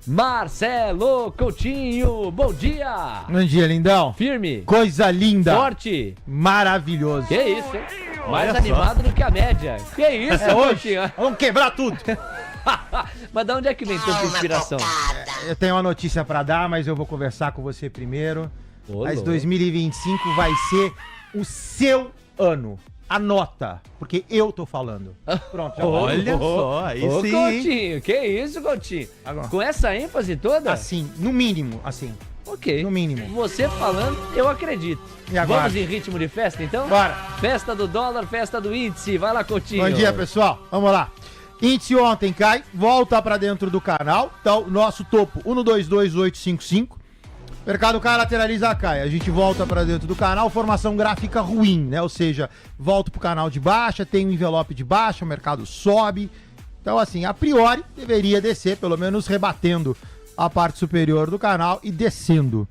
Marcelo Coutinho, bom dia! Bom dia, lindão. Firme. Coisa linda. Forte. Maravilhoso. Que isso, hein? Mais Olha animado do que a média. Que isso, Coutinho? Vamos quebrar tudo. Mas de onde é que vem tanta inspiração? Eu tenho uma notícia pra dar, mas eu vou conversar com você primeiro. Ô, Mas louco. 2025 vai ser o seu ano. Anota, porque eu tô falando. Pronto, já Olha só, aí Ô, sim, hein? Coutinho, que isso, Coutinho? Agora. Com essa ênfase toda? Assim, no mínimo, assim. Ok. No mínimo. Você falando, eu acredito. E agora? Vamos em ritmo de festa, então? Bora. Festa do dólar, festa do índice. Vai lá, Coutinho. Bom dia, pessoal. Vamos lá. Índice ontem cai, volta pra dentro do canal. Então, nosso topo, 122855. Mercado cai, lateraliza, cai. A gente volta pra dentro do canal, formação gráfica ruim, né? Ou seja, volta pro canal de baixa, tem um envelope de baixa, o mercado sobe. Então, assim, a priori, deveria descer, pelo menos rebatendo a parte superior do canal e descendo.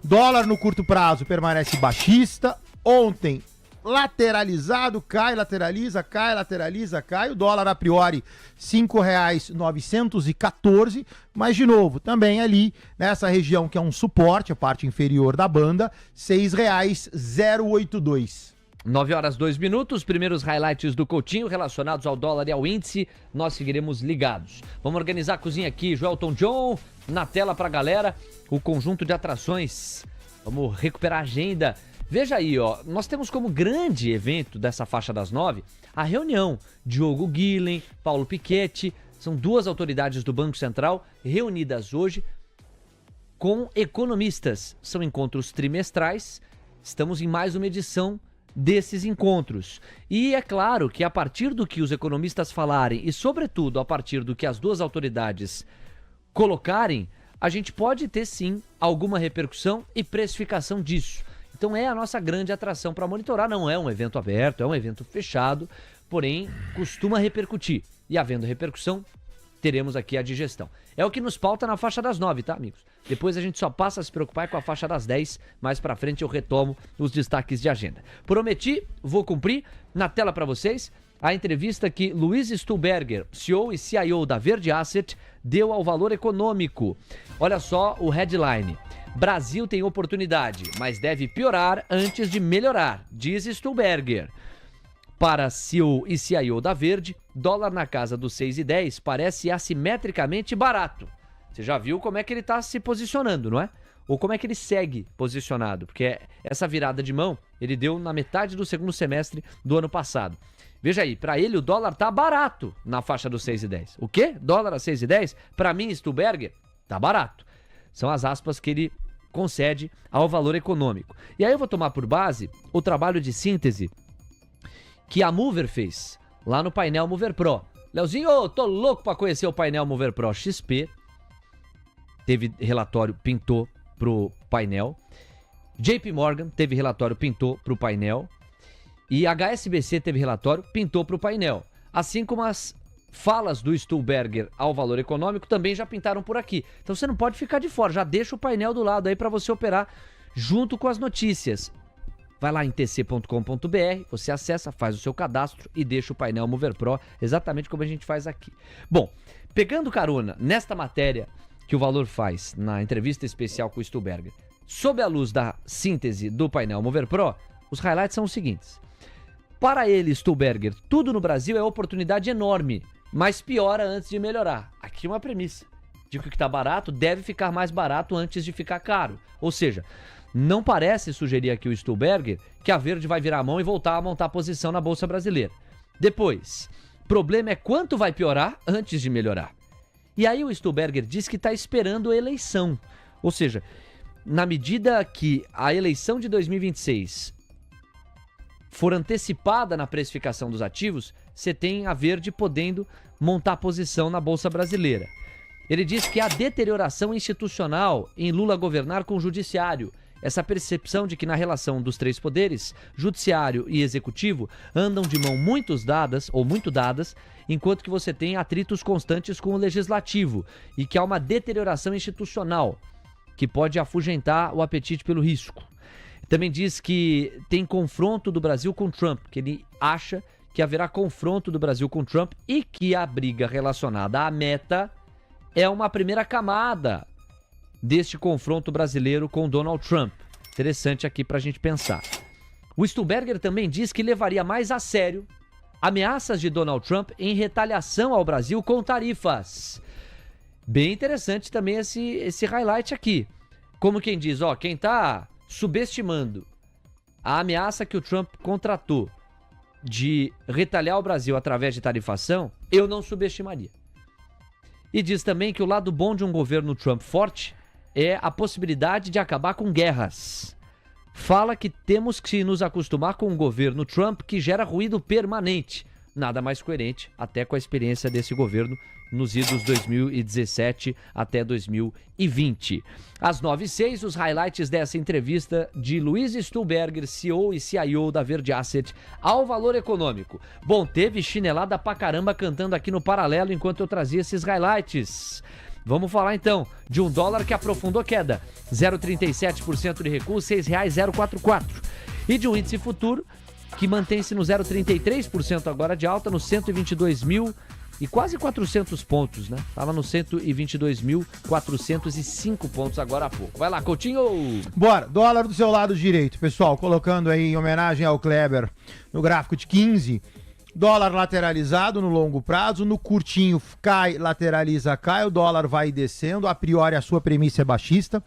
Dólar no curto prazo permanece baixista. Ontem, lateralizado, cai, lateraliza, cai, lateraliza, cai. O dólar, a priori, R$ 5,914. Mas, de novo, também ali, nessa região que é um suporte, a parte inferior da banda, R$ 6,082. 9h02, primeiros highlights do Coutinho relacionados ao dólar e ao índice, nós seguiremos ligados. Vamos organizar a cozinha aqui, Joelton John, na tela pra galera, o conjunto de atrações. Vamos recuperar a agenda. Veja aí, ó, nós temos como grande evento dessa faixa das 9 a reunião. Diogo Guilhem, Paulo Piketty, são duas autoridades do Banco Central reunidas hoje com economistas. São encontros trimestrais, estamos em mais uma edição desses encontros. E é claro que a partir do que os economistas falarem e, sobretudo, a partir do que as duas autoridades colocarem, a gente pode ter, sim, alguma repercussão e precificação disso. Então é a nossa grande atração para monitorar. Não é um evento aberto, é um evento fechado, porém costuma repercutir. E havendo repercussão, teremos aqui a digestão. É o que nos pauta na faixa das 9, tá, amigos? Depois a gente só passa a se preocupar com a faixa das 10. Mais pra frente eu retomo os destaques de agenda. Prometi, vou cumprir. Na tela para vocês, a entrevista que Luiz Stuhlberger, CEO e CIO da Verde Asset, deu ao Valor Econômico. Olha só o headline. Brasil tem oportunidade, mas deve piorar antes de melhorar, diz Stuhlberger. Para CEO e CIO da Verde, dólar na casa dos 6,10 parece assimetricamente barato. Você já viu como é que ele está se posicionando, não é? Ou como é que ele segue posicionado, porque essa virada de mão ele deu na metade do segundo semestre do ano passado. Veja aí, para ele o dólar tá barato na faixa dos 6,10. O quê? Dólar a 6,10? Para mim, Stuhlberger, tá barato. São as aspas que ele concede ao Valor Econômico. E aí eu vou tomar por base o trabalho de síntese que a Mover fez lá no painel Mover Pro. Leozinho, tô louco para conhecer o painel Mover Pro XP. Teve relatório, pintou pro painel. JP Morgan teve relatório, pintou pro painel. E HSBC teve relatório, pintou pro painel. Assim como as falas do Stuhlberger ao Valor Econômico também já pintaram por aqui. Então você não pode ficar de fora, já deixa o painel do lado aí para você operar junto com as notícias. Vai lá em tc.com.br, você acessa, faz o seu cadastro e deixa o painel Mover Pro exatamente como a gente faz aqui. Bom, pegando carona nesta matéria que o Valor faz na entrevista especial com o Stuhlberger, sob a luz da síntese do painel Mover Pro, os highlights são os seguintes. Para ele, Stuhlberger, tudo no Brasil é oportunidade enorme, mas piora antes de melhorar. Aqui uma premissa de que o que está barato deve ficar mais barato antes de ficar caro. Ou seja, não parece sugerir aqui o Stuhlberger que a Verde vai virar a mão e voltar a montar posição na Bolsa Brasileira. Depois, problema é quanto vai piorar antes de melhorar. E aí o Stuhlberger diz que está esperando a eleição. Ou seja, na medida que a eleição de 2026 for antecipada na precificação dos ativos, você tem a Verde podendo montar posição na Bolsa Brasileira. Ele diz que há deterioração institucional em Lula governar com o judiciário. Essa percepção de que na relação dos três poderes, judiciário e executivo, andam de mão muito dadas, enquanto que você tem atritos constantes com o legislativo e que há uma deterioração institucional que pode afugentar o apetite pelo risco. Também diz que tem confronto do Brasil com Trump, que ele acha que haverá confronto do Brasil com Trump e que a briga relacionada à meta é uma primeira camada deste confronto brasileiro com Donald Trump. Interessante aqui para a gente pensar. O Stuhlberger também diz que levaria mais a sério ameaças de Donald Trump em retaliação ao Brasil com tarifas. Bem interessante também esse highlight aqui. Como quem diz, quem está subestimando a ameaça que o Trump contratou de retaliar o Brasil através de tarifação, eu não subestimaria. E diz também que o lado bom de um governo Trump forte é a possibilidade de acabar com guerras. Fala que temos que nos acostumar com um governo Trump que gera ruído permanente. Nada mais coerente, até com a experiência desse governo nos idos 2017 até 2020. Às 9h06, os highlights dessa entrevista de Luiz Stuhlberger, CEO e CIO da Verde Asset, ao Valor Econômico. Bom, teve chinelada pra caramba cantando aqui no paralelo enquanto eu trazia esses highlights. Vamos falar então de um dólar que aprofundou queda, 0,37% de recuo, R$ 6,044. E de um índice futuro que mantém-se no 0,33% agora de alta, nos 122 mil e quase 400 pontos, né? Tava no 122.405 pontos agora há pouco. Vai lá, Coutinho! Bora, dólar do seu lado direito, pessoal, colocando aí em homenagem ao Kleber no gráfico de 15, dólar lateralizado no longo prazo, no curtinho cai, lateraliza, cai, o dólar vai descendo, a priori a sua premissa é baixista.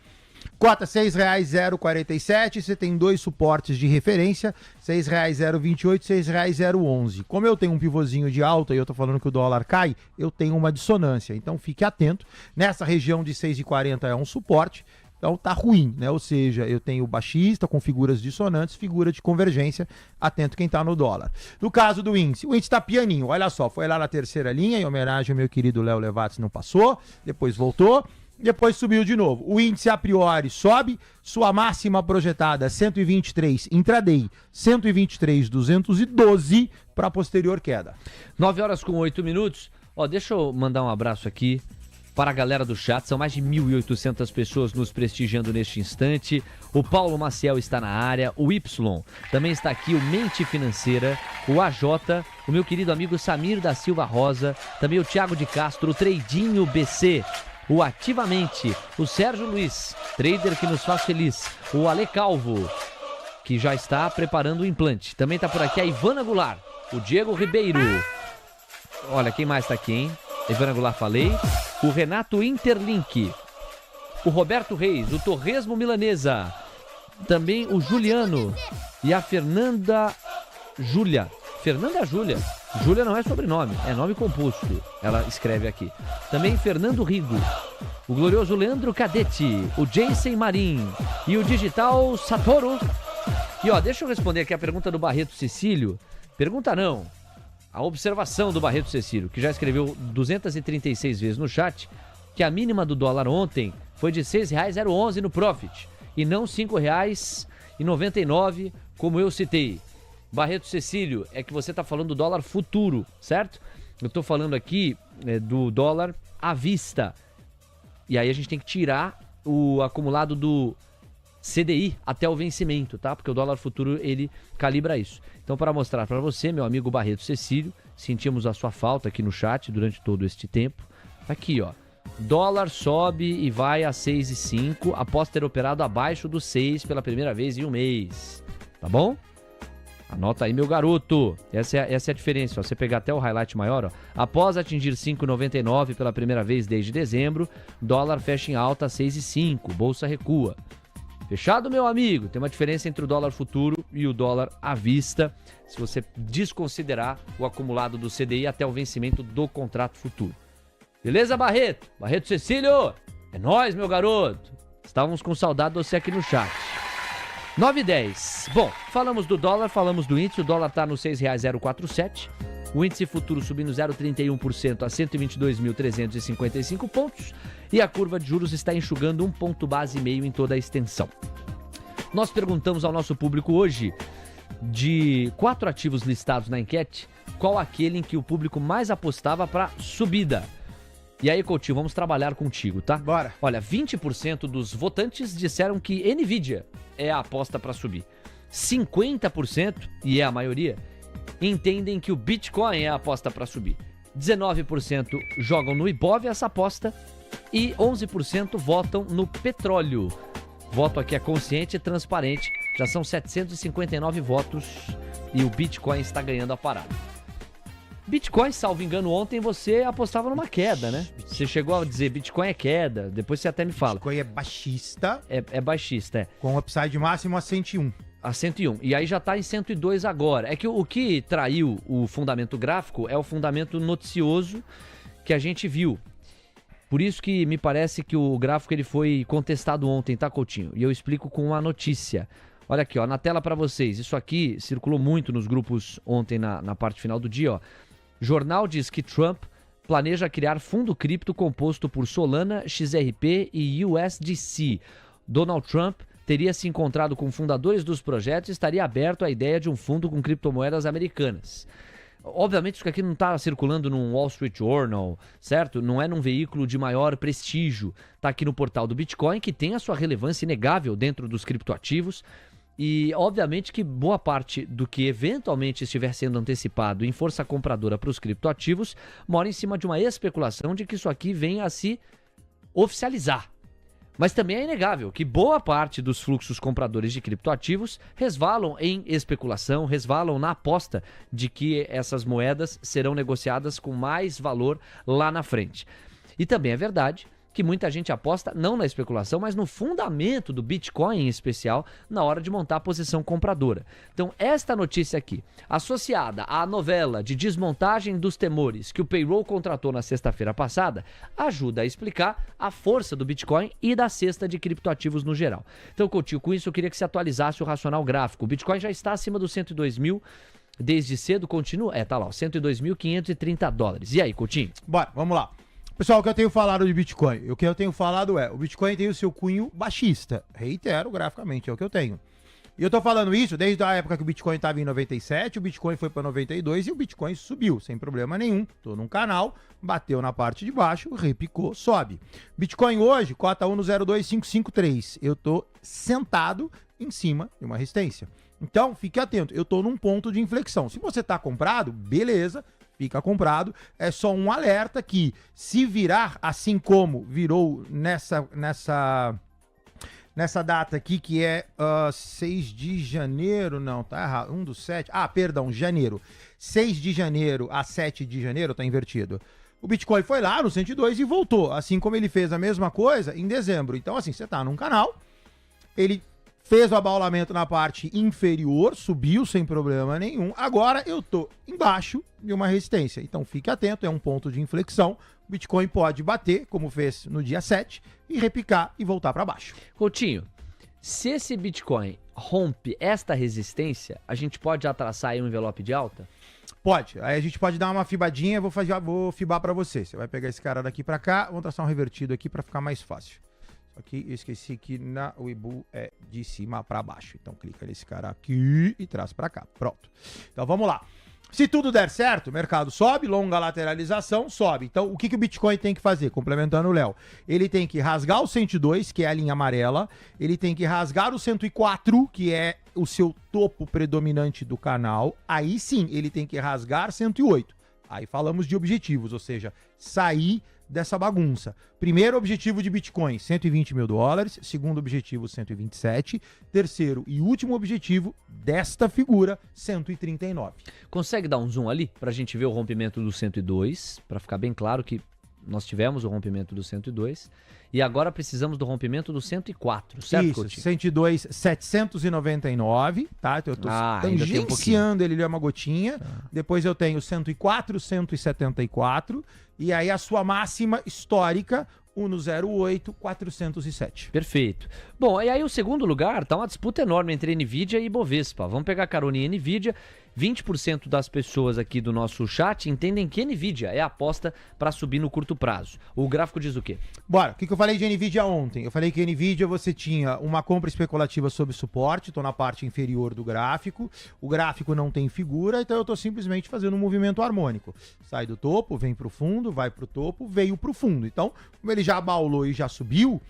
Cota R$ 6,047, você tem dois suportes de referência, R$ 6,028 e R$ 6,011. Como eu tenho um pivôzinho de alta e eu tô falando que o dólar cai, eu tenho uma dissonância, então fique atento. Nessa região de 6,40 é um suporte, então tá ruim, né? Ou seja, eu tenho baixista com figuras dissonantes, figura de convergência, atento quem tá no dólar. No caso do índice, o índice tá pianinho, olha só, foi lá na terceira linha, em homenagem ao meu querido Léo Levatz, não passou, depois voltou. Depois subiu de novo. O índice a priori sobe, sua máxima projetada 123 intraday, 123.212 para posterior queda. 9h08. Deixa eu mandar um abraço aqui para a galera do chat. São mais de 1.800 pessoas nos prestigiando neste instante. O Paulo Maciel está na área, o Y também está aqui, o Mente Financeira, o AJ, o meu querido amigo Samir da Silva Rosa, também o Thiago de Castro, o Treidinho BC, o Ativamente, o Sérgio Luiz, trader que nos faz feliz, o Ale Calvo, que já está preparando o implante. Também está por aqui a Ivana Goulart, o Diego Ribeiro. Olha, quem mais está aqui, hein? Ivana Goulart, falei. O Renato Interlink, o Roberto Reis, o Torresmo Milanesa, também o Juliano e a Fernanda Júlia. Júlia não é sobrenome, é nome composto, ela escreve aqui. Também Fernando Rigo, o glorioso Leandro Cadete, o Jason Marim e o Digital Satoru. E deixa eu responder aqui a pergunta do Barreto Cecílio. Pergunta não, a observação do Barreto Cecílio, que já escreveu 236 vezes no chat, que a mínima do dólar ontem foi de R$ 6,011 no Profit, e não R$ 5,99, como eu citei. Barreto Cecílio, é que você está falando do dólar futuro, certo? Eu estou falando aqui do dólar à vista. E aí a gente tem que tirar o acumulado do CDI até o vencimento, tá? Porque o dólar futuro, ele calibra isso. Então, para mostrar para você, meu amigo Barreto Cecílio, sentimos a sua falta aqui no chat durante todo este tempo. Aqui, dólar sobe e vai a 6,5 após ter operado abaixo do 6 pela primeira vez em um mês. Tá bom? Anota aí, meu garoto. Essa é a diferença. Você pegar até o highlight maior, após atingir 5,99 pela primeira vez desde dezembro, dólar fecha em alta a 6,5, bolsa recua. Fechado, meu amigo? Tem uma diferença entre o dólar futuro e o dólar à vista, se você desconsiderar o acumulado do CDI até o vencimento do contrato futuro. Beleza, Barreto? Barreto Cecílio, é nóis, meu garoto. Estávamos com saudade de você aqui no chat. 9h10. Bom, falamos do dólar, falamos do índice. O dólar está no R$ 6,047. O índice futuro subindo 0,31% a 122.355 pontos. E a curva de juros está enxugando 1,5 ponto base em toda a extensão. Nós perguntamos ao nosso público hoje, de 4 ativos listados na enquete, qual aquele em que o público mais apostava para subida. E aí, Coutinho, vamos trabalhar contigo, tá? Bora. Olha, 20% dos votantes disseram que Nvidia é a aposta para subir. 50%, e é a maioria, entendem que o Bitcoin é a aposta para subir. 19% jogam no Ibov essa aposta e 11% votam no petróleo. Voto aqui é consciente e transparente. Já são 759 votos e o Bitcoin está ganhando a parada. Bitcoin, salvo engano, ontem você apostava numa queda, né? Você chegou a dizer Bitcoin é queda, depois você até me fala. Bitcoin é baixista. É baixista, é. Com upside máximo a 101. A 101. E aí já tá em 102 agora. É que o que traiu o fundamento gráfico é o fundamento noticioso que a gente viu. Por isso que me parece que o gráfico ele foi contestado ontem, tá, Coutinho? E eu explico com uma notícia. Olha aqui, ó, na tela para vocês. Isso aqui circulou muito nos grupos ontem na parte final do dia, ó. Jornal diz que Trump planeja criar fundo cripto composto por Solana, XRP e USDC. Donald Trump teria se encontrado com fundadores dos projetos e estaria aberto à ideia de um fundo com criptomoedas americanas. Obviamente isso aqui não está circulando num Wall Street Journal, certo? Não é num veículo de maior prestígio. Está aqui no portal do Bitcoin, que tem a sua relevância inegável dentro dos criptoativos. E, obviamente, que boa parte do que eventualmente estiver sendo antecipado em força compradora para os criptoativos mora em cima de uma especulação de que isso aqui venha a se oficializar. Mas também é inegável que boa parte dos fluxos compradores de criptoativos resvalam em especulação, resvalam na aposta de que essas moedas serão negociadas com mais valor lá na frente. E também é verdade que muita gente aposta não na especulação, mas no fundamento do Bitcoin em especial, na hora de montar a posição compradora. Então, esta notícia aqui, associada à novela de desmontagem dos temores que o Payroll contratou na sexta-feira passada, ajuda a explicar a força do Bitcoin e da cesta de criptoativos no geral. Então, Coutinho, com isso eu queria que se atualizasse o racional gráfico. O Bitcoin já está acima dos 102 mil, desde cedo continua, tá lá, 102.530 dólares. E aí, Coutinho? Bora, vamos lá. Pessoal, o que eu tenho falado de Bitcoin? O que eu tenho falado é, o Bitcoin tem o seu cunho baixista. Reitero, graficamente, é o que eu tenho. E eu tô falando isso desde a época que o Bitcoin estava em 97, o Bitcoin foi para 92 e o Bitcoin subiu, sem problema nenhum. Tô num canal, bateu na parte de baixo, repicou, sobe. Bitcoin hoje, cota 1,02553. Eu tô sentado em cima de uma resistência. Então, fique atento, eu tô num ponto de inflexão. Se você tá comprado, beleza, fica comprado. É só um alerta que se virar assim como virou nessa data aqui, que é 6 de janeiro, não, tá errado, 1 do 7, janeiro. 6 de janeiro a 7 de janeiro, tá invertido. O Bitcoin foi lá no 102 e voltou, assim como ele fez a mesma coisa em dezembro. Então, assim, você tá num canal, ele fez o abaulamento na parte inferior, subiu sem problema nenhum. Agora eu tô embaixo de uma resistência. Então fique atento, é um ponto de inflexão. O Bitcoin pode bater, como fez no dia 7, e repicar e voltar para baixo. Coutinho, se esse Bitcoin rompe esta resistência, a gente pode já traçar aí um envelope de alta? Pode. Aí a gente pode dar uma fibadinha, vou fibar para você. Você vai pegar esse cara daqui para cá, vamos traçar um revertido aqui para ficar mais fácil. Aqui, eu esqueci que na Weibo é de cima para baixo. Então clica nesse cara aqui e traz para cá. Pronto. Então vamos lá. Se tudo der certo, o mercado sobe, longa lateralização, sobe. Então o que o Bitcoin tem que fazer? Complementando o Léo. Ele tem que rasgar o 102, que é a linha amarela. Ele tem que rasgar o 104, que é o seu topo predominante do canal. Aí sim, ele tem que rasgar 108. Aí falamos de objetivos, ou seja, sair dessa bagunça. Primeiro objetivo de Bitcoin, 120 mil dólares. Segundo objetivo, 127. Terceiro e último objetivo desta figura, 139. Consegue dar um zoom ali pra gente ver o rompimento do 102, pra ficar bem claro que nós tivemos o rompimento do 102 e agora precisamos do rompimento do 104, certo, Isso, Coutinho? 102, 799, tá? Então eu tô tangenciando ele, é uma gotinha. Depois eu tenho 104, 174 e aí a sua máxima histórica, 108, 407. Perfeito. Bom, e aí o segundo lugar tá uma disputa enorme entre Nvidia e Bovespa. Vamos pegar carona em Nvidia. 20% das pessoas aqui do nosso chat entendem que Nvidia é a aposta para subir no curto prazo. O gráfico diz o quê? Bora, o que eu falei de Nvidia ontem? Eu falei que Nvidia você tinha uma compra especulativa sob suporte, tô na parte inferior do gráfico, o gráfico não tem figura, então eu tô simplesmente fazendo um movimento harmônico. Sai do topo, vem pro fundo, vai pro topo, veio pro fundo. Então, como ele já abaulou e já subiu,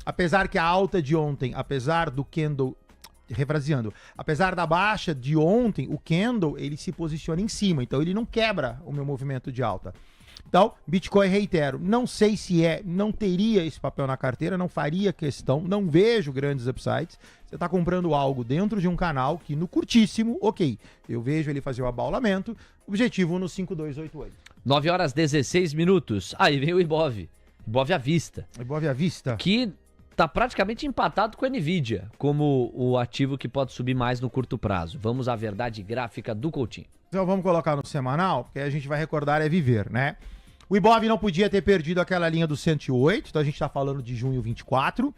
apesar que a alta de ontem, apesar do candle, refraseando, apesar da baixa de ontem, o candle, ele se posiciona em cima, então ele não quebra o meu movimento de alta. Então, Bitcoin, reitero, não sei se não teria esse papel na carteira, não faria questão, não vejo grandes upsides. Você está comprando algo dentro de um canal que no curtíssimo, ok, eu vejo ele fazer o abaulamento, objetivo no 5288. 9 horas 16 minutos. Aí vem o Ibov. Ibov à vista. Ibov à vista. Que tá praticamente empatado com a Nvidia, como o ativo que pode subir mais no curto prazo. Vamos à verdade gráfica do Coutinho. Então vamos colocar no semanal, porque a gente vai recordar é viver, né? O Ibov não podia ter perdido aquela linha do 108, então a gente está falando de junho 24.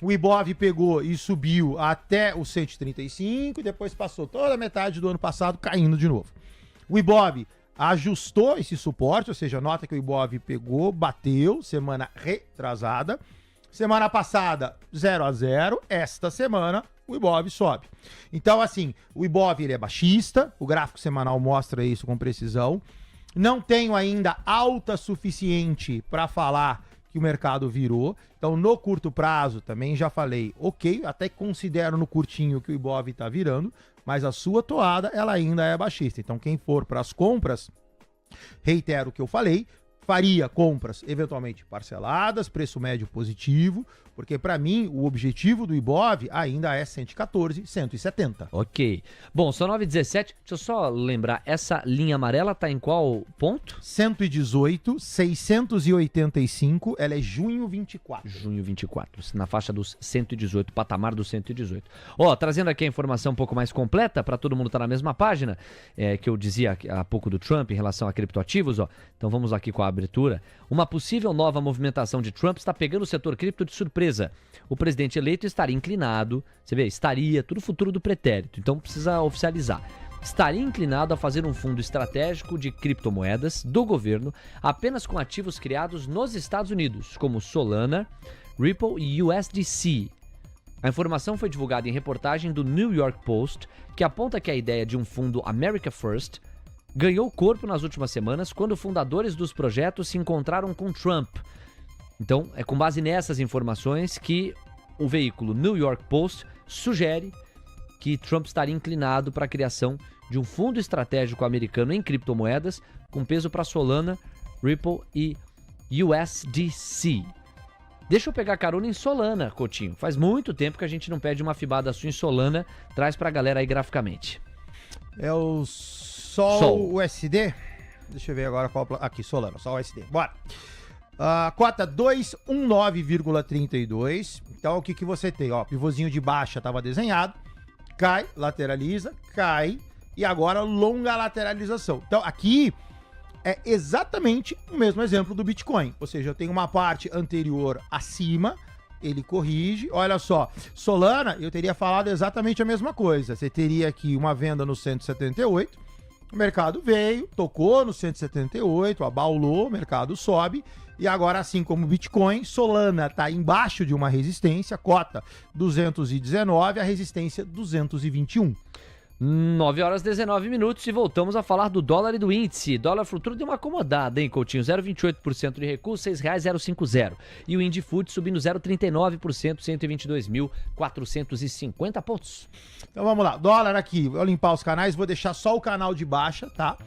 O Ibov pegou e subiu até o 135 e depois passou toda a metade do ano passado caindo de novo. O Ibov ajustou esse suporte, ou seja, nota que o Ibov pegou, bateu, semana retrasada. Semana passada, 0 a 0. Esta semana, o Ibov sobe. Então, assim, o Ibov ele é baixista, o gráfico semanal mostra isso com precisão. Não tenho ainda alta suficiente para falar que o mercado virou. Então, no curto prazo, também já falei, ok, até considero no curtinho que o Ibov está virando, mas a sua toada, ela ainda é baixista. Então, quem for para as compras, reitero o que eu falei, faria compras eventualmente parceladas, preço médio positivo, porque para mim o objetivo do Ibov ainda é 114, 170. Ok. Bom, são 9h17. Deixa eu só lembrar, essa linha amarela tá em qual ponto? 118, 685, ela é junho 24. Junho 24, na faixa dos 118, patamar dos 118. Ó, trazendo aqui a informação um pouco mais completa, para todo mundo estar na mesma página, que eu dizia há pouco do Trump em relação a criptoativos, ó. Então vamos aqui com a abertura. Uma possível nova movimentação de Trump está pegando o setor cripto de surpresa. O presidente eleito estaria inclinado, você vê, estaria, tudo futuro do pretérito, então precisa oficializar. Estaria inclinado a fazer um fundo estratégico de criptomoedas do governo apenas com ativos criados nos Estados Unidos, como Solana, Ripple e USDC. A informação foi divulgada em reportagem do New York Post, que aponta que a ideia de um fundo America First ganhou corpo nas últimas semanas quando fundadores dos projetos se encontraram com Trump. Então, é com base nessas informações que o veículo New York Post sugere que Trump estaria inclinado para a criação de um fundo estratégico americano em criptomoedas com peso para Solana, Ripple e USDC. Deixa eu pegar carona em Solana, Coutinho. Faz muito tempo que a gente não pede uma fibada sua em Solana. Traz para a galera aí graficamente. É o Sol USD? Deixa eu ver agora qual... Aqui, Solana, Sol USD. Bora! Cota 219,32. Então, o que você tem? Ó, pivôzinho de baixa estava desenhado. Cai, lateraliza, cai. E agora longa lateralização. Então, aqui é exatamente o mesmo exemplo do Bitcoin. Ou seja, eu tenho uma parte anterior acima, ele corrige. Olha só, Solana, eu teria falado exatamente a mesma coisa. Você teria aqui uma venda no 178. O mercado veio, tocou no 178, abaulou, o mercado sobe. E agora, assim como o Bitcoin, Solana está embaixo de uma resistência, cota 219, a resistência 221. 9 horas 19 minutos e voltamos a falar do dólar e do índice. Dólar futuro deu uma acomodada, hein, Coutinho? 0,28% de recuo, R$ 6,050. E o Indifood subindo 0,39%, 122.450 pontos. Então vamos lá, dólar aqui, vou limpar os canais, vou deixar só o canal de baixa, tá?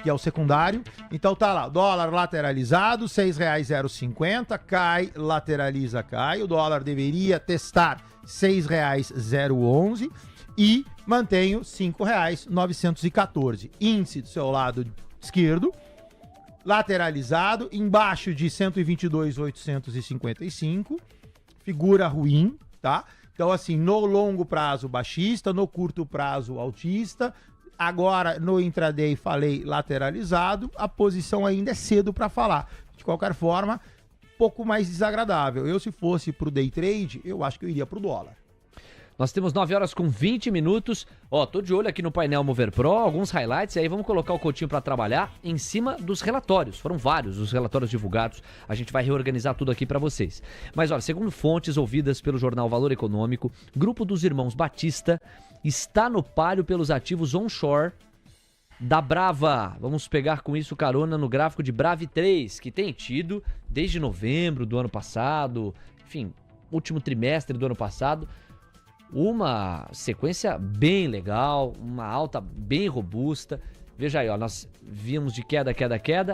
Que é o secundário. Então tá lá, dólar lateralizado, R$ 6,050, cai, lateraliza, cai. O dólar deveria testar R$ 6,011 e mantenho R$ 5,914. Índice do seu lado esquerdo, lateralizado, embaixo de 122.855, figura ruim, tá? Então assim, no longo prazo baixista, no curto prazo altista. Agora, no intraday, falei lateralizado, a posição ainda é cedo para falar. De qualquer forma, pouco mais desagradável. Eu, se fosse pro day trade, eu acho que eu iria pro dólar. Nós temos 9 horas com 20 minutos. Ó, tô de olho aqui no painel Mover Pro, alguns highlights, e aí vamos colocar o Coutinho para trabalhar em cima dos relatórios. Foram vários os relatórios divulgados, a gente vai reorganizar tudo aqui para vocês. Mas, ó, segundo fontes ouvidas pelo jornal Valor Econômico, grupo dos irmãos Batista está no páreo pelos ativos onshore da Brava. Vamos pegar com isso carona no gráfico de Brave 3, que tem tido, desde novembro do ano passado, enfim, último trimestre do ano passado, uma sequência bem legal, uma alta bem robusta. Veja aí, ó, nós vimos de queda.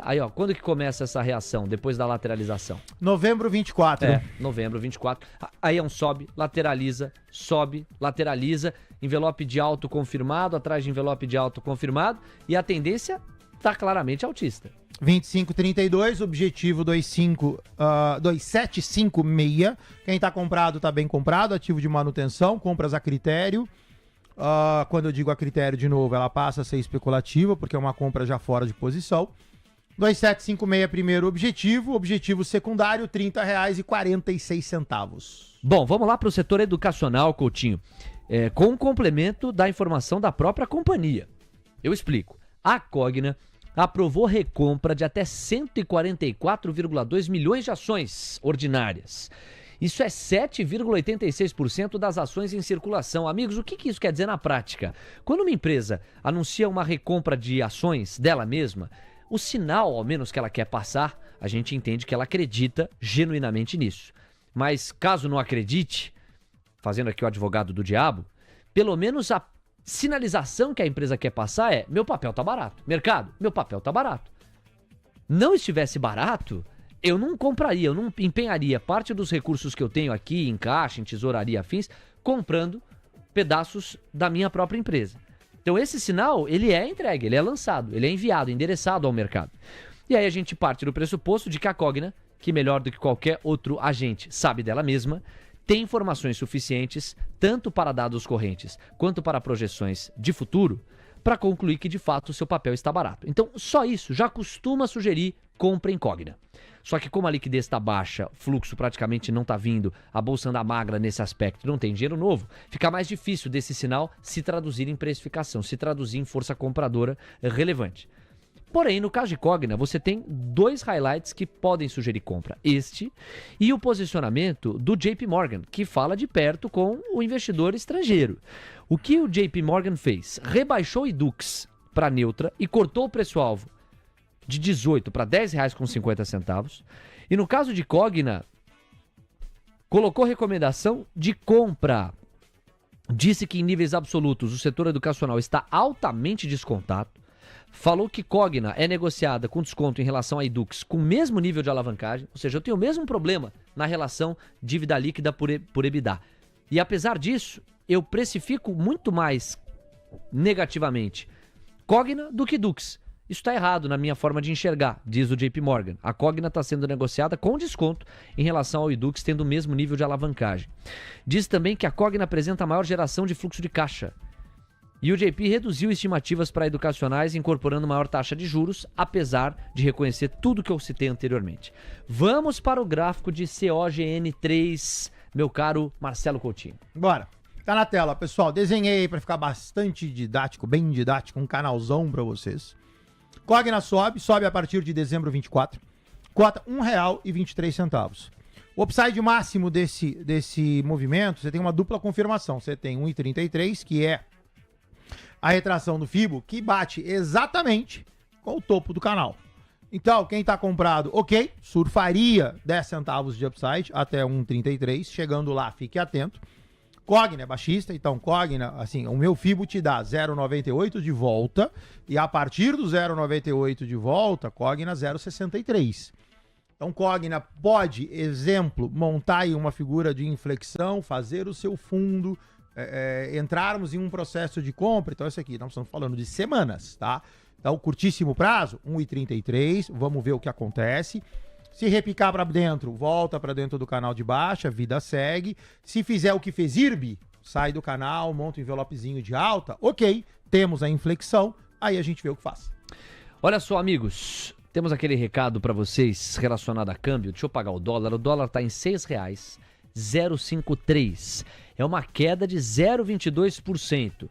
Aí, ó, quando que começa essa reação? Depois da lateralização. Novembro 24. Novembro 24. Aí é um sobe, lateraliza, envelope de alto confirmado, atrás de envelope de alto confirmado, e a tendência tá claramente altista. 25,32, objetivo 2756. Quem tá comprado tá bem comprado, ativo de manutenção, compras a critério. Quando eu digo a critério de novo, ela passa a ser especulativa, porque é uma compra já fora de posição. 2756 primeiro objetivo secundário, R$30,46. Bom, vamos lá para o setor educacional, Coutinho, com um complemento da informação da própria companhia. Eu explico. A Cogna aprovou recompra de até 144,2 milhões de ações ordinárias. Isso é 7,86% das ações em circulação. Amigos, o que isso quer dizer na prática? Quando uma empresa anuncia uma recompra de ações dela mesma, o sinal, ao menos que ela quer passar, a gente entende que ela acredita genuinamente nisso. Mas caso não acredite, fazendo aqui o advogado do diabo, pelo menos a sinalização que a empresa quer passar é: meu papel tá barato. Mercado, meu papel tá barato. Não estivesse barato, eu não compraria, eu não empenharia parte dos recursos que eu tenho aqui em caixa, em tesouraria, afins, comprando pedaços da minha própria empresa. Então esse sinal, ele é entregue, ele é lançado, ele é enviado, endereçado ao mercado. E aí a gente parte do pressuposto de que a Cogna, que melhor do que qualquer outro agente sabe dela mesma, tem informações suficientes, tanto para dados correntes quanto para projeções de futuro, para concluir que de fato o seu papel está barato. Então só isso já costuma sugerir compra em Cogna. Só que como a liquidez está baixa, fluxo praticamente não está vindo, a bolsa anda magra nesse aspecto, não tem dinheiro novo, fica mais difícil desse sinal se traduzir em precificação, se traduzir em força compradora relevante. Porém, no caso de Cogna, você tem dois highlights que podem sugerir compra. Este e o posicionamento do JP Morgan, que fala de perto com o investidor estrangeiro. O que o JP Morgan fez? Rebaixou o IDUX para neutra e cortou o preço-alvo de 18 para R$10,50. E no caso de Cogna, colocou recomendação de compra. Disse que em níveis absolutos o setor educacional está altamente descontado. Falou que Cogna é negociada com desconto em relação a IDUX com o mesmo nível de alavancagem, ou seja, eu tenho o mesmo problema na relação dívida líquida por EBITDA. E apesar disso, eu precifico muito mais negativamente Cogna do que IDUX. Isso está errado na minha forma de enxergar, diz o JP Morgan. A Cogna está sendo negociada com desconto em relação ao IDUX, tendo o mesmo nível de alavancagem. Diz também que a Cogna apresenta a maior geração de fluxo de caixa. E o JP reduziu estimativas para educacionais, incorporando maior taxa de juros, apesar de reconhecer tudo que eu citei anteriormente. Vamos para o gráfico de COGN3, meu caro Marcelo Coutinho. Bora. Tá na tela, pessoal. Desenhei aí para ficar bastante didático, bem didático, um canalzão para vocês. Cogna sobe a partir de dezembro 24. Cota R$1,23. O upside máximo desse movimento, você tem uma dupla confirmação. Você tem 1,33, que é a retração do FIBO, que bate exatamente com o topo do canal. Então, quem está comprado, ok, surfaria 10 centavos de upside até 1,33. Chegando lá, fique atento. Cogna é baixista, então Cogna, assim, o meu FIBO te dá 0,98 de volta, e a partir do 0,98 de volta, Cogna 0,63. Então Cogna pode, exemplo, montar aí uma figura de inflexão, fazer o seu fundo, entrarmos em um processo de compra. Então isso aqui, nós estamos falando de semanas, tá? Então curtíssimo prazo, 1,33, vamos ver o que acontece. Se repicar para dentro, volta para dentro do canal de baixa, vida segue. Se fizer o que fez IRB, sai do canal, monta um envelopezinho de alta, ok, temos a inflexão, aí a gente vê o que faz. Olha só, amigos, temos aquele recado para vocês relacionado a câmbio. Deixa eu pagar o dólar está em R$6,053. É uma queda de 0,22%.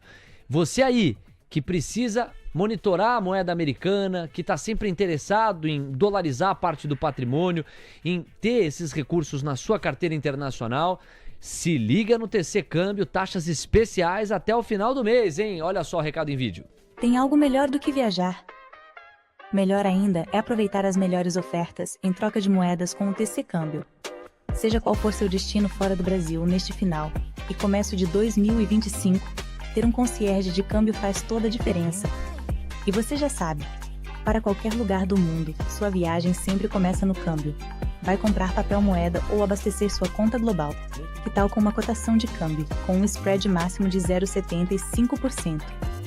Você aí que precisa monitorar a moeda americana, que está sempre interessado em dolarizar parte do patrimônio, em ter esses recursos na sua carteira internacional, se liga no TC Câmbio, taxas especiais até o final do mês, hein? Olha só o recado em vídeo. Tem algo melhor do que viajar. Melhor ainda é aproveitar as melhores ofertas em troca de moedas com o TC Câmbio. Seja qual for seu destino fora do Brasil neste final e começo de 2025, ter um concierge de câmbio faz toda a diferença. E você já sabe, para qualquer lugar do mundo, sua viagem sempre começa no câmbio. Vai comprar papel moeda ou abastecer sua conta global? Que tal com uma cotação de câmbio, com um spread máximo de 0,75%,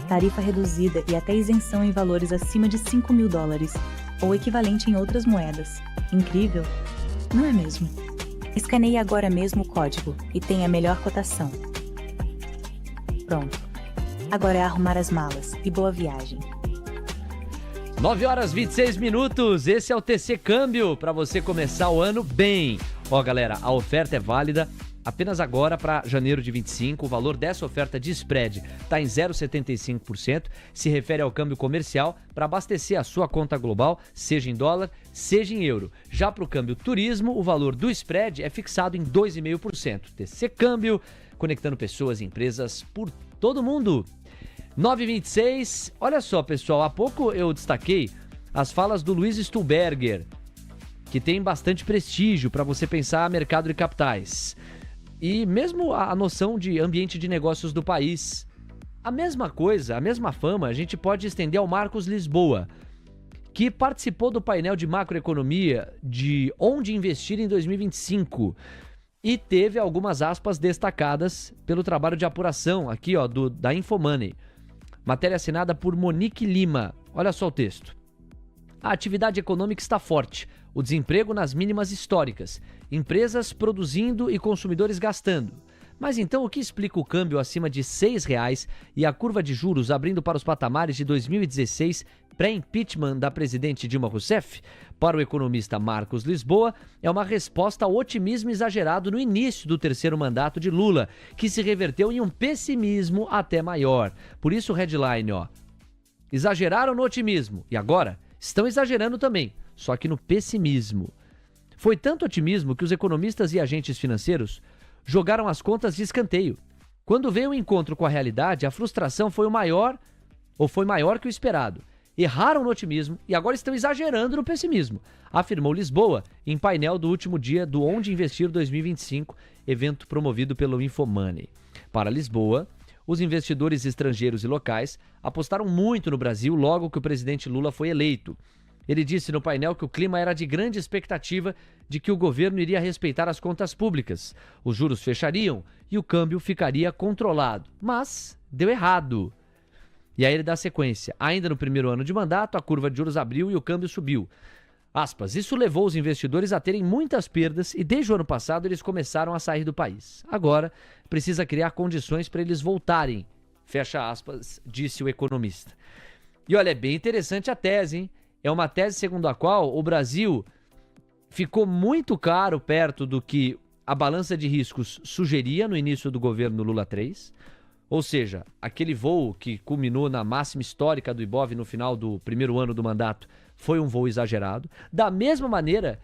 tarifa reduzida e até isenção em valores acima de $5.000, ou equivalente em outras moedas? Incrível, não é mesmo? Escaneie agora mesmo o código e tenha a melhor cotação. Pronto. Agora é arrumar as malas e boa viagem. 9 horas 26 minutos, esse é o TC Câmbio, para você começar o ano bem. Ó, galera, a oferta é válida apenas agora para janeiro de 25. O valor dessa oferta de spread está em 0,75%, se refere ao câmbio comercial para abastecer a sua conta global, seja em dólar, seja em euro. Já para o câmbio turismo, o valor do spread é fixado em 2,5%. TC Câmbio, conectando pessoas e empresas por todo mundo. 9h26, olha só, pessoal, há pouco eu destaquei as falas do Luiz Stuhlberger, que tem bastante prestígio para você pensar mercado de capitais. E mesmo a noção de ambiente de negócios do país. A mesma coisa, a mesma fama, a gente pode estender ao Marcos Lisboa, que participou do painel de macroeconomia de onde investir em 2025 e teve algumas aspas destacadas pelo trabalho de apuração aqui, ó, da Infomoney. Matéria assinada por Monique Lima. Olha só o texto. A atividade econômica está forte, o desemprego nas mínimas históricas, empresas produzindo e consumidores gastando. Mas então o que explica o câmbio acima de R$6 e a curva de juros abrindo para os patamares de 2016, pré-impeachment da presidente Dilma Rousseff? Para o economista Marcos Lisboa, é uma resposta ao otimismo exagerado no início do terceiro mandato de Lula, que se reverteu em um pessimismo até maior. Por isso o headline, ó, exageraram no otimismo e agora estão exagerando também, só que no pessimismo. Foi tanto otimismo que os economistas e agentes financeiros jogaram as contas de escanteio. Quando veio o encontro com a realidade, a frustração foi maior que o esperado. Erraram no otimismo e agora estão exagerando no pessimismo, afirmou Lisboa em painel do último dia do Onde Investir 2025, evento promovido pelo Infomoney. Para Lisboa, os investidores estrangeiros e locais apostaram muito no Brasil logo que o presidente Lula foi eleito. Ele disse no painel que o clima era de grande expectativa de que o governo iria respeitar as contas públicas, os juros fechariam e o câmbio ficaria controlado. Mas deu errado. E aí ele dá sequência. Ainda no primeiro ano de mandato, a curva de juros abriu e o câmbio subiu. Aspas, isso levou os investidores a terem muitas perdas e desde o ano passado eles começaram a sair do país. Agora, precisa criar condições para eles voltarem. Fecha aspas, disse o economista. E olha, é bem interessante a tese, hein? É uma tese segundo a qual o Brasil ficou muito caro perto do que a balança de riscos sugeria no início do governo Lula 3. Ou seja, aquele voo que culminou na máxima histórica do Ibov no final do primeiro ano do mandato foi um voo exagerado. Da mesma maneira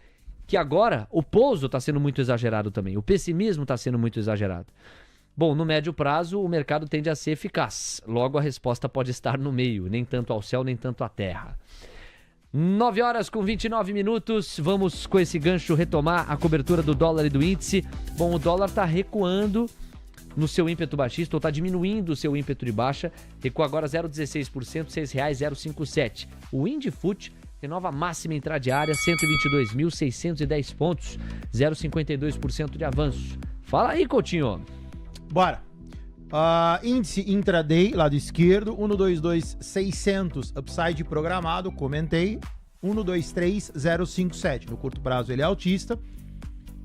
que agora o pouso está sendo muito exagerado também. O pessimismo está sendo muito exagerado. Bom, no médio prazo o mercado tende a ser eficaz. Logo a resposta pode estar no meio, nem tanto ao céu, nem tanto à terra. 9 horas com 29 minutos, vamos com esse gancho retomar a cobertura do dólar e do índice. Bom, o dólar está recuando no seu ímpeto baixista, ou está diminuindo o seu ímpeto de baixa, recua agora 0,16%, R$ 6,057. O Indifut tem nova máxima intradiária, 122.610 pontos, 0,52% de avanço. Fala aí, Coutinho. Bora. Índice intraday, lado esquerdo, 122.600, upside programado, comentei, 123.057. No curto prazo ele é altista.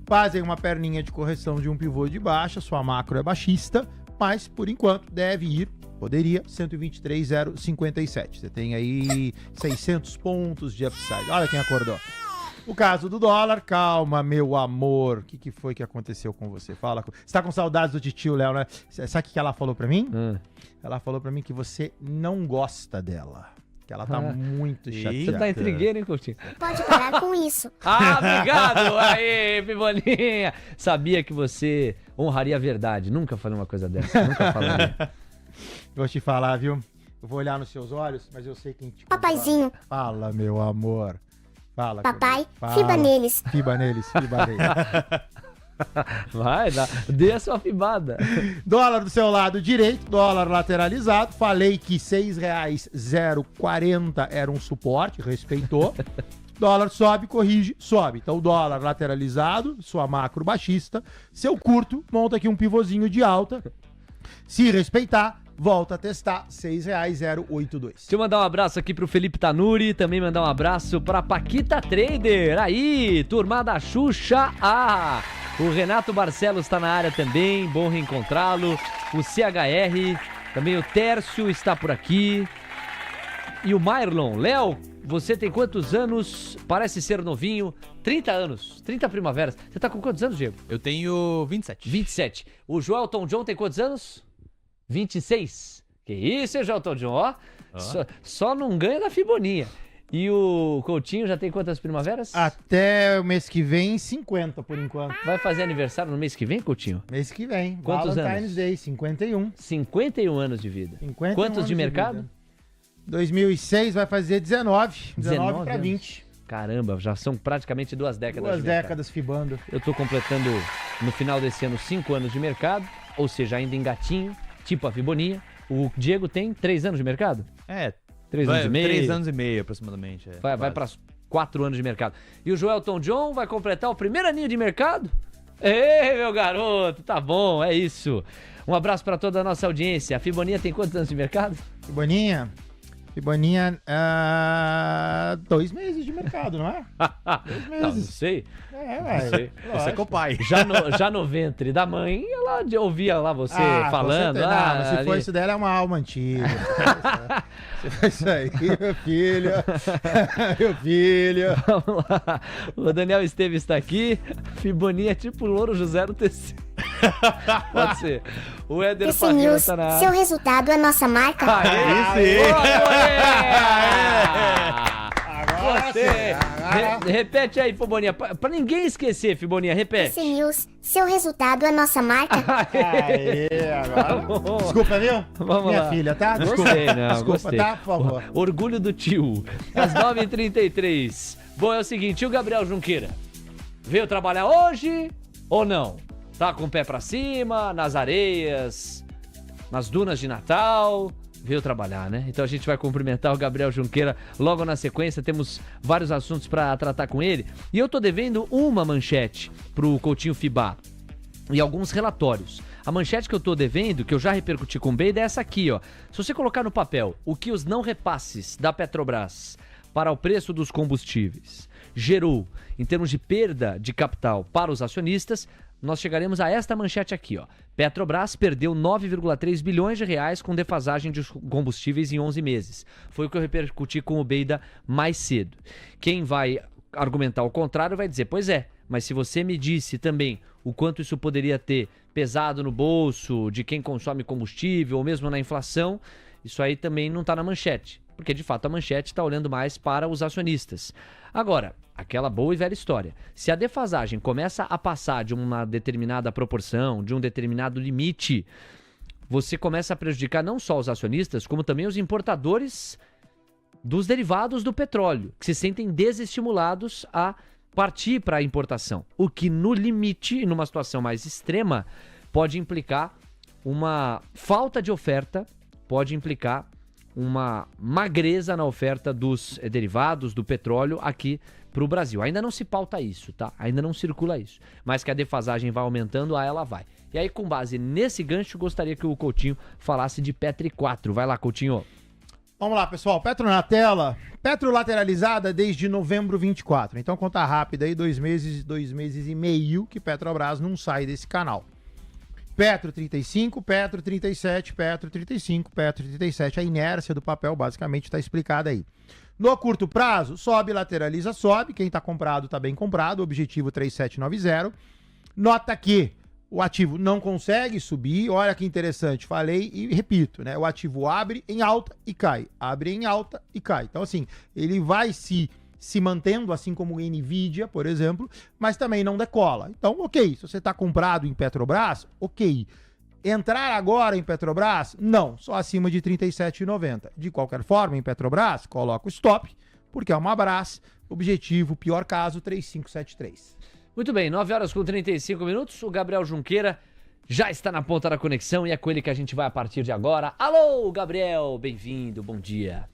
Fazem uma perninha de correção de um pivô de baixa, sua macro é baixista, mas por enquanto poderia, 123.057. Você tem aí 600 pontos de upside. Olha quem acordou. O caso do dólar, calma, meu amor. O que foi que aconteceu com você? Fala. Você tá com saudades do titio, Léo, né? Sabe o que ela falou pra mim? Ela falou pra mim que você não gosta dela. Que ela tá muito chateada. Você tá intrigueiro, hein, Coutinho? Pode parar com isso. Obrigado! Aê, Pibolinha! Sabia que você honraria a verdade. Nunca falei uma coisa dessa. Nunca falaria. Vou te falar, viu? Eu vou olhar nos seus olhos, mas eu sei quem te... Papaizinho. Fala, meu amor. Fala. Papai, Fala. fiba neles. Fiba neles. Vai, dê a sua fibada. Dólar do seu lado direito, dólar lateralizado. Falei que R$ 6,040 era um suporte, respeitou. Dólar sobe, corrige, sobe. Então, dólar lateralizado, sua macro baixista. Seu curto, monta aqui um pivôzinho de alta. Se respeitar, volta a testar, R$ 6,082. Deixa eu mandar um abraço aqui pro Felipe Tanuri, também mandar um abraço pra Paquita Trader. Aí, turma da Xuxa. O Renato Barcelos tá na área também, bom reencontrá-lo. O CHR, também o Tércio está por aqui. E o Myrlon. Léo, você tem quantos anos? Parece ser novinho. 30 anos, 30 primaveras. Você tá com quantos anos, Diego? Eu tenho 27. 27. O Joelton John tem quantos anos? 26. Que isso, Joelton John, ó. Só não ganha da Fiboninha. E o Coutinho já tem quantas primaveras? Até o mês que vem, 50 por enquanto. Vai fazer aniversário no mês que vem, Coutinho? Mês que vem. Quantos Valentine's anos? Day, 51. 51 anos de vida. 51 Quantos anos de mercado? vida. 2006 vai fazer 19. 19 para anos. 20. Caramba, já são praticamente 2 décadas 2 de mercado. décadas fibando. Eu tô completando, no final desse ano, 5 anos de mercado, ou seja, ainda engatinho, tipo a Fiboninha. O Diego tem 3 anos de mercado? 3 anos e meio. 3 anos e meio, aproximadamente. Vai para 4 anos de mercado. E o Joelton John vai completar o primeiro aninho de mercado? Ei, meu garoto, tá bom, é isso. Um abraço para toda a nossa audiência. A Fiboninha tem quantos anos de mercado? Fiboninha, 2 meses de mercado, não é? 2 meses. Não sei. Não sei. Você é com o pai. Já no ventre da mãe, ela ouvia lá você com falando. certeza. Não, se ali. for isso dela, é uma alma antiga. Se for isso aí, meu filho. Meu filho. Vamos lá. O Daniel Esteves está aqui. Fiboninha é tipo o Louro José no TC. Pode ser. O Éder TC Parreira News, tá na área. seu resultado é nossa marca. Você. Repete aí, Fiboninha. Pra ninguém esquecer, Fiboninha, repete. TC News, seu resultado é nossa marca. Aê, agora. Desculpa, viu? Vamos Minha lá. filha, tá? Gostei, não, Desculpa, gostei. tá? Por favor. Orgulho do tio. Às 9h33. Bom, é o seguinte, o Gabriel Junqueira veio trabalhar hoje ou não? Tá com o pé pra cima, nas areias, nas dunas de Natal. Veio trabalhar, né? Então a gente vai cumprimentar o Gabriel Junqueira logo na sequência. Temos vários assuntos pra tratar com ele. E eu tô devendo uma manchete pro Coutinho Fibá e alguns relatórios. A manchete que eu tô devendo, que eu já repercuti com o Beida, é essa aqui, ó. Se você colocar no papel o que os não repasses da Petrobras para o preço dos combustíveis gerou em termos de perda de capital para os acionistas, nós chegaremos a esta manchete aqui, ó. Petrobras perdeu 9,3 bilhões de reais com defasagem de combustíveis em 11 meses. Foi o que eu repercuti com o Beida mais cedo. Quem vai argumentar o contrário vai dizer, pois é, mas se você me disse também o quanto isso poderia ter pesado no bolso de quem consome combustível ou mesmo na inflação, isso aí também não está na manchete. Porque, de fato, a manchete está olhando mais para os acionistas. Agora, aquela boa e velha história. Se a defasagem começa a passar de uma determinada proporção, de um determinado limite, você começa a prejudicar não só os acionistas, como também os importadores dos derivados do petróleo, que se sentem desestimulados a partir para a importação. O que, no limite, numa situação mais extrema, pode implicar uma falta de oferta, pode implicar uma magreza na oferta dos derivados do petróleo aqui para o Brasil. Ainda não se pauta isso, tá? Ainda não circula isso. Mas que a defasagem vai aumentando, ela vai. E aí, com base nesse gancho, gostaria que o Coutinho falasse de Petri 4. Vai lá, Coutinho. Vamos lá, pessoal. Petro na tela. Petro lateralizada desde novembro 24. Então, conta rápida aí, 2 meses e meio que Petrobras não sai desse canal. Petro 35, Petro 37, Petro 35, Petro 37. A inércia do papel basicamente está explicada aí. No curto prazo, sobe, lateraliza, sobe. Quem está comprado está bem comprado. Objetivo 3790. Nota que o ativo não consegue subir. Olha que interessante. Falei e repito, né? O ativo abre em alta e cai. Abre em alta e cai. Então, assim, ele vai se mantendo, assim como o Nvidia, por exemplo, mas também não decola. Então, ok, se você está comprado em Petrobras, ok. Entrar agora em Petrobras? Não, só acima de R$ 37,90. De qualquer forma, em Petrobras, coloca o stop, porque é uma Brás, objetivo, pior caso, 3573. Muito bem, 9 horas com 35 minutos. O Gabriel Junqueira já está na ponta da conexão e é com ele que a gente vai a partir de agora. Alô, Gabriel, bem-vindo, bom dia.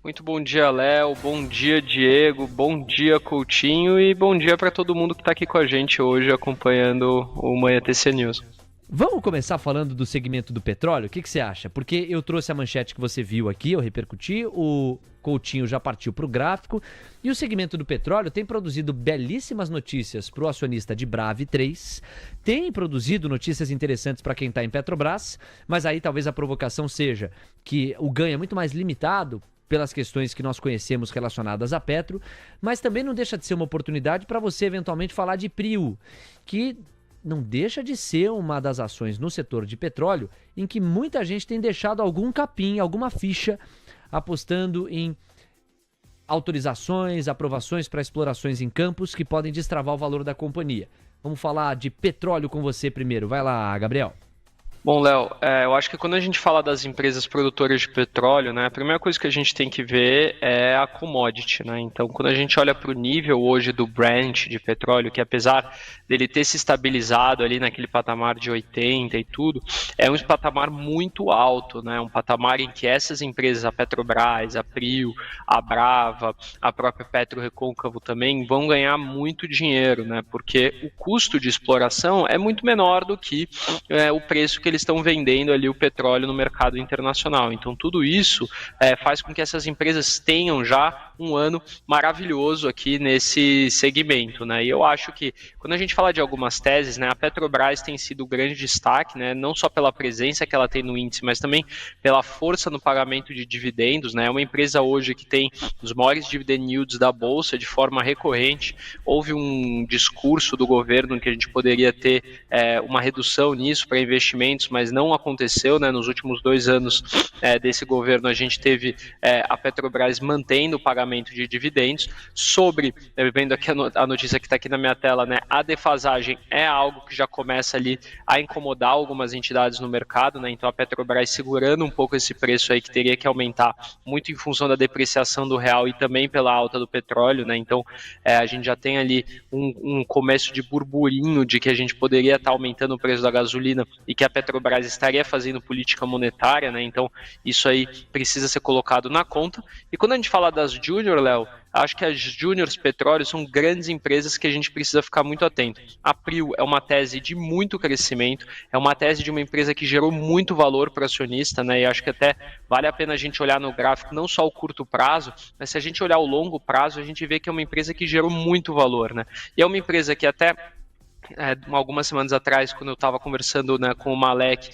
Muito bom dia, Léo. Bom dia, Diego. Bom dia, Coutinho. E bom dia para todo mundo que está aqui com a gente hoje acompanhando o Manhã TC News. Vamos começar falando do segmento do petróleo? O que você acha? Porque eu trouxe a manchete que você viu aqui, eu repercuti, o Coutinho já partiu para o gráfico e o segmento do petróleo tem produzido belíssimas notícias para o acionista de Brave 3, tem produzido notícias interessantes para quem está em Petrobras, mas aí talvez a provocação seja que o ganho é muito mais limitado pelas questões que nós conhecemos relacionadas a Petro, mas também não deixa de ser uma oportunidade para você eventualmente falar de Prio, que não deixa de ser uma das ações no setor de petróleo em que muita gente tem deixado algum capim, alguma ficha, apostando em autorizações, aprovações para explorações em campos que podem destravar o valor da companhia. Vamos falar de petróleo com você primeiro. Vai lá, Gabriel. Bom, Léo, eu acho que quando a gente fala das empresas produtoras de petróleo, né, a primeira coisa que a gente tem que ver é a commodity, né? Então, quando a gente olha para o nível hoje do Brent de petróleo, que apesar dele ter se estabilizado ali naquele patamar de 80 e tudo, é um patamar muito alto, né? Um patamar em que essas empresas, a Petrobras, a Prio, a Brava, a própria PetroRecôncavo também vão ganhar muito dinheiro, né? Porque o custo de exploração é muito menor do que o preço que eles estão vendendo ali o petróleo no mercado internacional. Então tudo isso faz com que essas empresas tenham já um ano maravilhoso aqui nesse segmento, né? E eu acho que quando a gente fala de algumas teses, né, a Petrobras tem sido o grande destaque, né, não só pela presença que ela tem no índice, mas também pela força no pagamento de dividendos, né? É uma empresa hoje que tem os maiores dividend yields da bolsa de forma recorrente. Houve um discurso do governo que a gente poderia ter uma redução nisso para investimentos, mas não aconteceu, né? Nos últimos 2 anos desse governo a gente teve a Petrobras mantendo o pagamento de dividendos. Vendo aqui a notícia que está aqui na minha tela, né? A defasagem é algo que já começa ali a incomodar algumas entidades no mercado, né? Então a Petrobras segurando um pouco esse preço aí que teria que aumentar muito em função da depreciação do real e também pela alta do petróleo, né? Então a gente já tem ali um começo de burburinho de que a gente poderia estar aumentando o preço da gasolina e que a Petrobras estaria fazendo política monetária, né? Então isso aí precisa ser colocado na conta. E quando a gente fala das Júnior, Léo, acho que as Júniors Petróleo são grandes empresas que a gente precisa ficar muito atento. A Prio é uma tese de muito crescimento, é uma tese de uma empresa que gerou muito valor para o acionista, né? E acho que até vale a pena a gente olhar no gráfico não só o curto prazo, mas se a gente olhar o longo prazo, a gente vê que é uma empresa que gerou muito valor, né? E é uma empresa que até algumas semanas atrás, quando eu estava conversando, né, com o Malek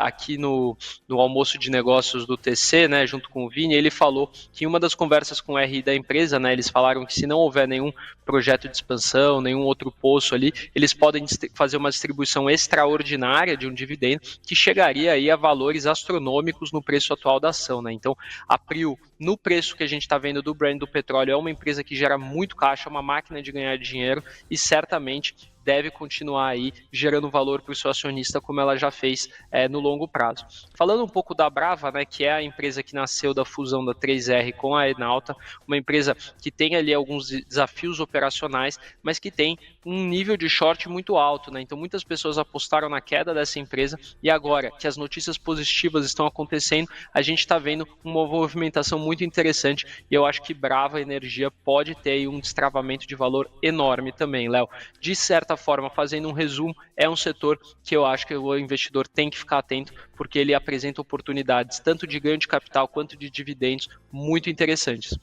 aqui no almoço de negócios do TC, né, junto com o Vini, ele falou que em uma das conversas com o RI da empresa, né, eles falaram que se não houver nenhum projeto de expansão, nenhum outro poço ali, eles podem fazer uma distribuição extraordinária de um dividendo que chegaria aí a valores astronômicos no preço atual da ação, né? Então a Prio, no preço que a gente está vendo do brand do petróleo, é uma empresa que gera muito caixa, uma máquina de ganhar dinheiro e certamente deve continuar aí gerando valor para o seu acionista, como ela já fez no longo prazo. Falando um pouco da Brava, né, que é a empresa que nasceu da fusão da 3R com a Enalta, uma empresa que tem ali alguns desafios operacionais, mas que tem um nível de short muito alto, né? Então muitas pessoas apostaram na queda dessa empresa e agora que as notícias positivas estão acontecendo, a gente está vendo uma movimentação muito interessante e eu acho que Brava Energia pode ter aí um destravamento de valor enorme também, Léo. De certa forma, fazendo um resumo, é um setor que eu acho que o investidor tem que ficar atento, porque ele apresenta oportunidades tanto de ganho de capital quanto de dividendos muito interessantes.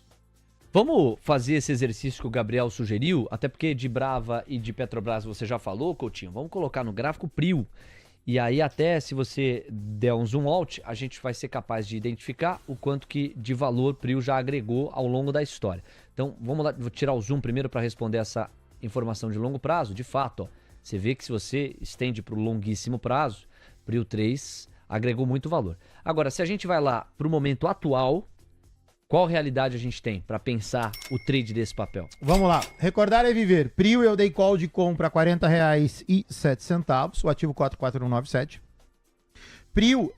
Vamos fazer esse exercício que o Gabriel sugeriu, até porque de Brava e de Petrobras você já falou, Coutinho. Vamos colocar no gráfico Prio. E aí até se você der um zoom out, a gente vai ser capaz de identificar o quanto que de valor Prio já agregou ao longo da história. Então vamos lá, vou tirar o zoom primeiro para responder essa informação de longo prazo. De fato, ó, você vê que se você estende para o longuíssimo prazo, Prio 3 agregou muito valor. Agora, se a gente vai lá para o momento atual, qual realidade a gente tem para pensar o trade desse papel? Vamos lá. Recordar é viver. Prio eu dei call de compra a R$ 40,07, o ativo 44197. Prio,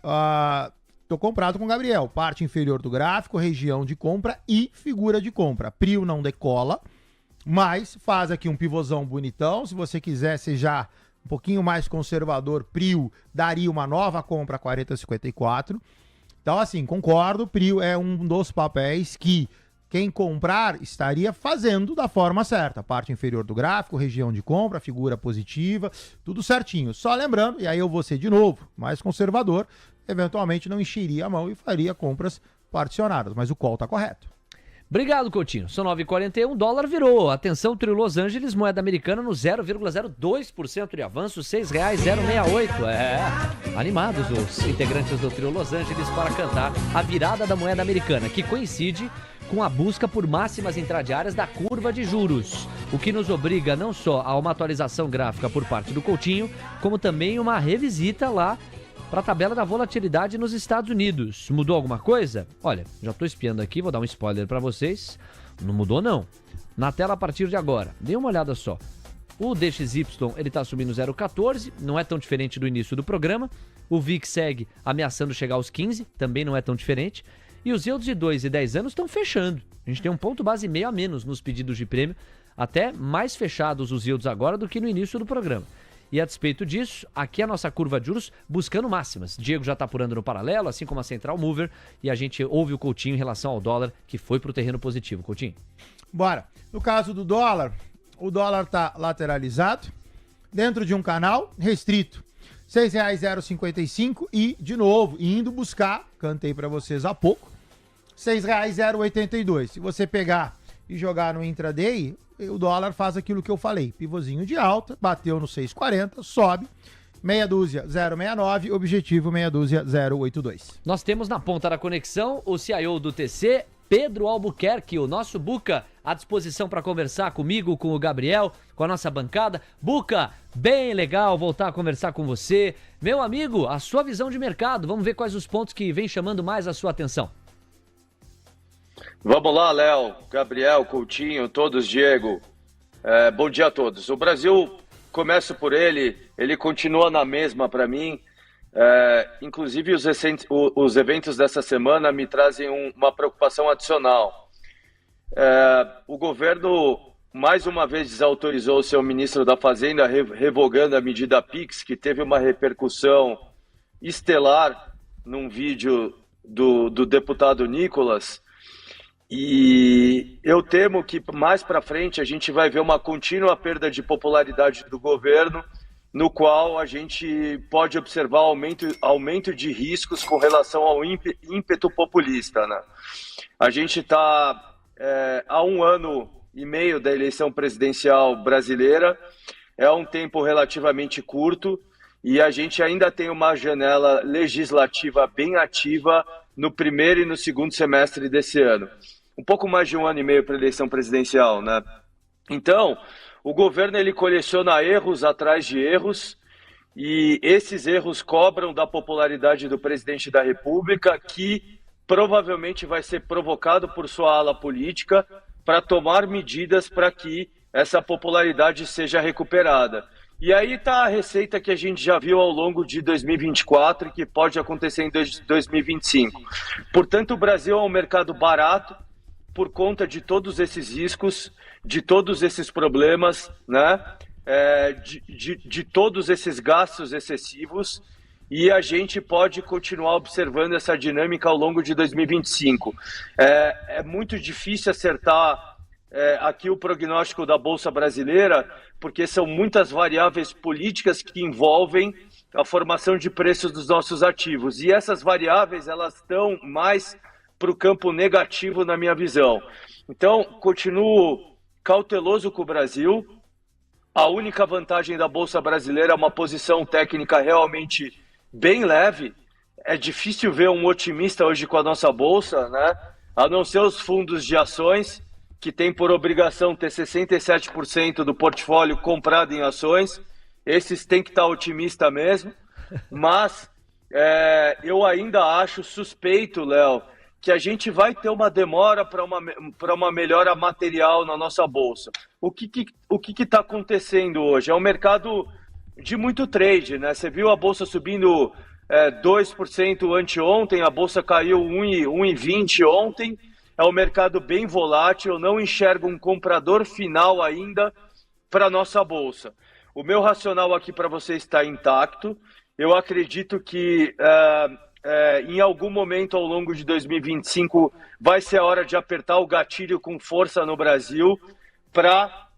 tô comprado com o Gabriel. Parte inferior do gráfico, região de compra e figura de compra. Prio não decola. Mas faz aqui um pivôzão bonitão. Se você quisesse já um pouquinho mais conservador, Prio daria uma nova compra 40,54. Então, assim, concordo, Prio é um dos papéis que quem comprar estaria fazendo da forma certa. Parte inferior do gráfico, região de compra, figura positiva, tudo certinho. Só lembrando, e aí eu vou ser de novo mais conservador, eventualmente não encheria a mão e faria compras particionadas, mas o call tá correto. Obrigado, Coutinho. São 9h41, dólar virou. Atenção, trio Los Angeles, moeda americana no 0,02% de avanço, R$6,068. Animados os integrantes do trio Los Angeles para cantar a virada da moeda americana, que coincide com a busca por máximas intradiárias da curva de juros, o que nos obriga não só a uma atualização gráfica por parte do Coutinho, como também uma revisita lá para a tabela da volatilidade nos Estados Unidos. Mudou alguma coisa? Olha, já estou espiando aqui, vou dar um spoiler para vocês. Não mudou não. Na tela a partir de agora, dê uma olhada só. O DXY ele está subindo 0,14, não é tão diferente do início do programa. O VIX segue ameaçando chegar aos 15, também não é tão diferente. E os yields de 2 e 10 anos estão fechando. A gente tem um ponto base e meio a menos nos pedidos de prêmio, até mais fechados os yields agora do que no início do programa. E a despeito disso, aqui a nossa curva de juros buscando máximas. Diego já está apurando no paralelo, assim como a Central Mover, e a gente ouve o Coutinho em relação ao dólar, que foi para o terreno positivo. Coutinho. Bora. No caso do dólar, o dólar está lateralizado, dentro de um canal restrito. R$6,055 e, de novo, indo buscar, cantei para vocês há pouco, R$6,082. Se você pegar e jogar no intraday, o dólar faz aquilo que eu falei, pivôzinho de alta, bateu no 6,40, sobe, meia dúzia 0,69, objetivo meia dúzia 0,82. Nós temos na ponta da conexão o CIO do TC, Pedro Albuquerque, o nosso Buca, à disposição para conversar comigo, com o Gabriel, com a nossa bancada. Buca, bem legal voltar a conversar com você. Meu amigo, a sua visão de mercado, vamos ver quais os pontos que vem chamando mais a sua atenção. Vamos lá, Léo, Gabriel, Coutinho, todos, Diego. Bom dia a todos. O Brasil, começo por ele continua na mesma para mim. Inclusive, os eventos dessa semana me trazem uma preocupação adicional. O governo, mais uma vez, desautorizou o seu ministro da Fazenda, revogando a medida PIX, que teve uma repercussão estelar num vídeo do deputado Nicolas. E eu temo que mais para frente a gente vai ver uma contínua perda de popularidade do governo, no qual a gente pode observar aumento de riscos com relação ao ímpeto populista, né? A gente está há 1 ano e meio da eleição presidencial brasileira, é um tempo relativamente curto e a gente ainda tem uma janela legislativa bem ativa no primeiro e no segundo semestre desse ano. Um pouco mais de 1 ano e meio para a eleição presidencial, né? Então, o governo ele coleciona erros atrás de erros e esses erros cobram da popularidade do presidente da República, que provavelmente vai ser provocado por sua ala política para tomar medidas para que essa popularidade seja recuperada. E aí está a receita que a gente já viu ao longo de 2024 e que pode acontecer em 2025. Portanto, o Brasil é um mercado barato, por conta de todos esses riscos, de todos esses problemas, né? De todos esses gastos excessivos, e a gente pode continuar observando essa dinâmica ao longo de 2025. É muito difícil acertar aqui o prognóstico da Bolsa Brasileira, porque são muitas variáveis políticas que envolvem a formação de preços dos nossos ativos, e essas variáveis elas estão mais para o campo negativo na minha visão. Então, continuo cauteloso com o Brasil. A única vantagem da Bolsa Brasileira é uma posição técnica realmente bem leve. É difícil ver um otimista hoje com a nossa Bolsa, né? A não ser os fundos de ações, que têm por obrigação ter 67% do portfólio comprado em ações. Esses têm que estar otimista mesmo. Mas eu ainda acho suspeito, Léo, que a gente vai ter uma demora para uma melhora material na nossa Bolsa. O que está acontecendo hoje? É um mercado de muito trade, né? Você viu a Bolsa subindo 2% anteontem, a Bolsa caiu 1,20% ontem. é um mercado bem volátil, eu não enxergo um comprador final ainda para a nossa bolsa. O meu racional aqui para você está intacto. Eu acredito que em algum momento ao longo de 2025 vai ser a hora de apertar o gatilho com força no Brasil para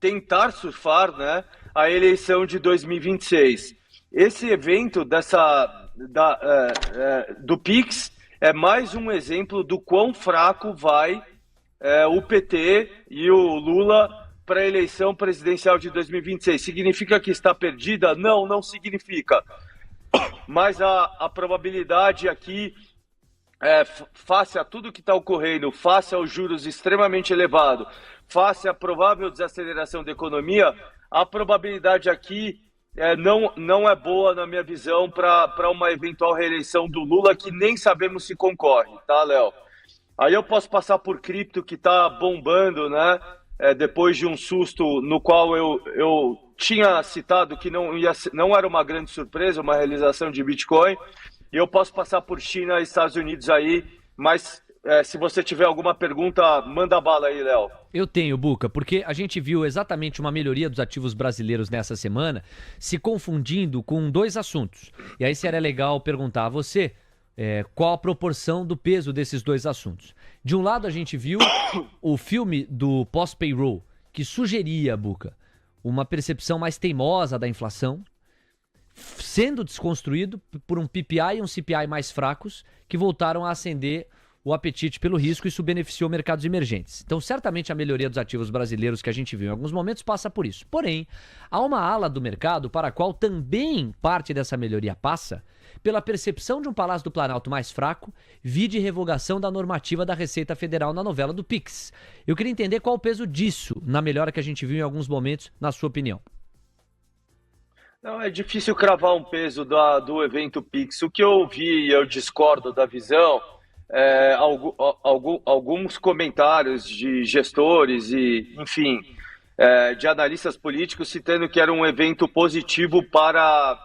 tentar surfar, né, a eleição de 2026. Esse evento do Pix é mais um exemplo do quão fraco vai o PT e o Lula para a eleição presidencial de 2026. Significa que está perdida? Não, não significa. Mas a probabilidade aqui, face a tudo que está ocorrendo, face aos juros extremamente elevados, face à provável desaceleração da economia, a probabilidade aqui não é boa, na minha visão, para uma eventual reeleição do Lula, que nem sabemos se concorre, tá, Léo? Aí eu posso passar por cripto, que está bombando, né? Depois de um susto no qual eu tinha citado que não era uma grande surpresa, uma realização de Bitcoin, e eu posso passar por China e Estados Unidos aí, mas se você tiver alguma pergunta, manda bala aí, Léo. Eu tenho, Buca, porque a gente viu exatamente uma melhoria dos ativos brasileiros nessa semana, se confundindo com dois assuntos. E aí seria legal perguntar a você qual a proporção do peso desses dois assuntos. De um lado, a gente viu o filme do pós-payroll, que sugeria, Buca, uma percepção mais teimosa da inflação, sendo desconstruído por um PPI e um CPI mais fracos, que voltaram a acender o apetite pelo risco. Isso beneficiou mercados emergentes. Então, certamente a melhoria dos ativos brasileiros que a gente viu em alguns momentos passa por isso. Porém, há uma ala do mercado para a qual também parte dessa melhoria passa pela percepção de um Palácio do Planalto mais fraco, vide revogação da normativa da Receita Federal na novela do Pix. Eu queria entender qual o peso disso na melhora que a gente viu em alguns momentos, na sua opinião. Não, é difícil cravar um peso do evento Pix. O que eu vi e eu discordo da visão, alguns comentários de gestores e, enfim, de analistas políticos citando que era um evento positivo para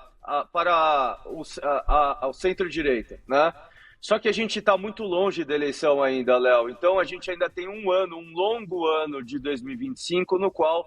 o centro-direita, né? Só que a gente está muito longe da eleição ainda, Léo. Então a gente ainda tem um longo ano de 2025, no qual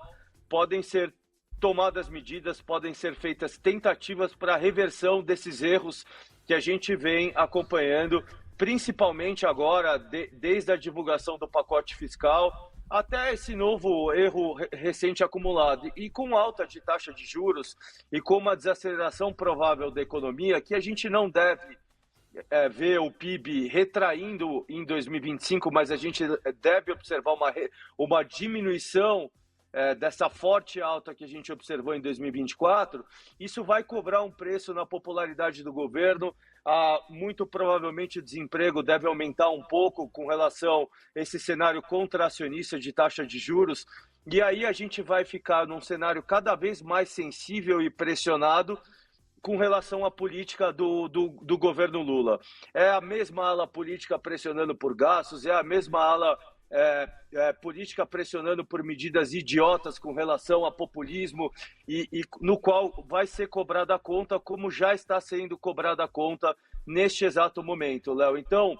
podem ser tomadas medidas, podem ser feitas tentativas para a reversão desses erros que a gente vem acompanhando, principalmente agora, desde a divulgação do pacote fiscal, até esse novo erro recente acumulado. E com alta de taxa de juros e com uma desaceleração provável da economia, que a gente não deve ver o PIB retraindo em 2025, mas a gente deve observar uma diminuição dessa forte alta que a gente observou em 2024, isso vai cobrar um preço na popularidade do governo. Muito provavelmente o desemprego deve aumentar um pouco com relação a esse cenário contracionista de taxa de juros, e aí a gente vai ficar num cenário cada vez mais sensível e pressionado com relação à política do governo Lula. É a mesma ala política pressionando por gastos, é a mesma ala política pressionando por medidas idiotas com relação a populismo e no qual vai ser cobrada a conta, como já está sendo cobrada a conta neste exato momento, Léo. Então,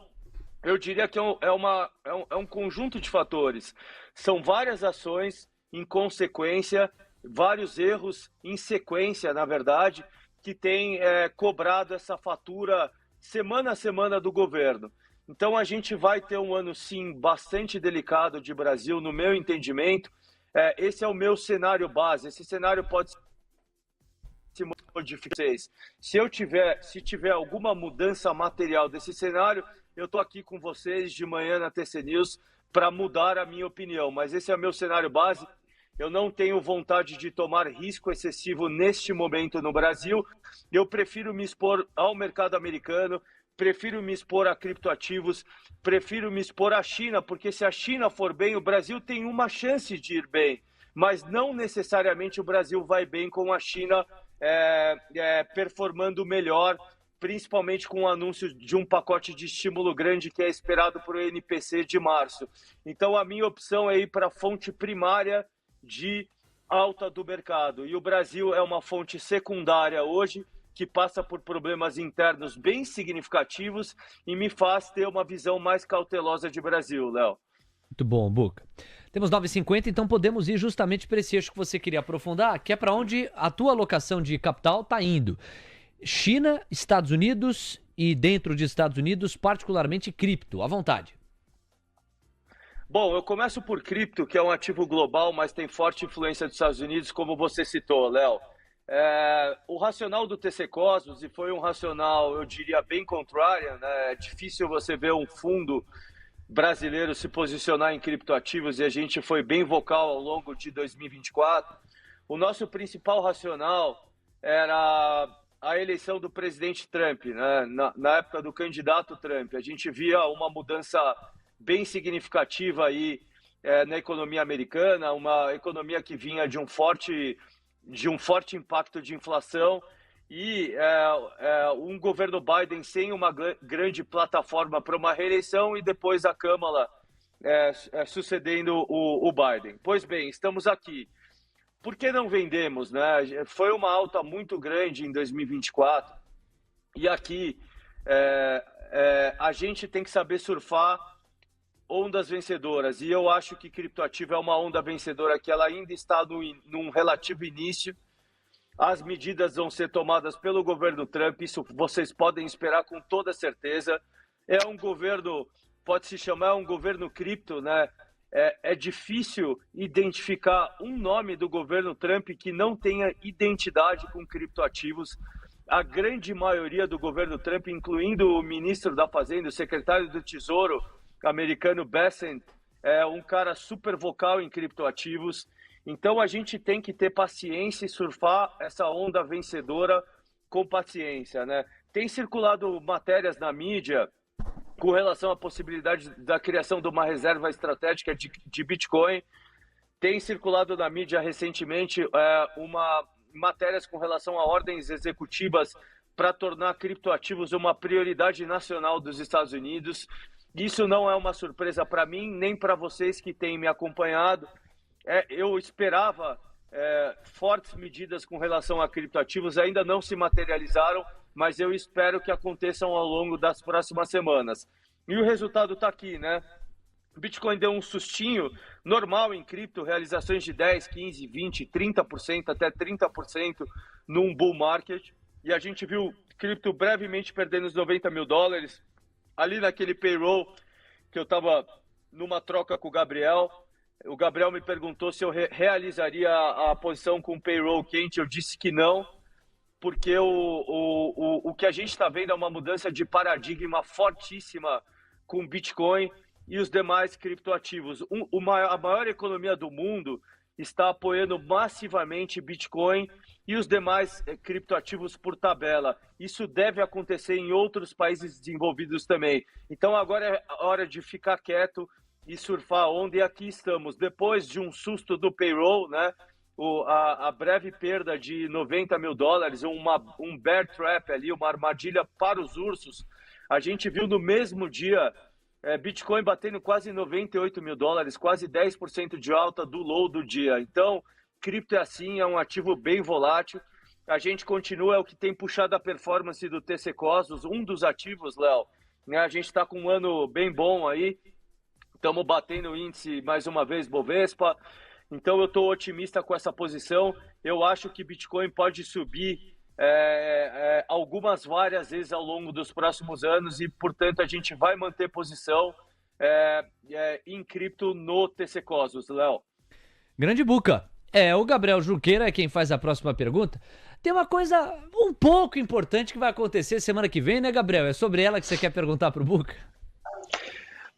eu diria que é um conjunto de fatores. São várias ações em consequência, vários erros em sequência, na verdade, que têm cobrado essa fatura semana a semana do governo. Então a gente vai ter um ano, sim, bastante delicado de Brasil, no meu entendimento. Esse é o meu cenário base. Esse cenário pode se modificar. Se tiver alguma mudança material desse cenário, eu estou aqui com vocês de manhã na TC News para mudar a minha opinião. Mas esse é o meu cenário base. Eu não tenho vontade de tomar risco excessivo neste momento no Brasil. Eu prefiro me expor ao mercado americano, prefiro me expor a criptoativos, prefiro me expor à China, porque se a China for bem, o Brasil tem uma chance de ir bem, mas não necessariamente o Brasil vai bem com a China performando melhor, principalmente com o anúncio de um pacote de estímulo grande que é esperado para o NPC de março. Então a minha opção é ir para a fonte primária de alta do mercado, e o Brasil é uma fonte secundária hoje, que passa por problemas internos bem significativos e me faz ter uma visão mais cautelosa de Brasil, Léo. Muito bom, Buca. Temos 9h50, então podemos ir justamente para esse eixo que você queria aprofundar, que é para onde a tua alocação de capital está indo. China, Estados Unidos e dentro de Estados Unidos, particularmente cripto. À vontade. Bom, eu começo por cripto, que é um ativo global, mas tem forte influência dos Estados Unidos, como você citou, Léo. O racional do TC Cosmos, e foi um racional, eu diria, bem contrário, né? É difícil você ver um fundo brasileiro se posicionar em criptoativos e a gente foi bem vocal ao longo de 2024. O nosso principal racional era a eleição do presidente Trump, né? Na época do candidato Trump. A gente via uma mudança bem significativa aí na economia americana, uma economia que vinha de um forte impacto de inflação e um governo Biden sem uma grande plataforma para uma reeleição e depois a Câmara sucedendo o Biden. Pois bem, estamos aqui. Por que não vendemos, né? Foi uma alta muito grande em 2024 e aqui a gente tem que saber surfar ondas vencedoras e eu acho que criptoativo é uma onda vencedora que ela ainda está num relativo início. As medidas vão ser tomadas pelo governo Trump, isso vocês podem esperar com toda certeza. É um governo, pode se chamar um governo cripto, né? É difícil identificar um nome do governo Trump que não tenha identidade com criptoativos. A grande maioria do governo Trump, incluindo o ministro da Fazenda, o secretário do Tesouro americano Bessent, é um cara super vocal em criptoativos. Então a gente tem que ter paciência e surfar essa onda vencedora com paciência, né? Tem circulado matérias na mídia com relação à possibilidade da criação de uma reserva estratégica de Bitcoin. Tem circulado na mídia recentemente matérias com relação a ordens executivas para tornar criptoativos uma prioridade nacional dos Estados Unidos. Isso não é uma surpresa para mim, nem para vocês que têm me acompanhado. Eu esperava fortes medidas com relação a criptoativos, ainda não se materializaram, mas eu espero que aconteçam ao longo das próximas semanas. E o resultado está aqui, né? O Bitcoin deu um sustinho normal em cripto, realizações de 10, 15, 20, 30%, até 30% num bull market. E a gente viu cripto brevemente perdendo os $90 mil. Ali naquele payroll que eu estava numa troca com o Gabriel me perguntou se eu realizaria a posição com payroll quente, eu disse que não, porque o que a gente está vendo é uma mudança de paradigma fortíssima com Bitcoin e os demais criptoativos. A maior economia do mundo está apoiando massivamente Bitcoin e os demais criptoativos por tabela. Isso deve acontecer em outros países desenvolvidos também. Então agora é hora de ficar quieto e surfar a onda, e aqui estamos. Depois de um susto do payroll, né? A breve perda de $90 mil, um bear trap ali, uma armadilha para os ursos, a gente viu no mesmo dia Bitcoin batendo quase $98 mil, quase 10% de alta do low do dia. Então, cripto é assim, é um ativo bem volátil. A gente continua, é o que tem puxado a performance do TC Cosmos, um dos ativos, Léo. Né? A gente está com um ano bem bom aí, estamos batendo o índice mais uma vez, Bovespa. Então eu estou otimista com essa posição. Eu acho que Bitcoin pode subir várias vezes ao longo dos próximos anos e, portanto, a gente vai manter posição em cripto no TC Cosmos, Léo. Grande Buca. O Gabriel Junqueira é quem faz a próxima pergunta. Tem uma coisa um pouco importante que vai acontecer semana que vem, né, Gabriel? É sobre ela que você quer perguntar pro Buca?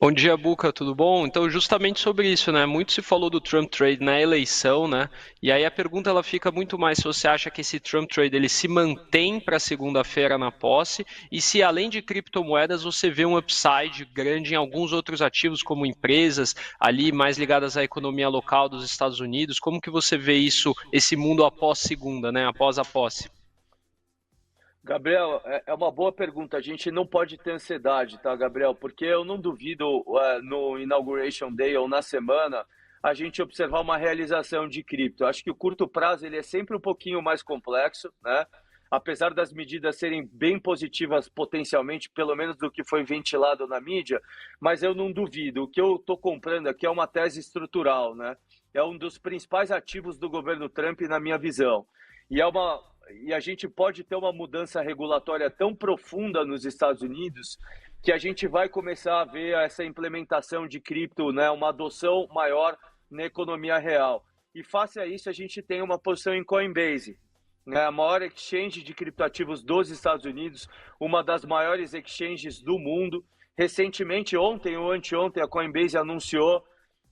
Bom dia, Buca, tudo bom? Então, justamente sobre isso, né? Muito se falou do Trump Trade na eleição, né? E aí a pergunta ela fica muito mais se você acha que esse Trump Trade ele se mantém para segunda-feira na posse e se além de criptomoedas você vê um upside grande em alguns outros ativos como empresas ali mais ligadas à economia local dos Estados Unidos. Como que você vê isso, esse mundo após segunda, né? Após a posse? Gabriel, é uma boa pergunta. A gente não pode ter ansiedade, tá, Gabriel? Porque eu não duvido no Inauguration Day ou na semana a gente observar uma realização de cripto. Acho que o curto prazo ele é sempre um pouquinho mais complexo, né? apesar das medidas serem bem positivas potencialmente, pelo menos do que foi ventilado na mídia, mas eu não duvido. O que eu estou comprando aqui é uma tese estrutural, né? É um dos principais ativos do governo Trump, na minha visão. E a gente pode ter uma mudança regulatória tão profunda nos Estados Unidos que a gente vai começar a ver essa implementação de cripto, né, uma adoção maior na economia real. E face a isso, a gente tem uma posição em Coinbase, né, a maior exchange de criptoativos dos Estados Unidos, uma das maiores exchanges do mundo. Recentemente, ontem ou anteontem, a Coinbase anunciou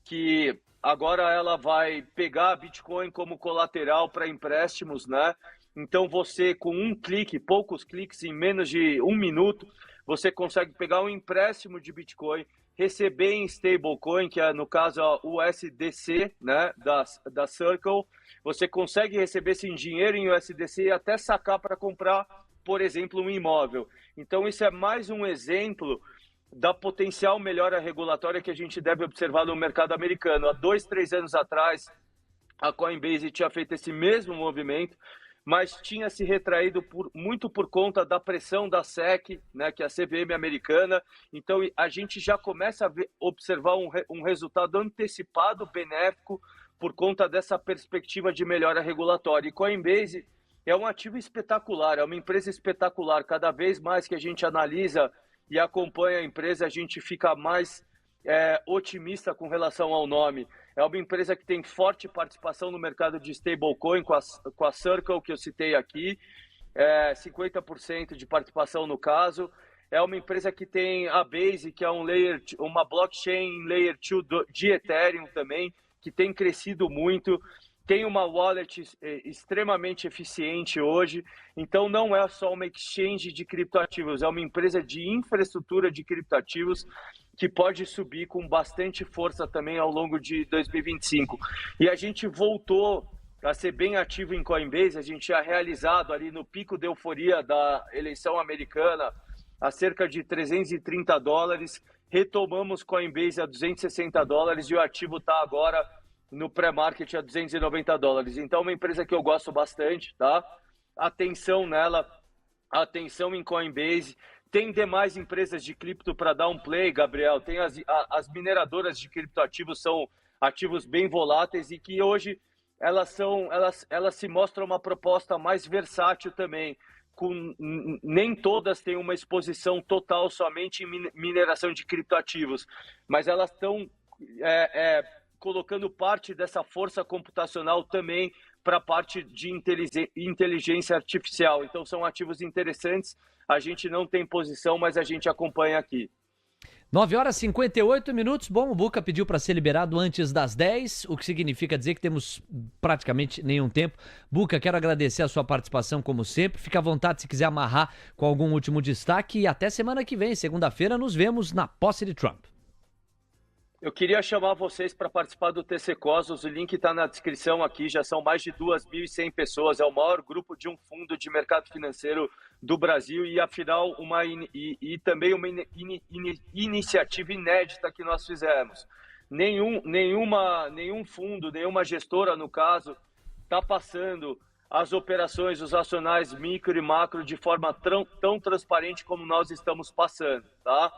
que agora ela vai pegar a Bitcoin como colateral para empréstimos, né? Então você, com um clique, poucos cliques, em menos de 1 minuto, você consegue pegar um empréstimo de Bitcoin, receber em stablecoin, que é no caso o USDC, né, da Circle. Você consegue receber esse dinheiro em USDC e até sacar para comprar, por exemplo, um imóvel. Então isso é mais um exemplo da potencial melhora regulatória que a gente deve observar no mercado americano. Há 2, 3 anos atrás, a Coinbase tinha feito esse mesmo movimento, mas tinha se retraído muito por conta da pressão da SEC, né, que é a CVM americana. Então, a gente já começa a observar um resultado antecipado benéfico por conta dessa perspectiva de melhora regulatória. E Coinbase é um ativo espetacular, é uma empresa espetacular. Cada vez mais que a gente analisa e acompanha a empresa, a gente fica mais otimista com relação ao nome. É uma empresa que tem forte participação no mercado de stablecoin, com a Circle, que eu citei aqui, 50% de participação no caso. É uma empresa que tem a Base, que é uma blockchain Layer 2 de Ethereum também, que tem crescido muito. Tem uma wallet extremamente eficiente hoje, então não é só uma exchange de criptoativos, é uma empresa de infraestrutura de criptoativos que pode subir com bastante força também ao longo de 2025. E a gente voltou a ser bem ativo em Coinbase, a gente tinha realizado ali no pico de euforia da eleição americana a cerca de $330, retomamos Coinbase a $260 e o ativo está agora no pré-market a $290. Então, é uma empresa que eu gosto bastante, tá? Atenção nela, atenção em Coinbase. Tem demais empresas de cripto para dar um play, Gabriel. Tem as mineradoras de criptoativos, são ativos bem voláteis e que hoje elas se mostram uma proposta mais versátil também. Nem todas têm uma exposição total somente em mineração de criptoativos, mas elas estão colocando parte dessa força computacional também para a parte de inteligência artificial. Então, são ativos interessantes. A gente não tem posição, mas a gente acompanha aqui. 9h58. Bom, o Buca pediu para ser liberado antes das 10, o que significa dizer que temos praticamente nenhum tempo. Buca, quero agradecer a sua participação como sempre. Fica à vontade se quiser amarrar com algum último destaque. E até semana que vem, segunda-feira, nos vemos na posse de Trump. Eu queria chamar vocês para participar do TC Cosmos, o link está na descrição aqui, já são mais de 2.100 pessoas, é o maior grupo de um fundo de mercado financeiro do Brasil e, afinal, também uma iniciativa inédita que nós fizemos. Nenhum fundo, nenhuma gestora, no caso, está passando as operações, os acionais micro e macro de forma tão transparente como nós estamos passando, tá?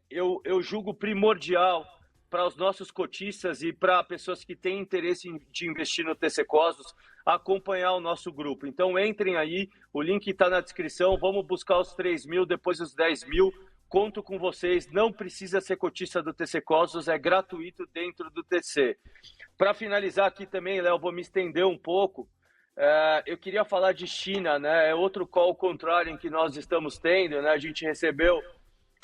Eu julgo primordial para os nossos cotistas e para pessoas que têm interesse de investir no TC Cosmos acompanhar o nosso grupo. Então entrem aí, o link está na descrição, vamos buscar os 3.000, depois os 10.000, conto com vocês, não precisa ser cotista do TC Cosmos, é gratuito dentro do TC. Para finalizar aqui também, Léo, vou me estender um pouco. Eu queria falar de China, né? É outro call contrário que nós estamos tendo, né? A gente recebeu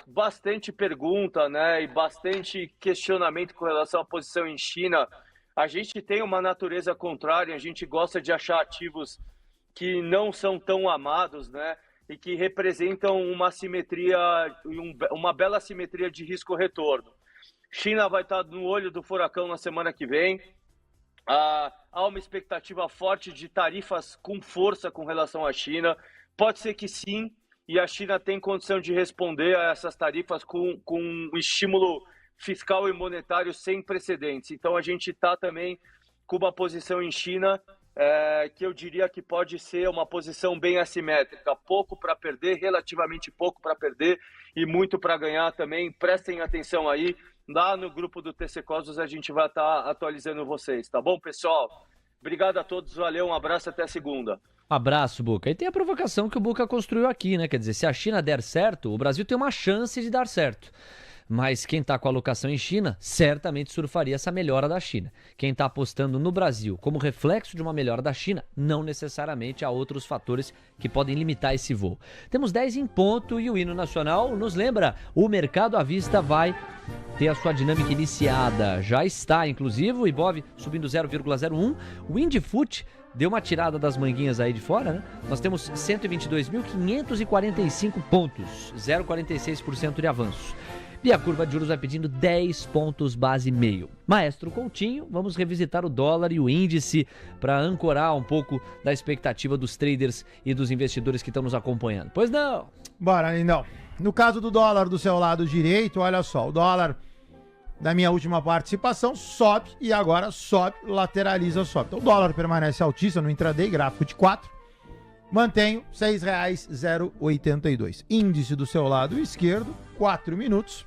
bastante pergunta, né? E bastante questionamento com relação à posição em China. A gente tem uma natureza contrária, a gente gosta de achar ativos que não são tão amados, né? E que representam uma simetria, uma bela simetria de risco-retorno. China vai estar no olho do furacão na semana que vem. Há uma expectativa forte de tarifas com força com relação à China. Pode ser que sim, e a China tem condição de responder a essas tarifas com um estímulo fiscal e monetário sem precedentes. Então a gente está também com uma posição em China que eu diria que pode ser uma posição bem assimétrica, pouco para perder, relativamente pouco para perder e muito para ganhar também. Prestem atenção aí, lá no grupo do TC Cosmos a gente vai estar atualizando vocês, tá bom, pessoal? Obrigado a todos, valeu, um abraço, até segunda. Abraço, Buca. E tem a provocação que o Buca construiu aqui, né? Quer dizer, se a China der certo, o Brasil tem uma chance de dar certo. Mas quem está com a alocação em China, certamente surfaria essa melhora da China. Quem está apostando no Brasil como reflexo de uma melhora da China, não necessariamente há outros fatores que podem limitar esse voo. Temos 10 em ponto e o hino nacional nos lembra, o mercado à vista vai ter a sua dinâmica iniciada. Já está, inclusive, o Ibov subindo 0,01. O Indifut deu uma tirada das manguinhas aí de fora, né? Nós temos 122.545 pontos, 0,46% de avanço. E a curva de juros vai pedindo 10 pontos base meio. Maestro Coutinho, vamos revisitar o dólar e o índice para ancorar um pouco da expectativa dos traders e dos investidores que estão nos acompanhando. Pois não? Bora, Lindão. No caso do dólar do seu lado direito, olha só, o dólar da minha última participação sobe e agora sobe, lateraliza, sobe. Então o dólar permanece altista no intraday, gráfico de 4. Mantenho R$ 6,082. Índice do seu lado esquerdo, 4 minutos.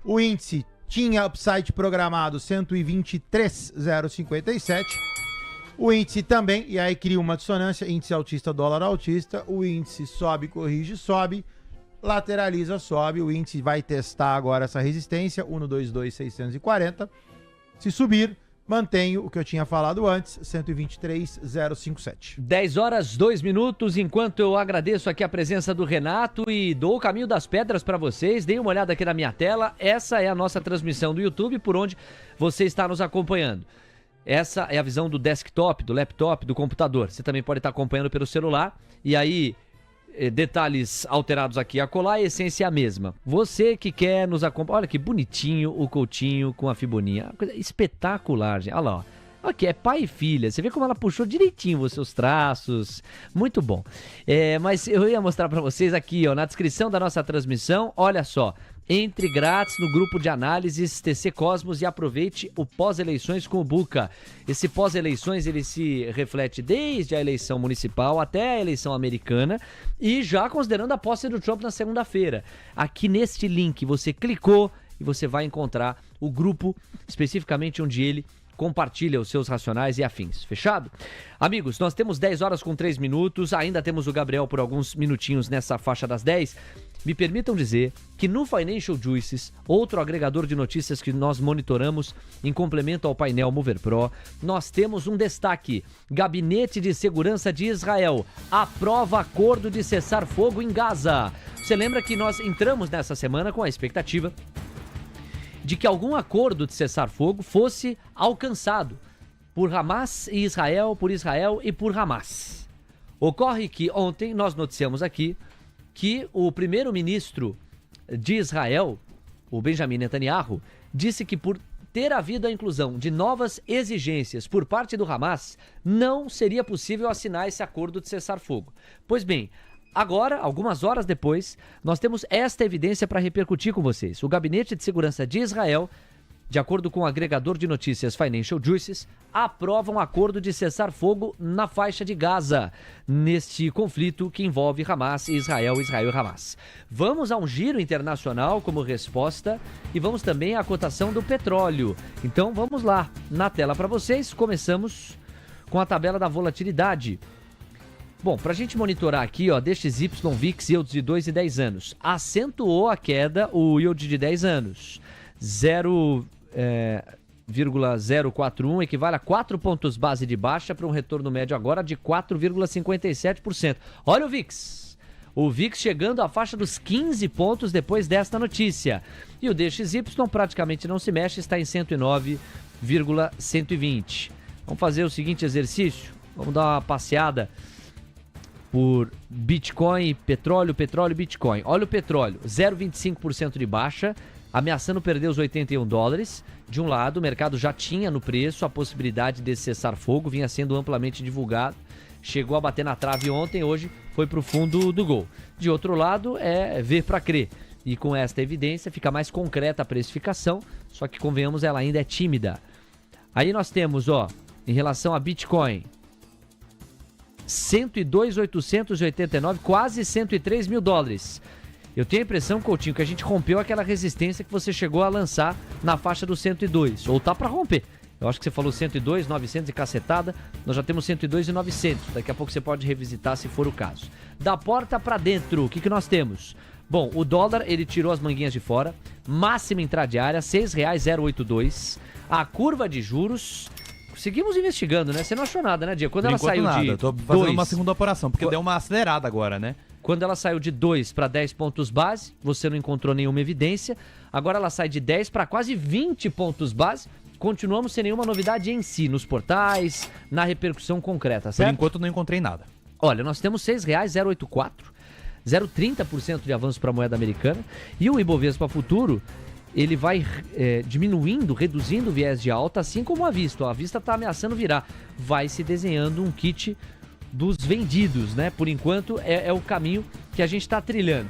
O índice tinha upside programado 123,057. O índice também, e aí cria uma dissonância, índice altista, dólar altista. O índice sobe, corrige, sobe. Lateraliza, sobe. O índice vai testar agora essa resistência, 122,640. Se subir, mantenho o que eu tinha falado antes, 123,057. 10 horas, 2 minutos, enquanto eu agradeço aqui a presença do Renato e dou o caminho das pedras para vocês. Deem uma olhada aqui na minha tela. Essa é a nossa transmissão do YouTube, por onde você está nos acompanhando. Essa é a visão do desktop, do laptop, do computador. Você também pode estar acompanhando pelo celular. E aí, detalhes alterados aqui a colar, a essência é a mesma. Você que quer nos acompanhar, olha que bonitinho o Coutinho com a Fiboninha, coisa espetacular, gente. Olha lá, ó. Ok, é pai e filha, você vê como ela puxou direitinho os seus traços, muito bom. Mas eu ia mostrar pra vocês aqui, ó, na descrição da nossa transmissão, olha só, entre grátis no grupo de análises TC Cosmos e aproveite o pós-eleições com o Buca. Esse pós-eleições ele se reflete desde a eleição municipal até a eleição americana e já considerando a posse do Trump na segunda-feira. Aqui neste link você clicou e você vai encontrar o grupo especificamente onde ele compartilha os seus racionais e afins. Fechado? Amigos, nós temos 10 horas com 3 minutos, ainda temos o Gabriel por alguns minutinhos nessa faixa das 10. Me permitam dizer que no Financial Juices, outro agregador de notícias que nós monitoramos em complemento ao painel Mover Pro, nós temos um destaque. Gabinete de Segurança de Israel aprova acordo de cessar fogo em Gaza. Você lembra que nós entramos nessa semana com a expectativa de que algum acordo de cessar-fogo fosse alcançado por Hamas e Israel, por Israel e por Hamas. Ocorre que ontem nós noticiamos aqui que o primeiro-ministro de Israel, o Benjamin Netanyahu, disse que por ter havido a inclusão de novas exigências por parte do Hamas, não seria possível assinar esse acordo de cessar-fogo. Pois bem, agora, algumas horas depois, nós temos esta evidência para repercutir com vocês. O Gabinete de Segurança de Israel, de acordo com o agregador de notícias Financial Juices, aprova um acordo de cessar-fogo na faixa de Gaza, neste conflito que envolve Hamas e Israel, Israel e Hamas. Vamos a um giro internacional como resposta e vamos também à cotação do petróleo. Então vamos lá, na tela para vocês, começamos com a tabela da volatilidade. Bom, para a gente monitorar aqui, ó, DXY, VIX, yields de 2 e 10 anos. Acentuou a queda o yield de 10 anos. 0,041 equivale a 4 pontos base de baixa para um retorno médio agora de 4,57%. Olha o VIX. O VIX chegando à faixa dos 15 pontos depois desta notícia. E o DXY praticamente não se mexe, está em 109,120. Vamos fazer o seguinte exercício. Vamos dar uma passeada por Bitcoin, petróleo e Bitcoin. Olha o petróleo, 0,25% de baixa, ameaçando perder os $81. De um lado, o mercado já tinha no preço a possibilidade de cessar fogo, vinha sendo amplamente divulgado, chegou a bater na trave ontem, hoje foi para o fundo do gol. De outro lado, é ver para crer. E com esta evidência fica mais concreta a precificação, só que convenhamos, ela ainda é tímida. Aí nós temos, ó, em relação a Bitcoin, 102.889, quase 103 mil dólares. Eu tenho a impressão, Coutinho, que a gente rompeu aquela resistência que você chegou a lançar na faixa do 102, ou tá para romper. Eu acho que você falou 102, 900 e cacetada, nós já temos 102 e 900, daqui a pouco você pode revisitar se for o caso. Da porta para dentro, o que nós temos? Bom, o dólar, ele tirou as manguinhas de fora, máxima intradiária, R$ 6,082. A curva de juros, seguimos investigando, né? Você não achou nada, né, Diego? Quando ela saiu de eu tô fazendo uma segunda operação, porque deu uma acelerada agora, né? Quando ela saiu de 2 para 10 pontos base, você não encontrou nenhuma evidência. Agora ela sai de 10 para quase 20 pontos base. Continuamos sem nenhuma novidade em si, nos portais, na repercussão concreta, certo? Por enquanto não encontrei nada. Olha, nós temos R$ 6,084, 0,30% de avanço para a moeda americana. E o Ibovespa Futuro, ele vai diminuindo, reduzindo o viés de alta, assim como a Vista. A Vista está ameaçando virar. Vai se desenhando um kit dos vendidos, né? Por enquanto é o caminho que a gente está trilhando.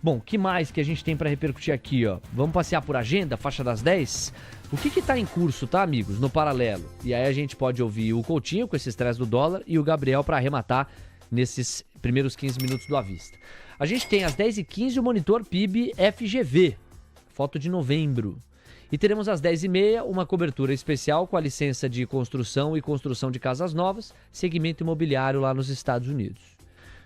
Bom, o que mais que a gente tem para repercutir aqui, ó? Vamos passear por agenda, faixa das 10? O que está em curso, tá, amigos? No paralelo. E aí a gente pode ouvir o Coutinho com esse estresse do dólar e o Gabriel para arrematar nesses primeiros 15 minutos do À Vista. A gente tem às 10h15 o monitor PIB FGV, foto de novembro. E teremos às 10h30 uma cobertura especial com a licença de construção e construção de casas novas, segmento imobiliário lá nos Estados Unidos.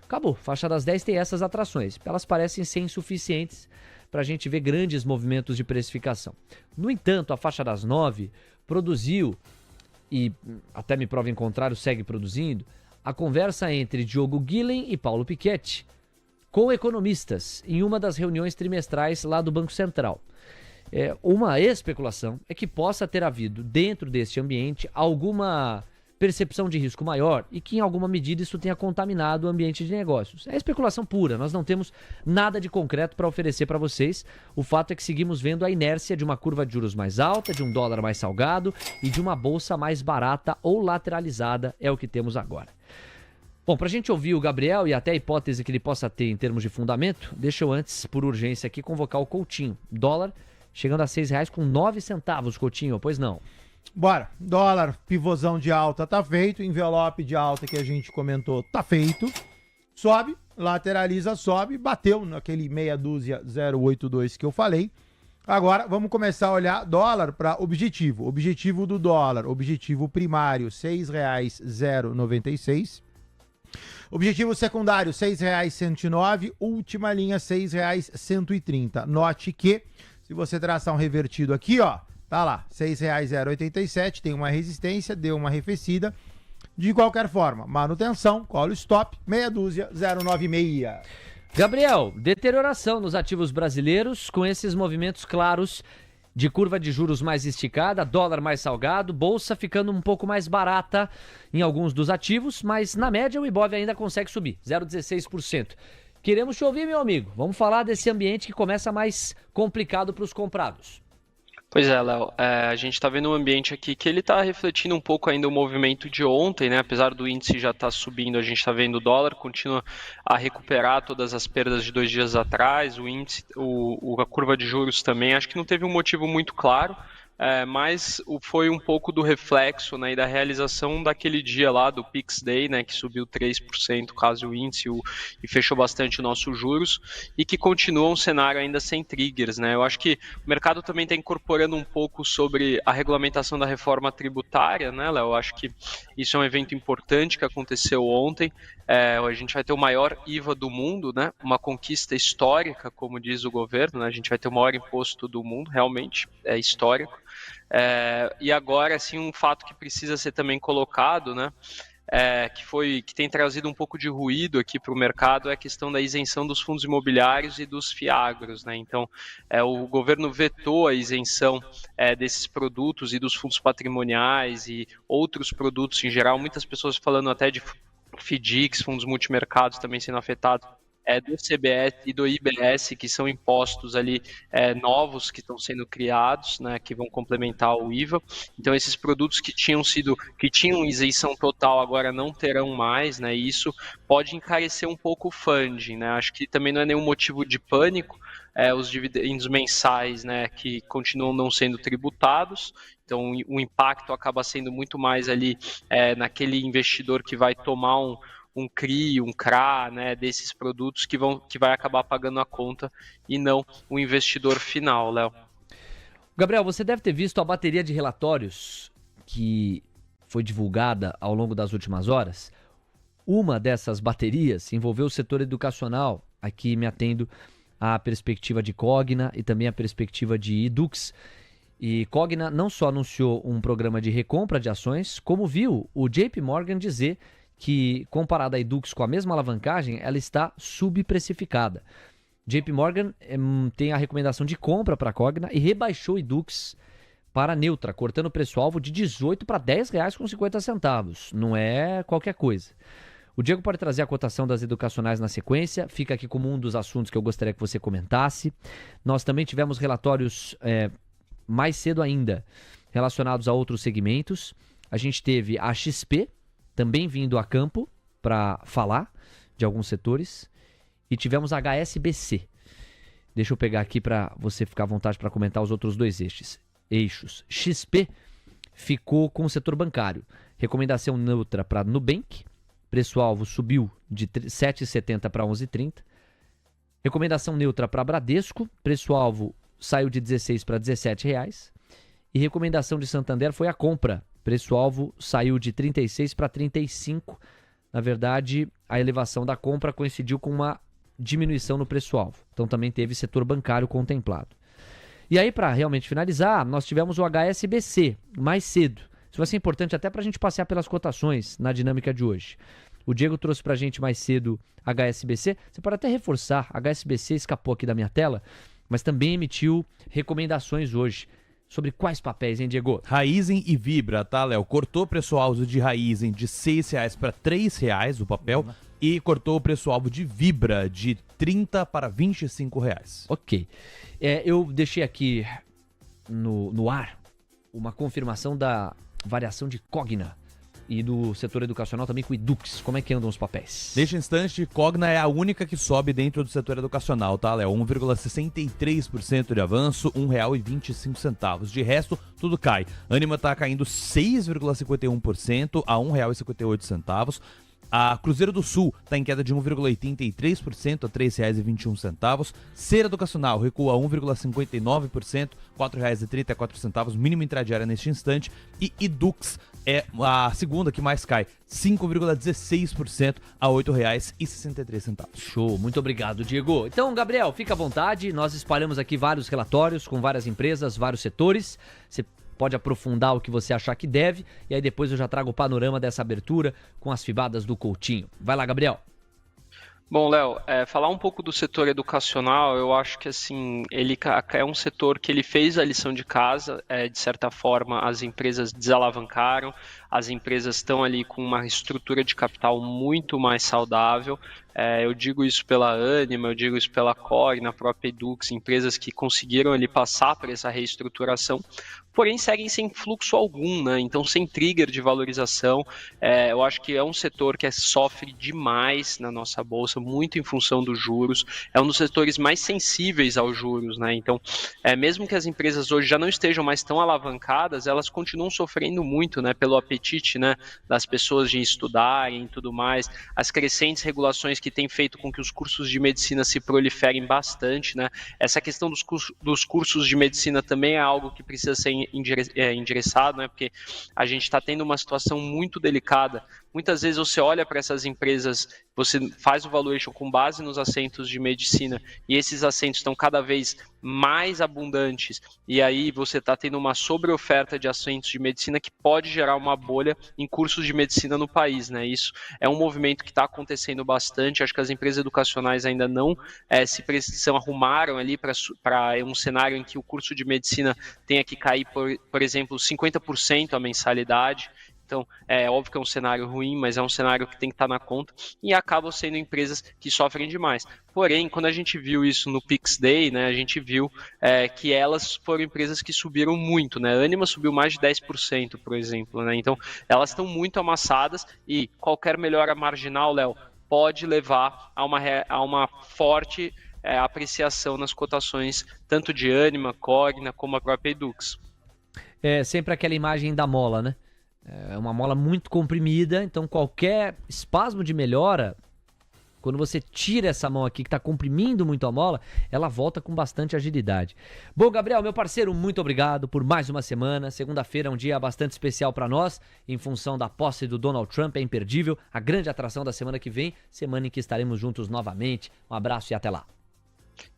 Acabou, faixa das 10 tem essas atrações. Elas parecem ser insuficientes para a gente ver grandes movimentos de precificação. No entanto, a faixa das 9 produziu, e até me prova em contrário, segue produzindo, a conversa entre Diogo Guilhem e Paulo Piketty com economistas em uma das reuniões trimestrais lá do Banco Central. Uma especulação é que possa ter havido, dentro deste ambiente, alguma percepção de risco maior e que, em alguma medida, isso tenha contaminado o ambiente de negócios. É especulação pura, nós não temos nada de concreto para oferecer para vocês. O fato é que seguimos vendo a inércia de uma curva de juros mais alta, de um dólar mais salgado e de uma bolsa mais barata ou lateralizada, é o que temos agora. Bom, para a gente ouvir o Gabriel e até a hipótese que ele possa ter em termos de fundamento, deixa eu antes, por urgência aqui, convocar o Coutinho. Dólar chegando a R$ 6,09, Coutinho, pois não? Bora, dólar, pivôzão de alta tá feito, envelope de alta que a gente comentou tá feito, sobe, lateraliza, sobe, bateu naquele meia dúzia 082 que eu falei. Agora vamos começar a olhar dólar para objetivo do dólar, objetivo primário R$ 6,096, objetivo secundário R$ 6,109, última linha R$ 6,130. Note que se você traçar um revertido aqui, ó, tá lá, R$ 6,087, tem uma resistência, deu uma arrefecida. De qualquer forma, manutenção, colo stop, meia dúzia, 096. Gabriel, deterioração nos ativos brasileiros com esses movimentos claros de curva de juros mais esticada, dólar mais salgado, bolsa ficando um pouco mais barata em alguns dos ativos, mas na média o Ibov ainda consegue subir, 0,16%. Queremos te ouvir, meu amigo. Vamos falar desse ambiente que começa mais complicado para os comprados. Pois é, Léo, a gente está vendo um ambiente aqui que ele está refletindo um pouco ainda o movimento de ontem, né? Apesar do índice já estar subindo, a gente está vendo o dólar continua a recuperar todas as perdas de 2 dias atrás, o índice, a curva de juros também, acho que não teve um motivo muito claro, mas foi um pouco do reflexo, né, e da realização daquele dia lá do Pix Day, né, que subiu 3% caso o índice e fechou bastante o nosso juros, e que continua um cenário ainda sem triggers, né? Eu acho que o mercado também está incorporando um pouco sobre a regulamentação da reforma tributária, né, Léo? Eu acho que isso é um evento importante que aconteceu ontem. A gente vai ter o maior IVA do mundo, né? Uma conquista histórica, como diz o governo, né? A gente vai ter o maior imposto do mundo, realmente é histórico. E agora, assim, um fato que precisa ser também colocado, né? Que tem trazido um pouco de ruído aqui para o mercado é a questão da isenção dos fundos imobiliários e dos fiagros, né? Então, o governo vetou a isenção desses produtos e dos fundos patrimoniais e outros produtos em geral, muitas pessoas falando até de FDICs, fundos multimercados também sendo afetados, do CBS e do IBS, que são impostos ali novos que estão sendo criados, né, que vão complementar o IVA. Então esses produtos que tinham isenção total agora não terão mais, né, e isso pode encarecer um pouco o funding, né. Acho que também não é nenhum motivo de pânico, os dividendos mensais, né, que continuam não sendo tributados, Então o impacto acaba sendo muito mais ali naquele investidor que vai tomar um CRI, um CRA, né, desses produtos que vai acabar pagando a conta e não o investidor final, Léo. Gabriel, você deve ter visto a bateria de relatórios que foi divulgada ao longo das últimas horas. Uma dessas baterias envolveu o setor educacional, aqui me atendo à perspectiva de Cogna e também à perspectiva de Edux. E Cogna não só anunciou um programa de recompra de ações, como viu o JP Morgan dizer que, comparada a Edux com a mesma alavancagem, ela está subprecificada. JP Morgan tem a recomendação de compra para a Cogna e rebaixou Edux para neutra, cortando o preço-alvo de R$18 para R$10,50. Não é qualquer coisa. O Diego pode trazer a cotação das educacionais na sequência, fica aqui como um dos assuntos que eu gostaria que você comentasse. Nós também tivemos relatórios mais cedo ainda relacionados a outros segmentos. A gente teve a XP também vindo a campo para falar de alguns setores. E tivemos a HSBC. Deixa eu pegar aqui para você ficar à vontade para comentar os outros dois eixos. XP ficou com o setor bancário. Recomendação neutra para Nubank. Preço-alvo subiu de 7,70 para 11,30. Recomendação neutra para Bradesco. Preço-alvo saiu de 16 para R$17. E recomendação de Santander foi a compra. Preço-alvo saiu de 36 para 35. Na verdade, a elevação da compra coincidiu com uma diminuição no preço-alvo. Então também teve setor bancário contemplado. E aí, para realmente finalizar, nós tivemos o HSBC mais cedo. Isso vai ser importante até para a gente passear pelas cotações na dinâmica de hoje. O Diego trouxe para a gente mais cedo HSBC. Você pode até reforçar, HSBC escapou aqui da minha tela, mas também emitiu recomendações hoje. Sobre quais papéis, hein, Diego? Raizen e Vibra, tá, Léo? Cortou o preço-alvo de Raizen de R$6 para R$3 o papel e cortou o preço-alvo de Vibra de R$30 para R$25. Ok. Eu deixei aqui no ar uma confirmação da variação de Cogna e do setor educacional também com o Edux. Como é que andam os papéis? Neste instante, Cogna é a única que sobe dentro do setor educacional, tá, Léo? 1,63% de avanço, R$1,25. De resto, tudo cai. Ânima tá caindo 6,51% a R$1,58. A Cruzeiro do Sul está em queda de 1,83% a R$3,21. Ser Educacional recua 1,59%, R$4,34, mínimo intradiária neste instante. E Edux é a segunda que mais cai, 5,16% a R$8,63. Show, muito obrigado, Diego. Então, Gabriel, fica à vontade. Nós espalhamos aqui vários relatórios com várias empresas, vários setores. Você pode aprofundar o que você achar que deve, e aí depois eu já trago o panorama dessa abertura com as fibadas do Coutinho. Vai lá, Gabriel. Bom, Léo, falar um pouco do setor educacional, eu acho que assim, ele é um setor que ele fez a lição de casa, de certa forma as empresas desalavancaram, as empresas estão ali com uma estrutura de capital muito mais saudável. Eu digo isso pela Ânima, eu digo isso pela Core, na própria Edux, empresas que conseguiram ali passar por essa reestruturação, porém seguem sem fluxo algum, né? Então sem trigger de valorização. Eu acho que é um setor que sofre demais na nossa bolsa, muito em função dos juros, é um dos setores mais sensíveis aos juros, né? Então, mesmo que as empresas hoje já não estejam mais tão alavancadas, elas continuam sofrendo muito, né, pelo apetite, né, das pessoas de estudarem e tudo mais, as crescentes regulações que têm feito com que os cursos de medicina se proliferem bastante, né? Essa questão dos cursos de medicina também é algo que precisa ser endereçado, né? Porque a gente está tendo uma situação muito delicada. Muitas vezes você olha para essas empresas, você faz o valuation com base nos assentos de medicina e esses assentos estão cada vez mais abundantes e aí você está tendo uma sobreoferta de assentos de medicina que pode gerar uma bolha em cursos de medicina no país, né? Isso é um movimento que está acontecendo bastante. Acho que as empresas educacionais ainda não se arrumaram ali para um cenário em que o curso de medicina tenha que cair, por exemplo, 50% a mensalidade. Então, é óbvio que é um cenário ruim, mas é um cenário que tem que estar na conta e acabam sendo empresas que sofrem demais. Porém, quando a gente viu isso no Pix Day, né, a gente viu que elas foram empresas que subiram muito, né? A Ânima subiu mais de 10%, por exemplo, né? Então, elas estão muito amassadas e qualquer melhora marginal, Léo, pode levar a uma forte apreciação nas cotações, tanto de Ânima, Cogna, como a própria Edux. é sempre aquela imagem da mola, né? É uma mola muito comprimida, então qualquer espasmo de melhora, quando você tira essa mão aqui que está comprimindo muito a mola, ela volta com bastante agilidade. Bom, Gabriel, meu parceiro, muito obrigado por mais uma semana. Segunda-feira é um dia bastante especial para nós, em função da posse do Donald Trump, é imperdível. A grande atração da semana que vem, semana em que estaremos juntos novamente. Um abraço e até lá.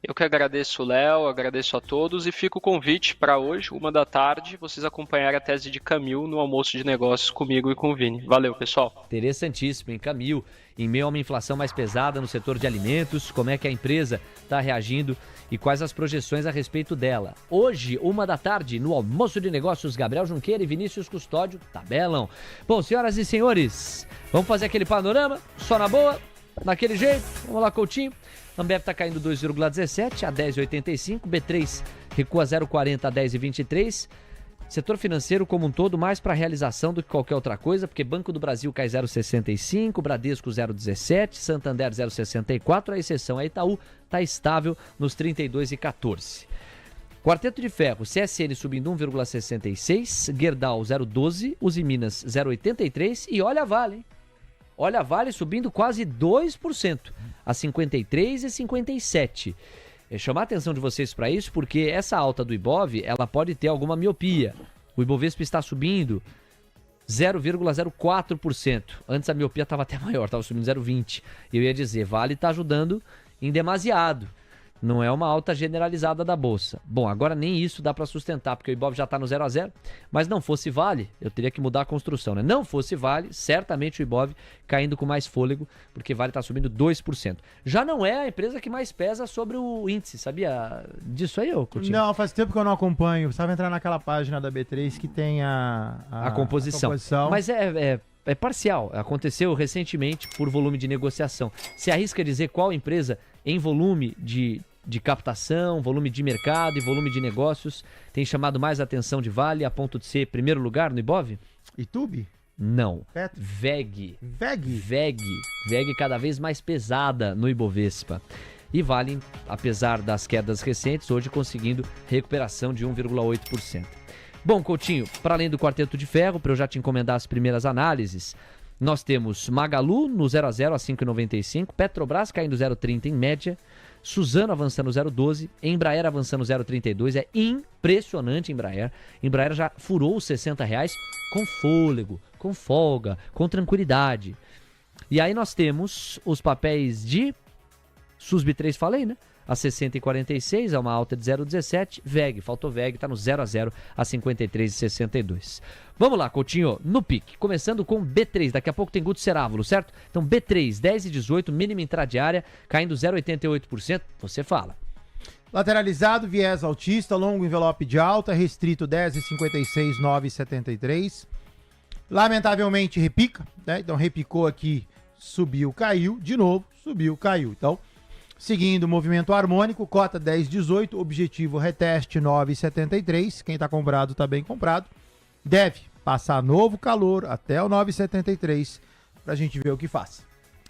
Eu que agradeço o Léo, agradeço a todos e fica o convite para hoje, 13h, vocês acompanharem a tese de Camil no almoço de negócios comigo e com o Vini. Valeu, pessoal. Interessantíssimo, hein, Camil? Em meio a uma inflação mais pesada no setor de alimentos, como é que a empresa está reagindo e quais as projeções a respeito dela. Hoje, 13h, no almoço de negócios, Gabriel Junqueira e Vinícius Custódio, tabelão. Bom, senhoras e senhores, vamos fazer aquele panorama, só na boa, daquele jeito. Vamos lá, Coutinho. Ambev está caindo 2,17 a 10,85, B3 recua 0,40 a 10,23. Setor financeiro como um todo mais para realização do que qualquer outra coisa, porque Banco do Brasil cai 0,65, Bradesco 0,17, Santander 0,64, a exceção é Itaú, está estável nos 32,14. Quarteto de Ferro, CSN subindo 1,66, Gerdau 0,12, Usiminas 0,83 e olha a Vale, hein? Olha a Vale subindo quase 2%, a 53,57. Chamar a atenção de vocês para isso, porque essa alta do Ibov, ela pode ter alguma miopia. O Ibovespa está subindo 0,04%. Antes a miopia estava até maior, estava subindo 0,20%. Eu ia dizer, Vale está ajudando em demasiado. Não é uma alta generalizada da Bolsa. Bom, agora nem isso dá para sustentar, porque o Ibov já está no 0 a 0, mas não fosse Vale, eu teria que mudar a construção, né? Não fosse Vale, certamente o Ibov caindo com mais fôlego, porque Vale está subindo 2%. Já não é a empresa que mais pesa sobre o índice, sabia disso aí, ô Coutinho? Não, faz tempo que eu não acompanho. Precisava entrar naquela página da B3 que tem a composição. Mas é parcial. Aconteceu recentemente por volume de negociação. Se arrisca dizer qual empresa em volume de captação, volume de mercado e volume de negócios tem chamado mais atenção de Vale a ponto de ser primeiro lugar no Ibov? YouTube? Não. Petro? VEG. VEG? VEG cada vez mais pesada no Ibovespa. E Vale, apesar das quedas recentes, hoje conseguindo recuperação de 1,8%. Bom, Coutinho, para além do Quarteto de Ferro, para eu já te encomendar as primeiras análises, nós temos Magalu no 0 a 0 a 5,95, Petrobras caindo 0,30 em média, Suzano avançando 0,12, Embraer avançando 0,32, é impressionante Embraer. Embraer já furou os R$60 com fôlego, com folga, com tranquilidade. E aí nós temos os papéis de SUSB 3, falei, né? A 60,46, é uma alta de 0,17. VEG, faltou VEG, está no 0 a 0 a 53,62. Vamos lá, Coutinho, no pique. Começando com B3, daqui a pouco tem Guto Cerávulo, certo? Então B3, 10,18, mínima intradiária, caindo 0,88%. Você fala. Lateralizado, viés altista, longo envelope de alta, restrito 10,56, 9,73. Lamentavelmente repica, né? Então repicou aqui, subiu, caiu, de novo, subiu, caiu. Então, seguindo o movimento harmônico, cota 10,18, objetivo reteste 9,73. Quem está comprado está bem comprado. Deve passar novo calor até o 9,73 para a gente ver o que faz.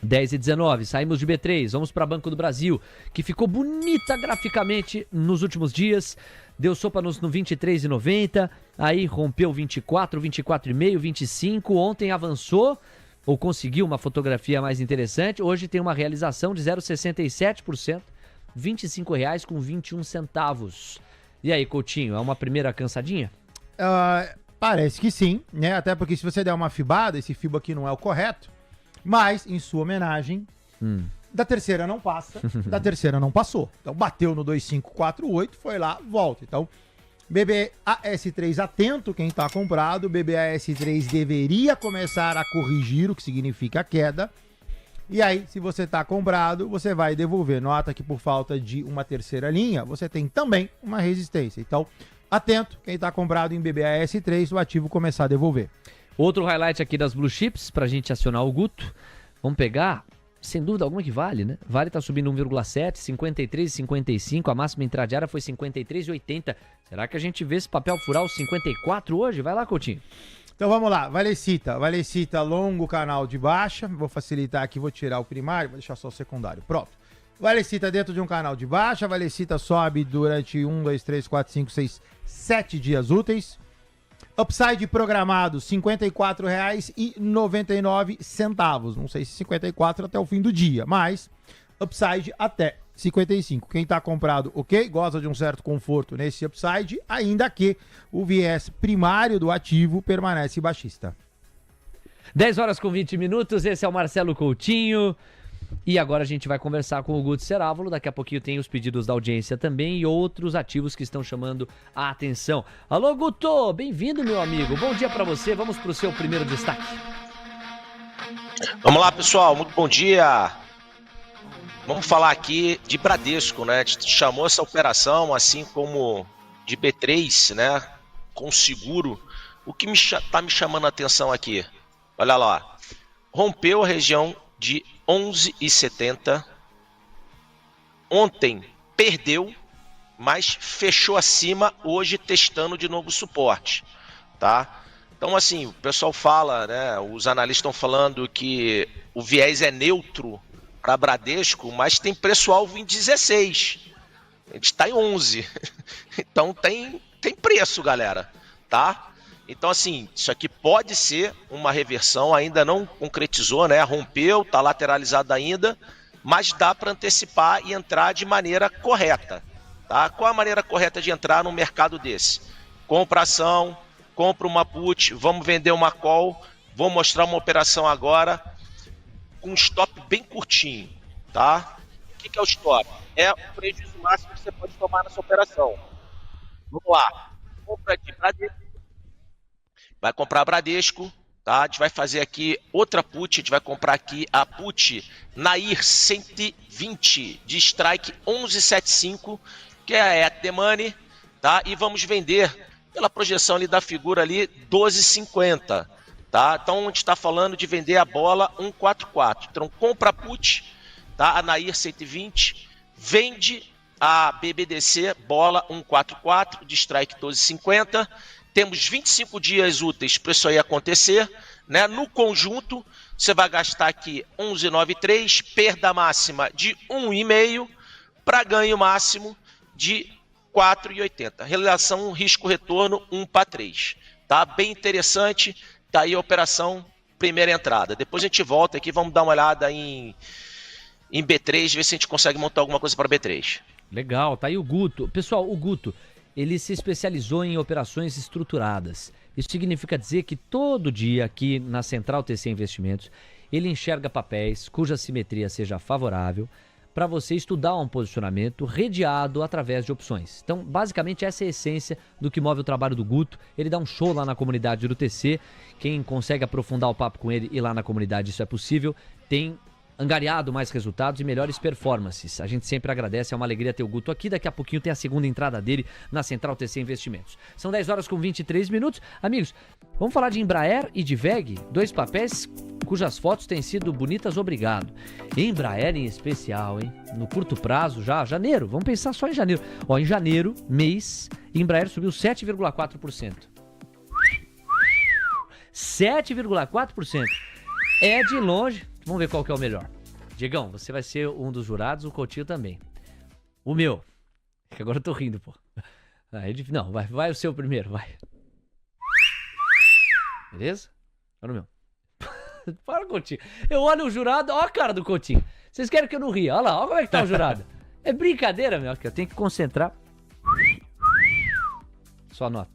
10,19, saímos de B3, vamos para Banco do Brasil, que ficou bonita graficamente nos últimos dias. Deu sopa no 23,90, aí rompeu 24, 24,5, 25. Ontem avançou, ou conseguiu uma fotografia mais interessante. Hoje tem uma realização de 0,67%, R$ 25,21. E aí, Coutinho, é uma primeira cansadinha? Parece que sim, né? Até porque se você der uma fibada, esse fibo aqui não é o correto, mas em sua homenagem, da terceira não passa, da terceira não passou. Então bateu no 2,548, foi lá, volta. Então, BBAS3 atento, quem está comprado, BBAS3 deveria começar a corrigir, o que significa queda. E aí, se você está comprado, você vai devolver. Nota que por falta de uma terceira linha, você tem também uma resistência. Então, atento, quem está comprado em BBAS3, o ativo começar a devolver. Outro highlight aqui das Blue Chips, para a gente acionar o Guto. Vamos pegar, sem dúvida alguma que Vale, né? Vale está subindo 1,7, 53,55, a máxima intradiária foi 53,80. Será que a gente vê esse papel furar os 54 hoje? Vai lá, Coutinho. Então vamos lá, Valecita longo canal de baixa, vou facilitar aqui, vou tirar o primário, vou deixar só o secundário, pronto. Valecita dentro de um canal de baixa, Valecita sobe durante 1, 2, 3, 4, 5, 6, 7 dias úteis. Upside programado, R$ 54,99. Não sei se 54 até o fim do dia, mas upside até 55. Quem está comprado, ok, goza de um certo conforto nesse upside, ainda que o viés primário do ativo permanece baixista. 10 horas com 20 minutos, esse é o Marcelo Coutinho. E agora a gente vai conversar com o Guto Cerávulo. Daqui a pouquinho tem os pedidos da audiência também e outros ativos que estão chamando a atenção. Alô, Guto, bem-vindo, meu amigo. Bom dia para você. Vamos para o seu primeiro destaque. Vamos lá, pessoal. Muito bom dia. Vamos falar aqui de Bradesco, né? A gente chamou essa operação, assim como de B3, né? Com seguro. O que tá me chamando a atenção aqui? Olha lá. Rompeu a região de 11,70. Ontem perdeu, mas fechou acima, hoje testando de novo suporte, tá? Então, assim, o pessoal fala, né? Os analistas estão falando que o viés é neutro para Bradesco, mas tem preço-alvo em 16. A gente está em 11. Então tem preço, galera, tá? Então, assim, isso aqui pode ser uma reversão, ainda não concretizou, né? Rompeu, está lateralizado ainda, mas dá para antecipar e entrar de maneira correta, tá? Qual a maneira correta de entrar num mercado desse? Compra ação, compra uma put, vamos vender uma call, vou mostrar uma operação agora com um stop bem curtinho, tá? O que é o stop? É o prejuízo máximo que você pode tomar nessa operação. Vamos lá. Compra de Bradesco. Vai comprar Bradesco, tá? A gente vai fazer aqui outra put, a gente vai comprar aqui a put Nair 120 de strike 11,75, que é a at the money, tá? E vamos vender pela projeção ali da figura ali 12,50, tá? Então a gente está falando de vender a bola 1,44. Então compra a put, tá? A Nair 120, vende a BBDC bola 1,44 de strike 12,50. Temos 25 dias úteis para isso aí acontecer, né? No conjunto, você vai gastar aqui 11,93, perda máxima de 1,5 para ganho máximo de 4,80. Relação risco-retorno 1:3. Tá bem interessante. Tá aí a operação primeira entrada. Depois a gente volta aqui, vamos dar uma olhada em B3, ver se a gente consegue montar alguma coisa para B3. Legal, tá aí o Guto. Pessoal, o Guto, ele se especializou em operações estruturadas. Isso significa dizer que todo dia aqui na Central TC Investimentos, ele enxerga papéis cuja simetria seja favorável para você estudar um posicionamento redeado através de opções. Então, basicamente, essa é a essência do que move o trabalho do Guto. Ele dá um show lá na comunidade do TC. Quem consegue aprofundar o papo com ele e lá na comunidade isso é possível, tem angariado mais resultados e melhores performances. A gente sempre agradece, é uma alegria ter o Guto aqui. Daqui a pouquinho tem a segunda entrada dele na Central TC Investimentos. São 10 horas com 23 minutos. Amigos, vamos falar de Embraer e de VEG, dois papéis cujas fotos têm sido bonitas, obrigado. Embraer em especial, hein? No curto prazo, já, janeiro, vamos pensar só em janeiro. Ó, em janeiro, mês, Embraer subiu 7,4%. 7,4%. É de longe. Vamos ver qual que é o melhor. Diegão, você vai ser um dos jurados, o Coutinho também. O meu. Que agora eu tô rindo, pô. Não, vai o seu primeiro, vai. Beleza? Olha o meu. Para, Coutinho. Eu olho o jurado, ó a cara do Coutinho. Vocês querem que eu não ria? Olha lá, olha como é que tá o jurado. É brincadeira, meu. Aqui, eu tenho que concentrar. Sua nota.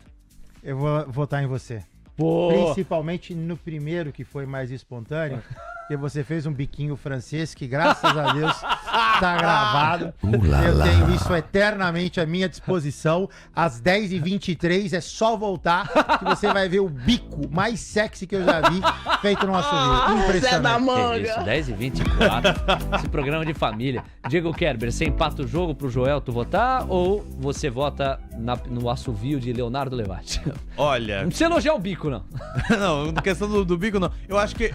Eu vou votar em você. Pô. Principalmente no primeiro, que foi mais espontâneo. Porque você fez um biquinho francês que, graças a Deus, tá gravado. Eu tenho isso eternamente à minha disposição. Às 10h23 é só voltar que você vai ver o bico mais sexy que eu já vi feito no açougue. Impressionante. Que isso, 10h24. Esse programa de família. Diego Kerber, você empata o jogo pro Joelto votar ou você vota no assovio de Leonardo Levati? Olha... Não precisa elogiar o bico, não. Não, questão do bico, não. Eu acho que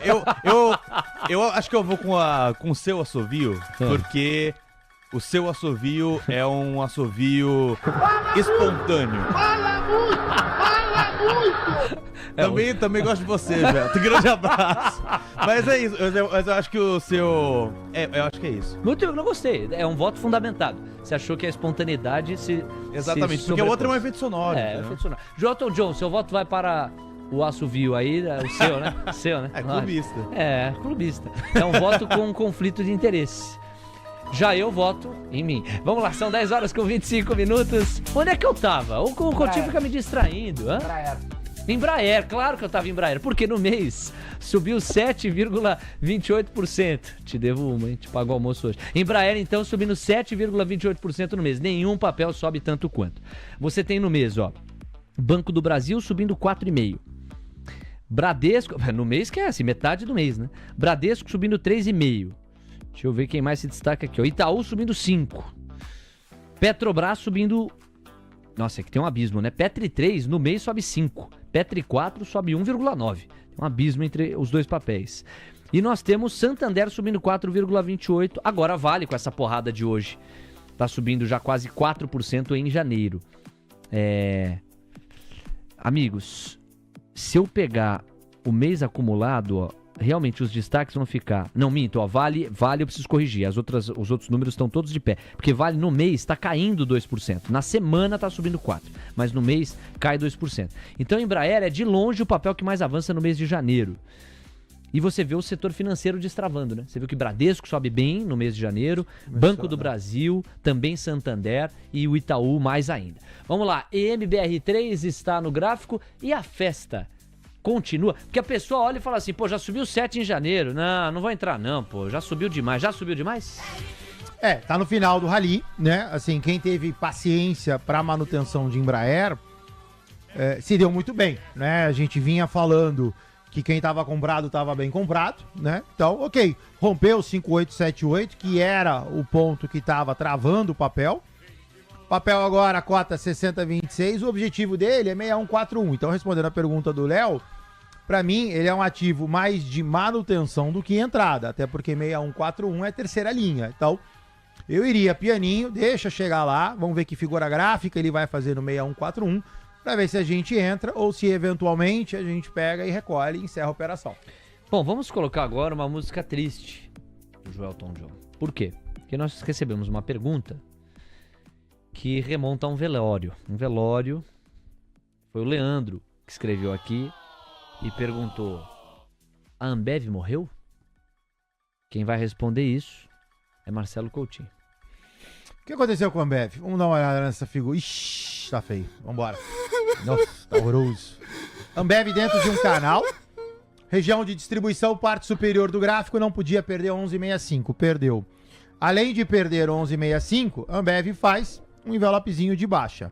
eu acho que eu vou com o seu assovio, porque o seu assovio é um assovio espontâneo. Fala muito! Também gosto de você, Beto. Grande abraço. Mas é isso, mas eu acho que o seu... eu acho que é isso. Eu não gostei, é um voto fundamentado. Você achou que a espontaneidade se... Exatamente, porque o outro é um efeito sonoro. É um efeito sonoro. Joelton John, seu voto vai para o assovio aí, o seu, né? O seu, né? É clubista. É, clubista. É um voto com um conflito de interesse. Já eu voto em mim. Vamos lá, são 10 horas com 25 minutos. Onde é que eu tava? O Coutinho fica me distraindo, hã? Embraer, claro que eu tava em Embraer, porque no mês subiu 7,28%. Te devo uma, hein? Te pago o almoço hoje. Embraer, então, subindo 7,28% no mês. Nenhum papel sobe tanto quanto. Você tem no mês, ó, Banco do Brasil subindo 4,5%. Bradesco, no mês que é assim, metade do mês, né? Bradesco subindo 3,5%. Deixa eu ver quem mais se destaca aqui, ó. Itaú subindo 5%. Petrobras subindo... Nossa, aqui tem um abismo, né? Petri 3 no mês sobe 5%. Petri 4 sobe 1,9%. Tem um abismo entre os dois papéis. E nós temos Santander subindo 4,28%. Agora Vale com essa porrada de hoje. Tá subindo já quase 4% em janeiro. Amigos, se eu pegar o mês acumulado, ó, realmente os destaques vão ficar... Não, minto, ó, Vale eu preciso corrigir, os outros números estão todos de pé, porque Vale no mês está caindo 2%, na semana está subindo 4%, mas no mês cai 2%. Então Embraer é de longe o papel que mais avança no mês de janeiro. E você vê o setor financeiro destravando, né? Você viu que Bradesco sobe bem no mês de janeiro, Banco do Brasil, também Santander e o Itaú mais ainda. Vamos lá, EMBR3 está no gráfico e a festa continua, porque a pessoa olha e fala assim, pô, já subiu 7 em janeiro, não vou entrar não, pô, já subiu demais, Tá no final do rally, né, assim, quem teve paciência para manutenção de Embraer se deu muito bem, né, a gente vinha falando que quem estava comprado estava bem comprado, né, então, ok, rompeu 5878, que era o ponto que estava travando o papel agora, cota 60,26, o objetivo dele é 6141, então respondendo a pergunta do Léo, para mim, ele é um ativo mais de manutenção do que entrada, até porque 6141 é terceira linha. Então, eu iria pianinho, deixa chegar lá, vamos ver que figura gráfica ele vai fazer no 6141, para ver se a gente entra ou se eventualmente a gente pega e recolhe e encerra a operação. Bom, vamos colocar agora uma música triste do Joelton John. Por quê? Porque nós recebemos uma pergunta que remonta a um velório. Foi o Leandro que escreveu aqui e perguntou: a Ambev morreu? Quem vai responder isso é Marcelo Coutinho. O que aconteceu com a Ambev? Vamos dar uma olhada nessa figura. Ixi, tá feio. Vambora. Nossa, tá horroroso. Ambev dentro de um canal. Região de distribuição, parte superior do gráfico, não podia perder 11,65. Perdeu. Além de perder 11,65, a Ambev faz um envelopezinho de baixa,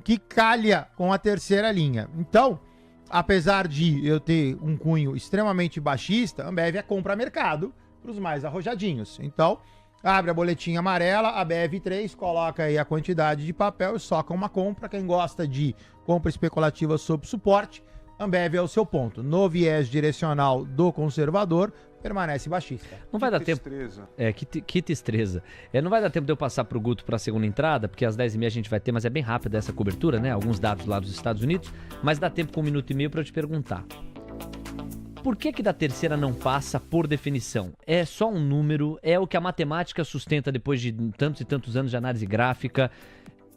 que calha com a terceira linha. Então, apesar de eu ter um cunho extremamente baixista, a Ambev é compra mercado para os mais arrojadinhos. Então, abre a boletinha amarela, a BF3, coloca aí a quantidade de papel e soca uma compra. Quem gosta de compra especulativa sob suporte, Ambev é o seu ponto. No viés direcional do conservador, permanece baixista. Não vai dar tempo. Que tristeza. Não vai dar tempo de eu passar pro Guto para a segunda entrada, porque às 10h30 a gente vai ter, mas é bem rápida essa cobertura, né? Alguns dados lá dos Estados Unidos, mas dá tempo com 1 minuto e meio para eu te perguntar. Por que da terceira não passa por definição? É só um número, é o que a matemática sustenta depois de tantos e tantos anos de análise gráfica.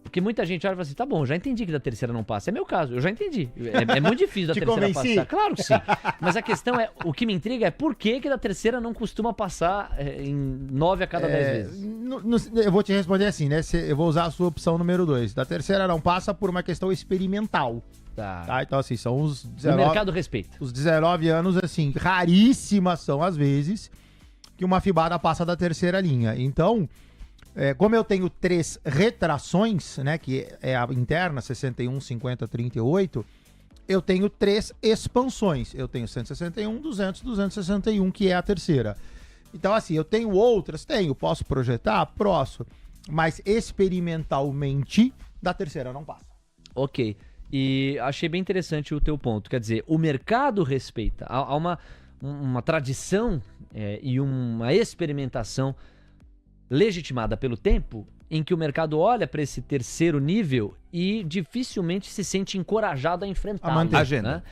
Porque muita gente olha e fala assim, tá bom, já entendi que da terceira não passa. É meu caso, eu já entendi. É muito difícil da terceira passar. Claro que sim. Mas a questão é, o que me intriga é por que da terceira não costuma passar em 9 a cada 10 vezes? Eu vou te responder assim, né? Eu vou usar a sua opção número 2. Da terceira não passa por uma questão experimental. Tá? Então, assim, são os 19... O mercado respeita. Os 19 anos, assim, raríssimas são as vezes que uma fibada passa da terceira linha. Então... como eu tenho 3 retrações, né, que é a interna, 61, 50, 38, eu tenho 3 expansões. Eu tenho 161, 200, 261, que é a terceira. Então, assim, eu tenho outras? Tenho. Posso projetar? Posso. Mas, experimentalmente, da terceira não passa. Ok. E achei bem interessante o teu ponto. Quer dizer, o mercado respeita. Há uma tradição e uma experimentação legitimada pelo tempo, em que o mercado olha para esse terceiro nível e dificilmente se sente encorajado a enfrentar a agenda. Né?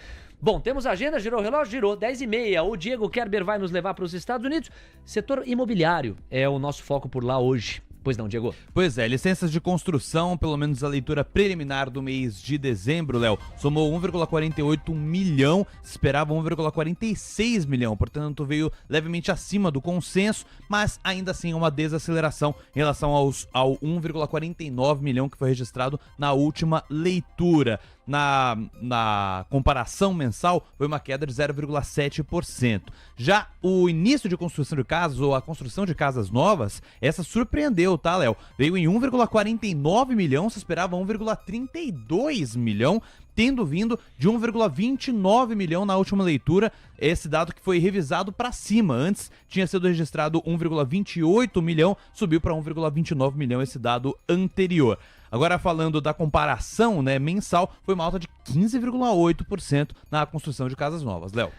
Bom, temos agenda, girou o relógio? Girou, 10h30. O Diego Kerber vai nos levar para os Estados Unidos. Setor imobiliário é o nosso foco por lá hoje. Pois não, Diego? Pois é, licenças de construção, pelo menos a leitura preliminar do mês de dezembro, Léo, somou 1,48 milhão, esperava 1,46 milhão, portanto veio levemente acima do consenso, mas ainda assim uma desaceleração em relação ao 1,49 milhão que foi registrado na última leitura. Na comparação mensal, foi uma queda de 0,7%. Já o início de construção de casas, ou a construção de casas novas, essa surpreendeu, tá, Léo? Veio em 1,49 milhão, se esperava 1,32 milhão, tendo vindo de 1,29 milhão na última leitura, esse dado que foi revisado para cima. Antes tinha sido registrado 1,28 milhão, subiu para 1,29 milhão esse dado anterior. Agora falando da comparação, né, mensal, foi uma alta de 15,8% na construção de casas novas, Léo.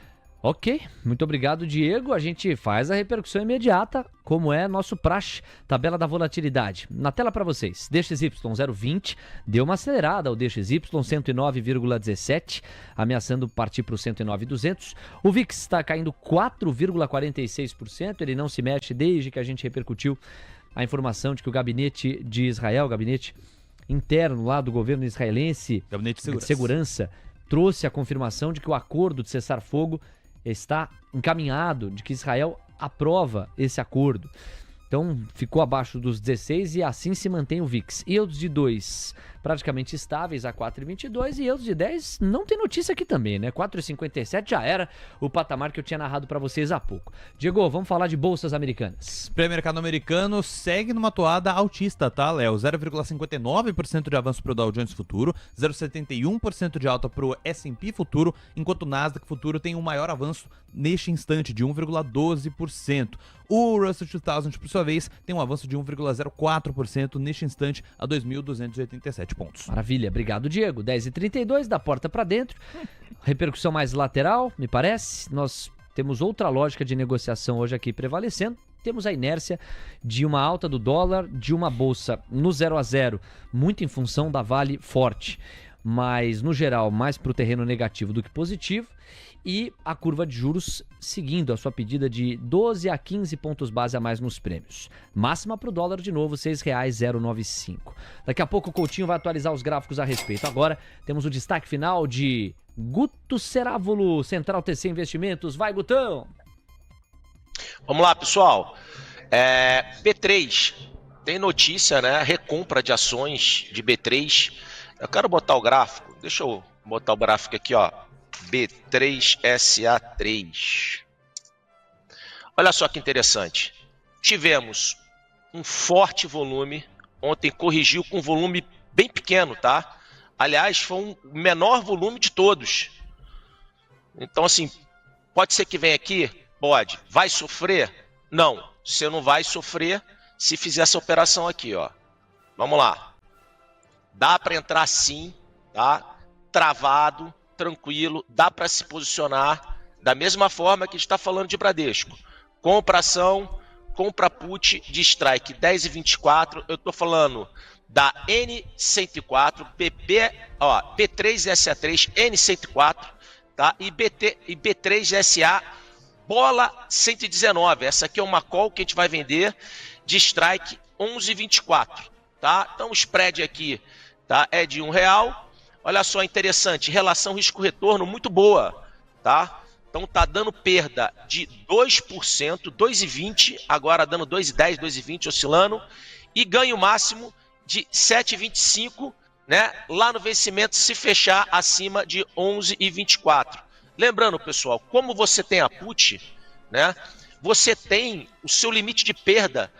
Ok, muito obrigado, Diego. A gente faz a repercussão imediata, como é nosso praxe. Tabela da volatilidade. Na tela para vocês. DXY 0,20, deu uma acelerada o DXY 109,17, ameaçando partir para o 109,200. O VIX está caindo 4,46%, ele não se mexe desde que a gente repercutiu a informação de que o gabinete de Israel, o gabinete interno lá do governo israelense, Gabinete de Segurança, trouxe a confirmação de que o acordo de cessar-fogo está encaminhado, de que Israel aprova esse acordo. Então ficou abaixo dos 16 e assim se mantém o VIX. Yields de 2 praticamente estáveis a 4,22 e yields de 10 não tem notícia aqui também, né? 4,57 já era o patamar que eu tinha narrado para vocês há pouco. Diego, vamos falar de bolsas americanas. Pré-mercado americano segue numa toada altista, tá, Léo? 0,59% de avanço para o Dow Jones Futuro, 0,71% de alta para o S&P Futuro, enquanto o Nasdaq Futuro tem um maior avanço neste instante de 1,12%. O Russell 2000, por sua vez, tem um avanço de 1,04% neste instante a 2.287 pontos. Maravilha, obrigado, Diego. 10h32, da porta para dentro. Repercussão mais lateral, me parece. Nós temos outra lógica de negociação hoje aqui prevalecendo. Temos a inércia de uma alta do dólar, de uma bolsa no 0 a 0, muito em função da Vale forte, mas no geral mais para o terreno negativo do que positivo. E a curva de juros seguindo a sua pedida de 12 a 15 pontos base a mais nos prêmios. Máxima para o dólar de novo, R$ 6,095. Daqui a pouco o Coutinho vai atualizar os gráficos a respeito. Agora temos o destaque final de Guto Cerávulo, Central TC Investimentos. Vai, Gutão! Vamos lá, pessoal. B3, tem notícia, né? Recompra de ações de B3. Eu quero botar o gráfico. Deixa eu botar o gráfico aqui, ó. B3SA3. Olha só que interessante. Tivemos um forte volume. Ontem corrigiu com um volume bem pequeno, tá? Aliás, foi o menor volume de todos. Então, assim, pode ser que venha aqui? Pode. Vai sofrer? Não. Você não vai sofrer se fizer essa operação aqui, ó. Vamos lá. Dá para entrar sim, tá? Travado, tranquilo, dá para se posicionar da mesma forma que a gente está falando de Bradesco. Compra ação, compra put de strike 10,24. Eu estou falando da N104, B3SA3, N104, tá? E B3SA bola 119. Essa aqui é uma call que a gente vai vender de strike 11,24, tá? Então o spread aqui, tá, é de R$1. Olha só, interessante, relação risco-retorno muito boa, tá? Então tá dando perda de 2%, 2,20, agora dando 2,10, 2,20, oscilando, e ganho máximo de 7,25, né? Lá no vencimento, se fechar acima de 11,24. Lembrando, pessoal, como você tem a put, né? Você tem o seu limite de perda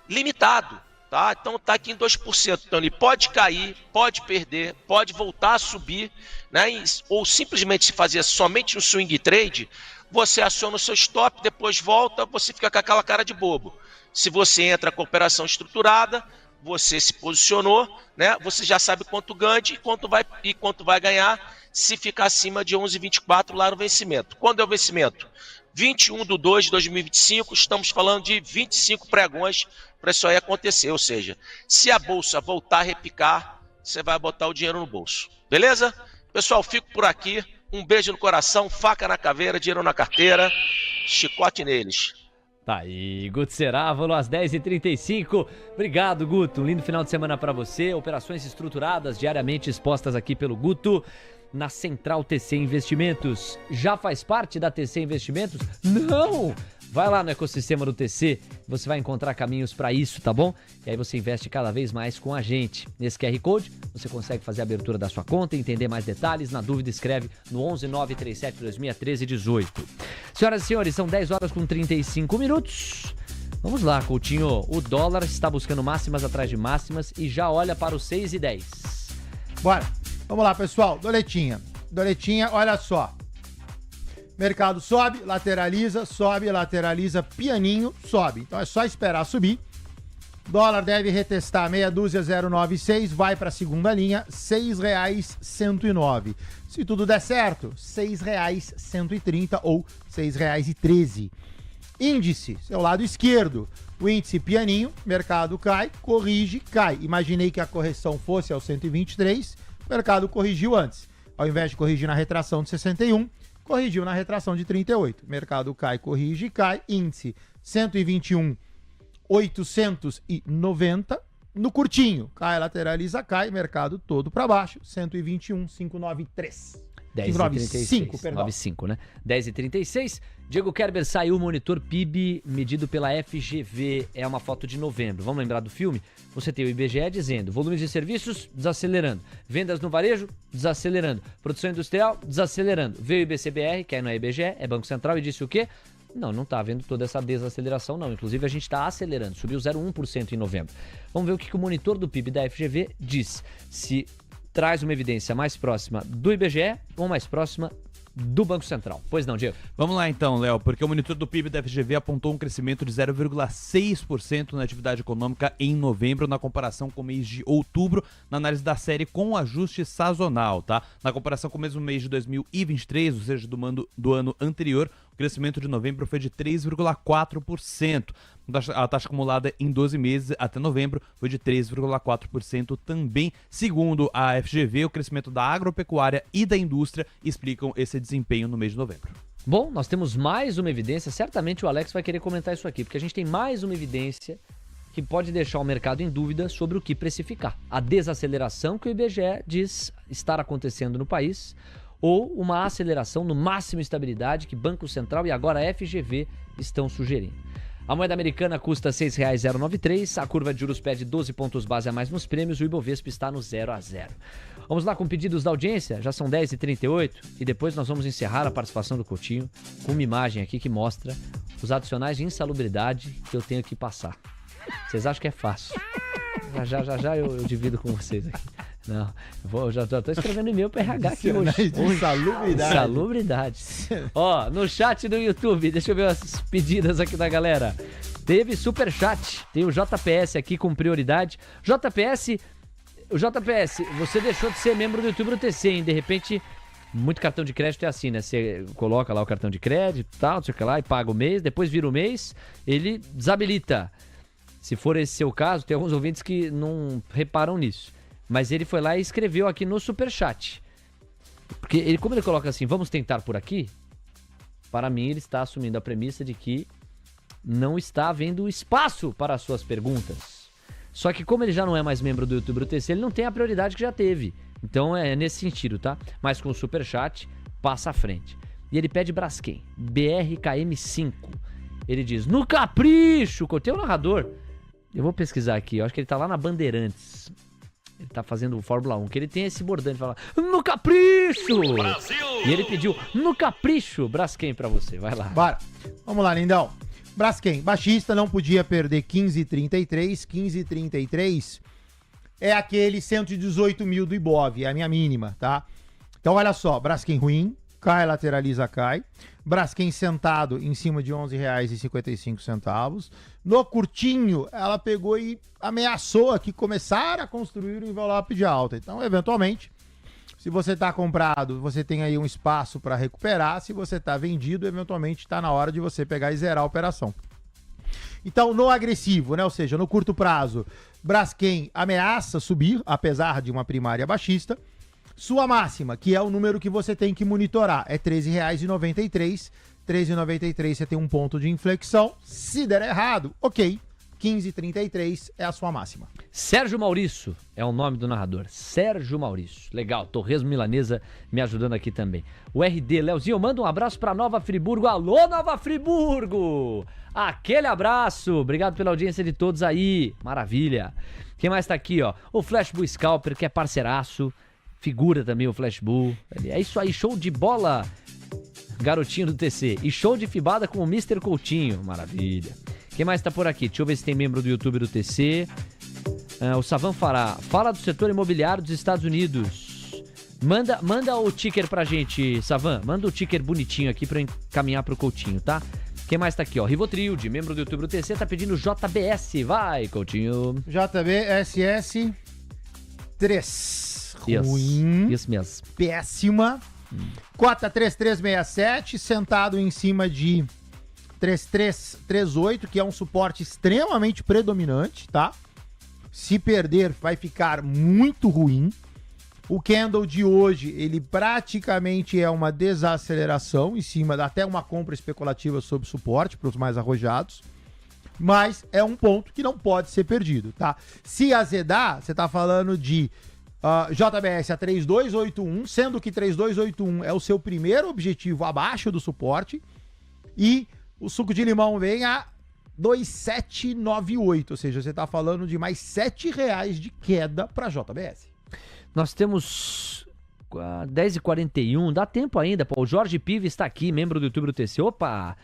limitado. Tá? Então está aqui em 2%. Então ele pode cair, pode perder, pode voltar a subir, né? Ou simplesmente se fazer somente um swing trade, você aciona o seu stop, depois volta, você fica com aquela cara de bobo. Se você entra com operação estruturada, você se posicionou, né? Você já sabe quanto ganha e quanto vai ganhar se ficar acima de 11,24 lá no vencimento. Quando é o vencimento? 21/2/2025, estamos falando de 25 pregões para isso aí acontecer, ou seja, se a bolsa voltar a repicar, você vai botar o dinheiro no bolso, beleza? Pessoal, fico por aqui, Um beijo no coração, faca na caveira, dinheiro na carteira, chicote neles. Tá aí, Guto Cerávolo, às 10h35. Obrigado, Guto. Um lindo final de semana pra você. Operações estruturadas, diariamente expostas aqui pelo Guto na Central TC Investimentos. Já faz parte da TC Investimentos? Não! Vai lá no ecossistema do TC, você vai encontrar caminhos para isso, tá bom? E aí você investe cada vez mais com a gente. Nesse QR Code, você consegue fazer a abertura da sua conta e entender mais detalhes. Na dúvida, escreve no 11 937 26 13 18. Senhoras e senhores, são 10 horas com 35 minutos. Vamos lá, Coutinho. O dólar está buscando máximas atrás de máximas e já olha para os 6,10. Bora. Vamos lá, pessoal. Doletinha. Doletinha, olha só. Mercado sobe, lateraliza, pianinho, sobe. Então é só esperar subir. Dólar deve retestar meia dúzia 0,96, vai para a segunda linha, R$ 6,109. Se tudo der certo, R$ 6,130 ou R$ 6,13. Índice, seu lado esquerdo. O índice pianinho, mercado cai, corrige, cai. Imaginei que a correção fosse ao 123, o mercado corrigiu antes. Ao invés de corrigir na retração de 61, corrigiu na retração de 38. Mercado cai, corrige, cai. Índice 121,890. No curtinho, cai, lateraliza, cai. Mercado todo para baixo. 121,593. 10h36, perdão. 95, né? 10h36. Diego Kerber, saiu o monitor PIB medido pela FGV. É uma foto de novembro. Vamos lembrar do filme? Você tem o IBGE dizendo volumes de serviços desacelerando, vendas no varejo desacelerando, produção industrial desacelerando. Veio o IBCBR, que aí não é IBGE, é Banco Central, e disse o quê? Não tá havendo toda essa desaceleração, não. Inclusive, a gente está acelerando. Subiu 0,1% em novembro. Vamos ver o que o monitor do PIB da FGV diz. Se traz uma evidência mais próxima do IBGE ou mais próxima do Banco Central. Pois não, Diego? Vamos lá então, Léo, porque o monitor do PIB da FGV apontou um crescimento de 0,6% na atividade econômica em novembro, na comparação com o mês de outubro, na análise da série com ajuste sazonal, tá? Na comparação com o mesmo mês de 2023, ou seja, do ano anterior, o crescimento de novembro foi de 3,4%. A taxa acumulada em 12 meses até novembro foi de 3,4% também. Segundo a FGV, o crescimento da agropecuária e da indústria explicam esse desempenho no mês de novembro. Bom, nós temos mais uma evidência, certamente o Alex vai querer comentar isso aqui, porque a gente tem mais uma evidência que pode deixar o mercado em dúvida sobre o que precificar. A desaceleração que o IBGE diz estar acontecendo no país, ou uma aceleração no máximo estabilidade que Banco Central e agora a FGV estão sugerindo. A moeda americana custa R$ 6,093, a curva de juros pede 12 pontos base a mais nos prêmios, o Ibovespa está no 0-0. Vamos lá com pedidos da audiência, já são 10h38 e depois nós vamos encerrar a participação do Coutinho com uma imagem aqui que mostra os adicionais de insalubridade que eu tenho que passar. Vocês acham que é fácil? Já eu divido com vocês aqui. Não, já tô escrevendo e-mail para RH aqui hoje. Insalubridade. Ó, no chat do YouTube, deixa eu ver as pedidas aqui da galera. Teve superchat, tem o JPS aqui com prioridade. JPS, você deixou de ser membro do YouTube do TC, hein? De repente, muito cartão de crédito é assim, né? Você coloca lá o cartão de crédito e tal, não sei o que lá, e paga o mês, depois vira o mês, ele desabilita. Se for esse seu caso, tem alguns ouvintes que não reparam nisso. Mas ele foi lá e escreveu aqui no superchat. Porque como ele coloca assim, vamos tentar por aqui, para mim ele está assumindo a premissa de que não está havendo espaço para as suas perguntas. Só que como ele já não é mais membro do YouTube do TC, ele não tem a prioridade que já teve. Então é nesse sentido, tá? Mas com o superchat, passa à frente. E ele pede Braskem, BRKM5. Ele diz, no capricho, tem um narrador. Eu vou pesquisar aqui, eu acho que ele tá lá na Bandeirantes. Ele tá fazendo o Fórmula 1, que ele tem esse bordão de falar, no capricho! Brasil! E ele pediu, no capricho, Braskem pra você, vai lá. Bora, vamos lá, lindão. Braskem, baixista, não podia perder 15,33, 15,33 é aquele 118 mil do Ibov, é a minha mínima, tá? Então olha só, Braskem ruim, cai, lateraliza, cai. Braskem sentado em cima de R$ 11,55. No curtinho, ela pegou e ameaçou aqui começar a construir um envelope de alta. Então, eventualmente, se você está comprado, você tem aí um espaço para recuperar. Se você está vendido, eventualmente está na hora de você pegar e zerar a operação. Então, no agressivo, né? Ou seja, no curto prazo, Braskem ameaça subir, apesar de uma primária baixista. Sua máxima, que é o número que você tem que monitorar, é R$ 13,93. R$ 13,93 você tem um ponto de inflexão. Se der errado, ok. 15,33 é a sua máxima. Sérgio Maurício é o nome do narrador. Sérgio Maurício. Legal. Torresmo Milanesa me ajudando aqui também. O RD, Leozinho, manda um abraço pra Nova Friburgo. Alô, Nova Friburgo! Aquele abraço. Obrigado pela audiência de todos aí. Maravilha. Quem mais tá aqui, ó? O Flashbull Scalper, que é parceiraço. Figura também o Flashbull. É isso aí, show de bola, garotinho do TC. E show de fibada com o Mr. Coutinho. Maravilha. Quem mais tá por aqui? Deixa eu ver se tem membro do YouTube do TC. O Savan Fará. Fala do setor imobiliário dos Estados Unidos. Manda o ticker pra gente, Savan. Manda o ticker bonitinho aqui pra eu encaminhar pro Coutinho, tá? Quem mais tá aqui, ó? Rivotrilde, membro do YouTube do TC, tá pedindo JBS. Vai, Coutinho. JBSS 3. Ruim. Isso mesmo. Péssima. Cota 3367, sentado em cima de 3338, que é um suporte extremamente predominante, tá? Se perder, vai ficar muito ruim. O candle de hoje, ele praticamente é uma desaceleração em cima, dá até uma compra especulativa sob suporte para os mais arrojados. Mas é um ponto que não pode ser perdido, tá? Se azedar, você tá falando de JBS a 3281, sendo que 3281 é o seu primeiro objetivo abaixo do suporte. E o suco de limão vem a 2,798, ou seja, você está falando de mais R$7 de queda para JBS. Nós temos 10h41, dá tempo ainda, pô. O Jorge Pive está aqui, membro do YouTube do TC. Opa!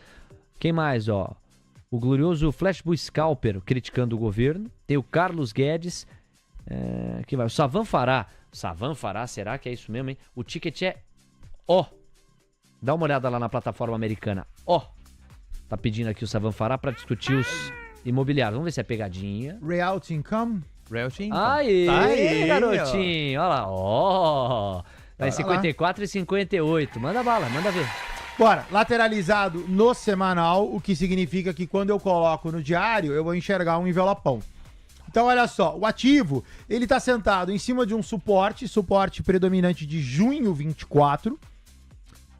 Quem mais, ó? O glorioso Flashbull Scalper criticando o governo. Tem o Carlos Guedes. Quem vai? O Savan Fará. Savan Fará, será que é isso mesmo, hein? O ticket é ó. Dá uma olhada lá na plataforma americana. Ó. Tá pedindo aqui o Savan Fará para discutir os imobiliários. Vamos ver se é pegadinha. Realty Income. Realty Income. Aê, garotinho. Olha lá, ó. Tá em 54 e 58. Manda bala, manda ver. Bora, lateralizado no semanal, o que significa que quando eu coloco no diário, eu vou enxergar um envelopão. Então, olha só, o ativo, ele tá sentado em cima de um suporte predominante de junho 24,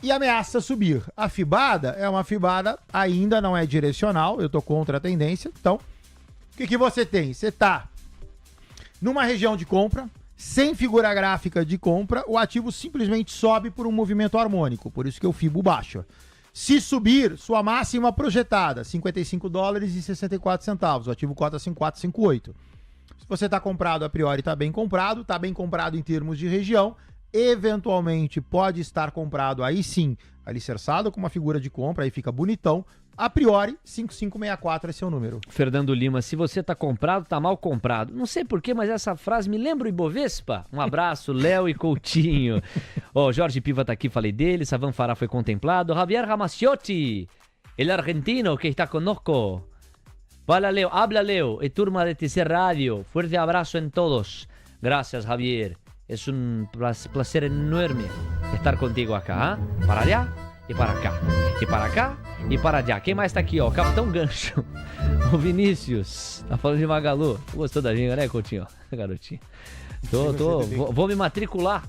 e ameaça subir. A fibada é uma fibada, ainda não é direcional, eu tô contra a tendência. Então, o que você tem? Você tá numa região de compra, sem figura gráfica de compra, o ativo simplesmente sobe por um movimento harmônico, por isso que eu fibo baixo. Se subir, sua máxima projetada, $55,64, o ativo cota 5458. Se você está comprado a priori, está bem comprado em termos de região, eventualmente pode estar comprado aí sim, alicerçado com uma figura de compra, aí fica bonitão. A priori, 5564 é seu número. Fernando Lima, se você tá comprado, tá mal comprado. Não sei porquê, mas essa frase me lembra o Ibovespa. Um abraço, Léo e Coutinho. Ó, Jorge Piva tá aqui, falei dele. Savan Fará foi contemplado. Javier Ramaciotti, el argentino que está conosco. Fala, Leo. Habla, Leo. E turma de TC Radio. Fuerte abrazo en todos. Gracias, Javier. Es un placer enorme estar contigo acá. ¿Eh? Para allá e para cá. E para cá e para allá. Quem mais tá aqui, ó? Capitão Gancho. O Vinícius. Tá falando de Magalu. Gostou da ginga, né, Coutinho? Garotinho. Vou me matricular.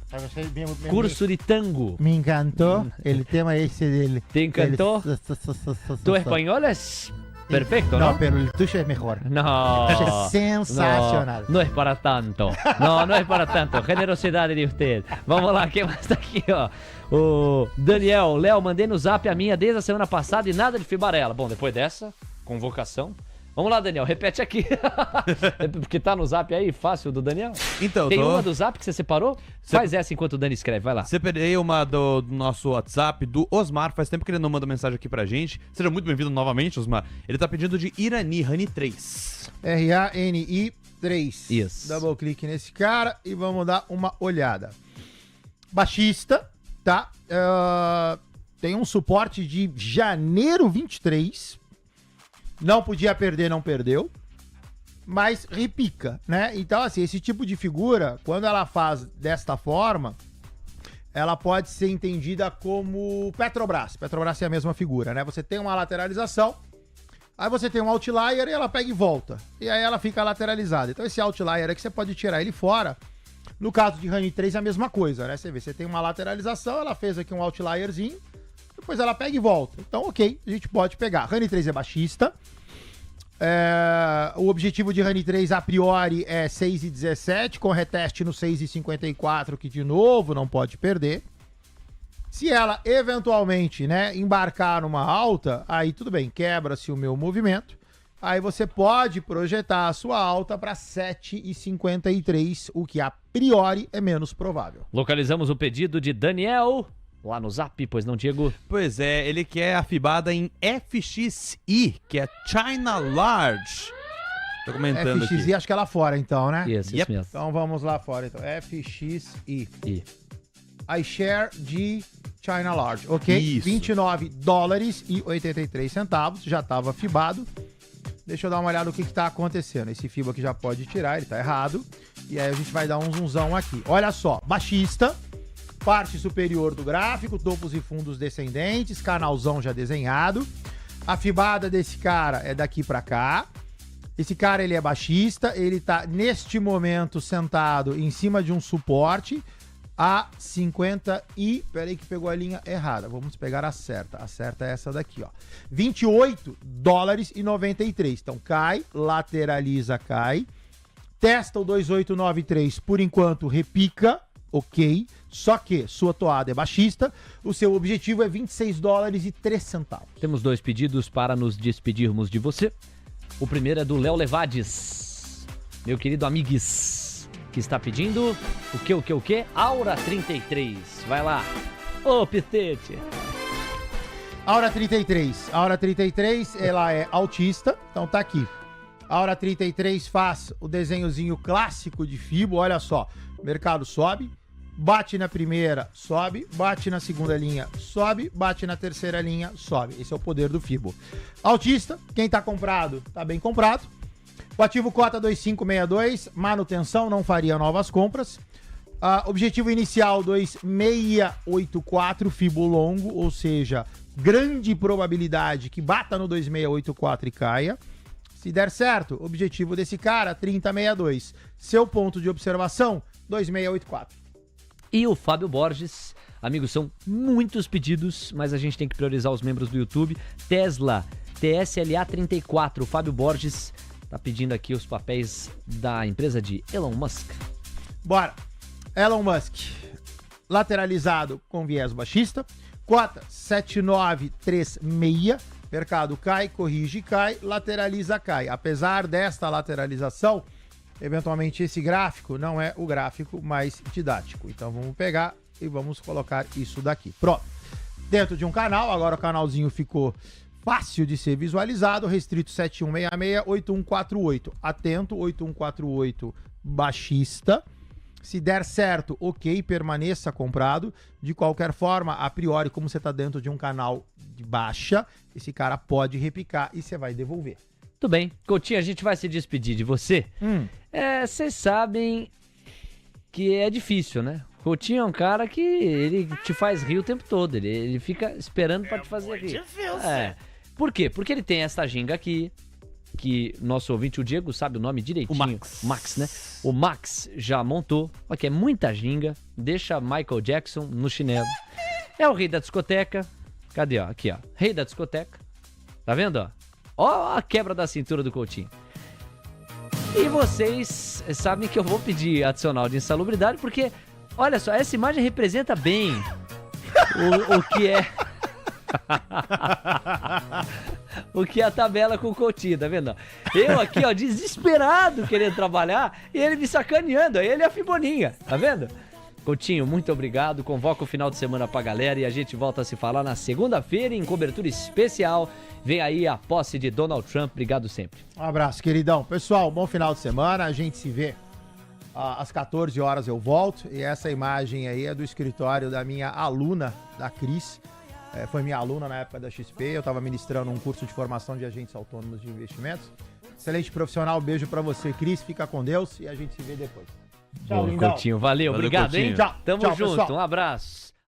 Curso de tango. Me encantou el tema esse dele. ¿Te encantó? Tu espanhol é perfecto, ¿no? No, pero el tuyo es mejor. No. Es sensacional. No es para tanto. No es para tanto. Generosidade de usted. Vamos lá, quem mais tá aqui, ó? O Daniel, Léo, mandei no zap a minha desde a semana passada e nada de fibarela. Bom, depois dessa convocação. Vamos lá, Daniel, repete aqui. Porque tá no zap aí, fácil, do Daniel. Então, tem uma do zap que você separou? Faz essa enquanto o Dani escreve, vai lá. Separei uma do nosso WhatsApp, do Osmar. Faz tempo que ele não manda mensagem aqui pra gente. Seja muito bem-vindo novamente, Osmar. Ele tá pedindo de Irani, Rani 3. RANI 3. Isso. Double clique nesse cara e vamos dar uma olhada. Baixista, tá? Tem um suporte de janeiro 23. Não podia perder, não perdeu. Mas repica, né? Então, assim, esse tipo de figura, quando ela faz desta forma, ela pode ser entendida como Petrobras. Petrobras é a mesma figura, né? Você tem uma lateralização, aí você tem um outlier e ela pega e volta. E aí ela fica lateralizada. Então, esse outlier aqui, você pode tirar ele fora, No caso de Honey 3 é a mesma coisa, né? Você vê, você tem uma lateralização, ela fez aqui um outlierzinho, depois ela pega e volta. Então, ok, a gente pode pegar. Honey 3 é baixista. O objetivo de Honey 3 a priori é 6,17, com reteste no 6,54, que de novo não pode perder. Se ela eventualmente, né, embarcar numa alta, aí tudo bem, quebra-se o meu movimento. Aí você pode projetar a sua alta para 7,53, o que a priori é menos provável. Localizamos o pedido de Daniel lá no Zap, pois não, Diego? Pois é, ele quer a fibada em FXI, que é China Large. Tô comentando FXI, aqui. acho que é lá fora então, né? Isso mesmo. Então vamos lá fora então. FXI. iShare de China Large, ok? Isso. $29,83, já estava fibado. Deixa eu dar uma olhada no que está acontecendo. Esse FIBA aqui já pode tirar, ele está errado. E aí a gente vai dar um zoomzão aqui. Olha só, baixista, parte superior do gráfico, topos e fundos descendentes, canalzão já desenhado. A fibada desse cara é daqui para cá. Esse cara, ele é baixista, ele está neste momento sentado em cima de um suporte a 50 e... Peraí que pegou a linha errada. Vamos pegar a certa. A certa é essa daqui, ó. $28,93. Então cai, lateraliza, cai. Testa o 2893, por enquanto repica, ok. Só que sua toada é baixista. O seu objetivo é $26,03. Temos 2 pedidos para nos despedirmos de você. O primeiro é do Léo Levades, meu querido amigues, que está pedindo o quê? Aura 33. Vai lá. Ô, Pitete. Aura 33. Aura 33, ela é autista, então tá aqui. Aura 33 faz o desenhozinho clássico de Fibo, olha só. Mercado sobe, bate na primeira, sobe, bate na segunda linha, sobe, bate na terceira linha, sobe. Esse é o poder do Fibo. Autista, quem tá comprado, tá bem comprado. O ativo cota 2562, manutenção, não faria novas compras. Objetivo inicial 2684, Fibo longo, ou seja, grande probabilidade que bata no 2684 e caia. Se der certo, objetivo desse cara 3062. Seu ponto de observação 2684. E o Fábio Borges, amigos, são muitos pedidos, mas a gente tem que priorizar os membros do YouTube. Tesla, TSLA 34, o Fábio Borges tá pedindo aqui os papéis da empresa de Elon Musk. Bora. Elon Musk, lateralizado com viés baixista, cota 7936, mercado cai, corrige, cai, lateraliza, cai. Apesar desta lateralização, eventualmente esse gráfico não é o gráfico mais didático. Então vamos pegar e vamos colocar isso daqui. Pronto. Dentro de um canal, agora o canalzinho ficou fácil de ser visualizado, restrito 7166-8148. Atento, 8148 baixista. Se der certo, ok, permaneça comprado. De qualquer forma, a priori, como você está dentro de um canal de baixa, esse cara pode repicar e você vai devolver. Tudo bem. Coutinho, a gente vai se despedir de você. Vocês sabem que é difícil, né? Coutinho é um cara que ele te faz rir o tempo todo. Ele fica esperando pra te fazer rir. Difícil. Por quê? Porque ele tem essa ginga aqui, que nosso ouvinte, o Diego, sabe o nome direitinho. O Max, né? O Max já montou. Aqui é muita ginga. Deixa Michael Jackson no chinelo. É o rei da discoteca. Cadê, ó? Aqui, ó. Rei da discoteca. Tá vendo, ó? Ó a quebra da cintura do Coutinho. E vocês sabem que eu vou pedir adicional de insalubridade, porque, olha só, essa imagem representa bem o que é... o que é a tabela com o Coutinho, tá vendo? Eu aqui, ó, desesperado querendo trabalhar e ele me sacaneando. Aí ele é a Fiboninha, tá vendo? Coutinho, muito obrigado. Convoca o final de semana pra galera e a gente volta a se falar na segunda-feira em cobertura especial. Vem aí a posse de Donald Trump. Obrigado sempre. Um abraço, queridão. Pessoal, bom final de semana. A gente se vê às 14 horas, eu volto. E essa imagem aí é do escritório da minha aluna, da Cris. Foi minha aluna na época da XP. Eu estava ministrando um curso de formação de agentes autônomos de investimentos. Excelente profissional. Beijo pra você, Cris. Fica com Deus e a gente se vê depois. Tchau, lindão. Coutinho, valeu. Obrigado, Coutinho. hein? Tchau. Tamo Tchau, junto. pessoal. Um abraço.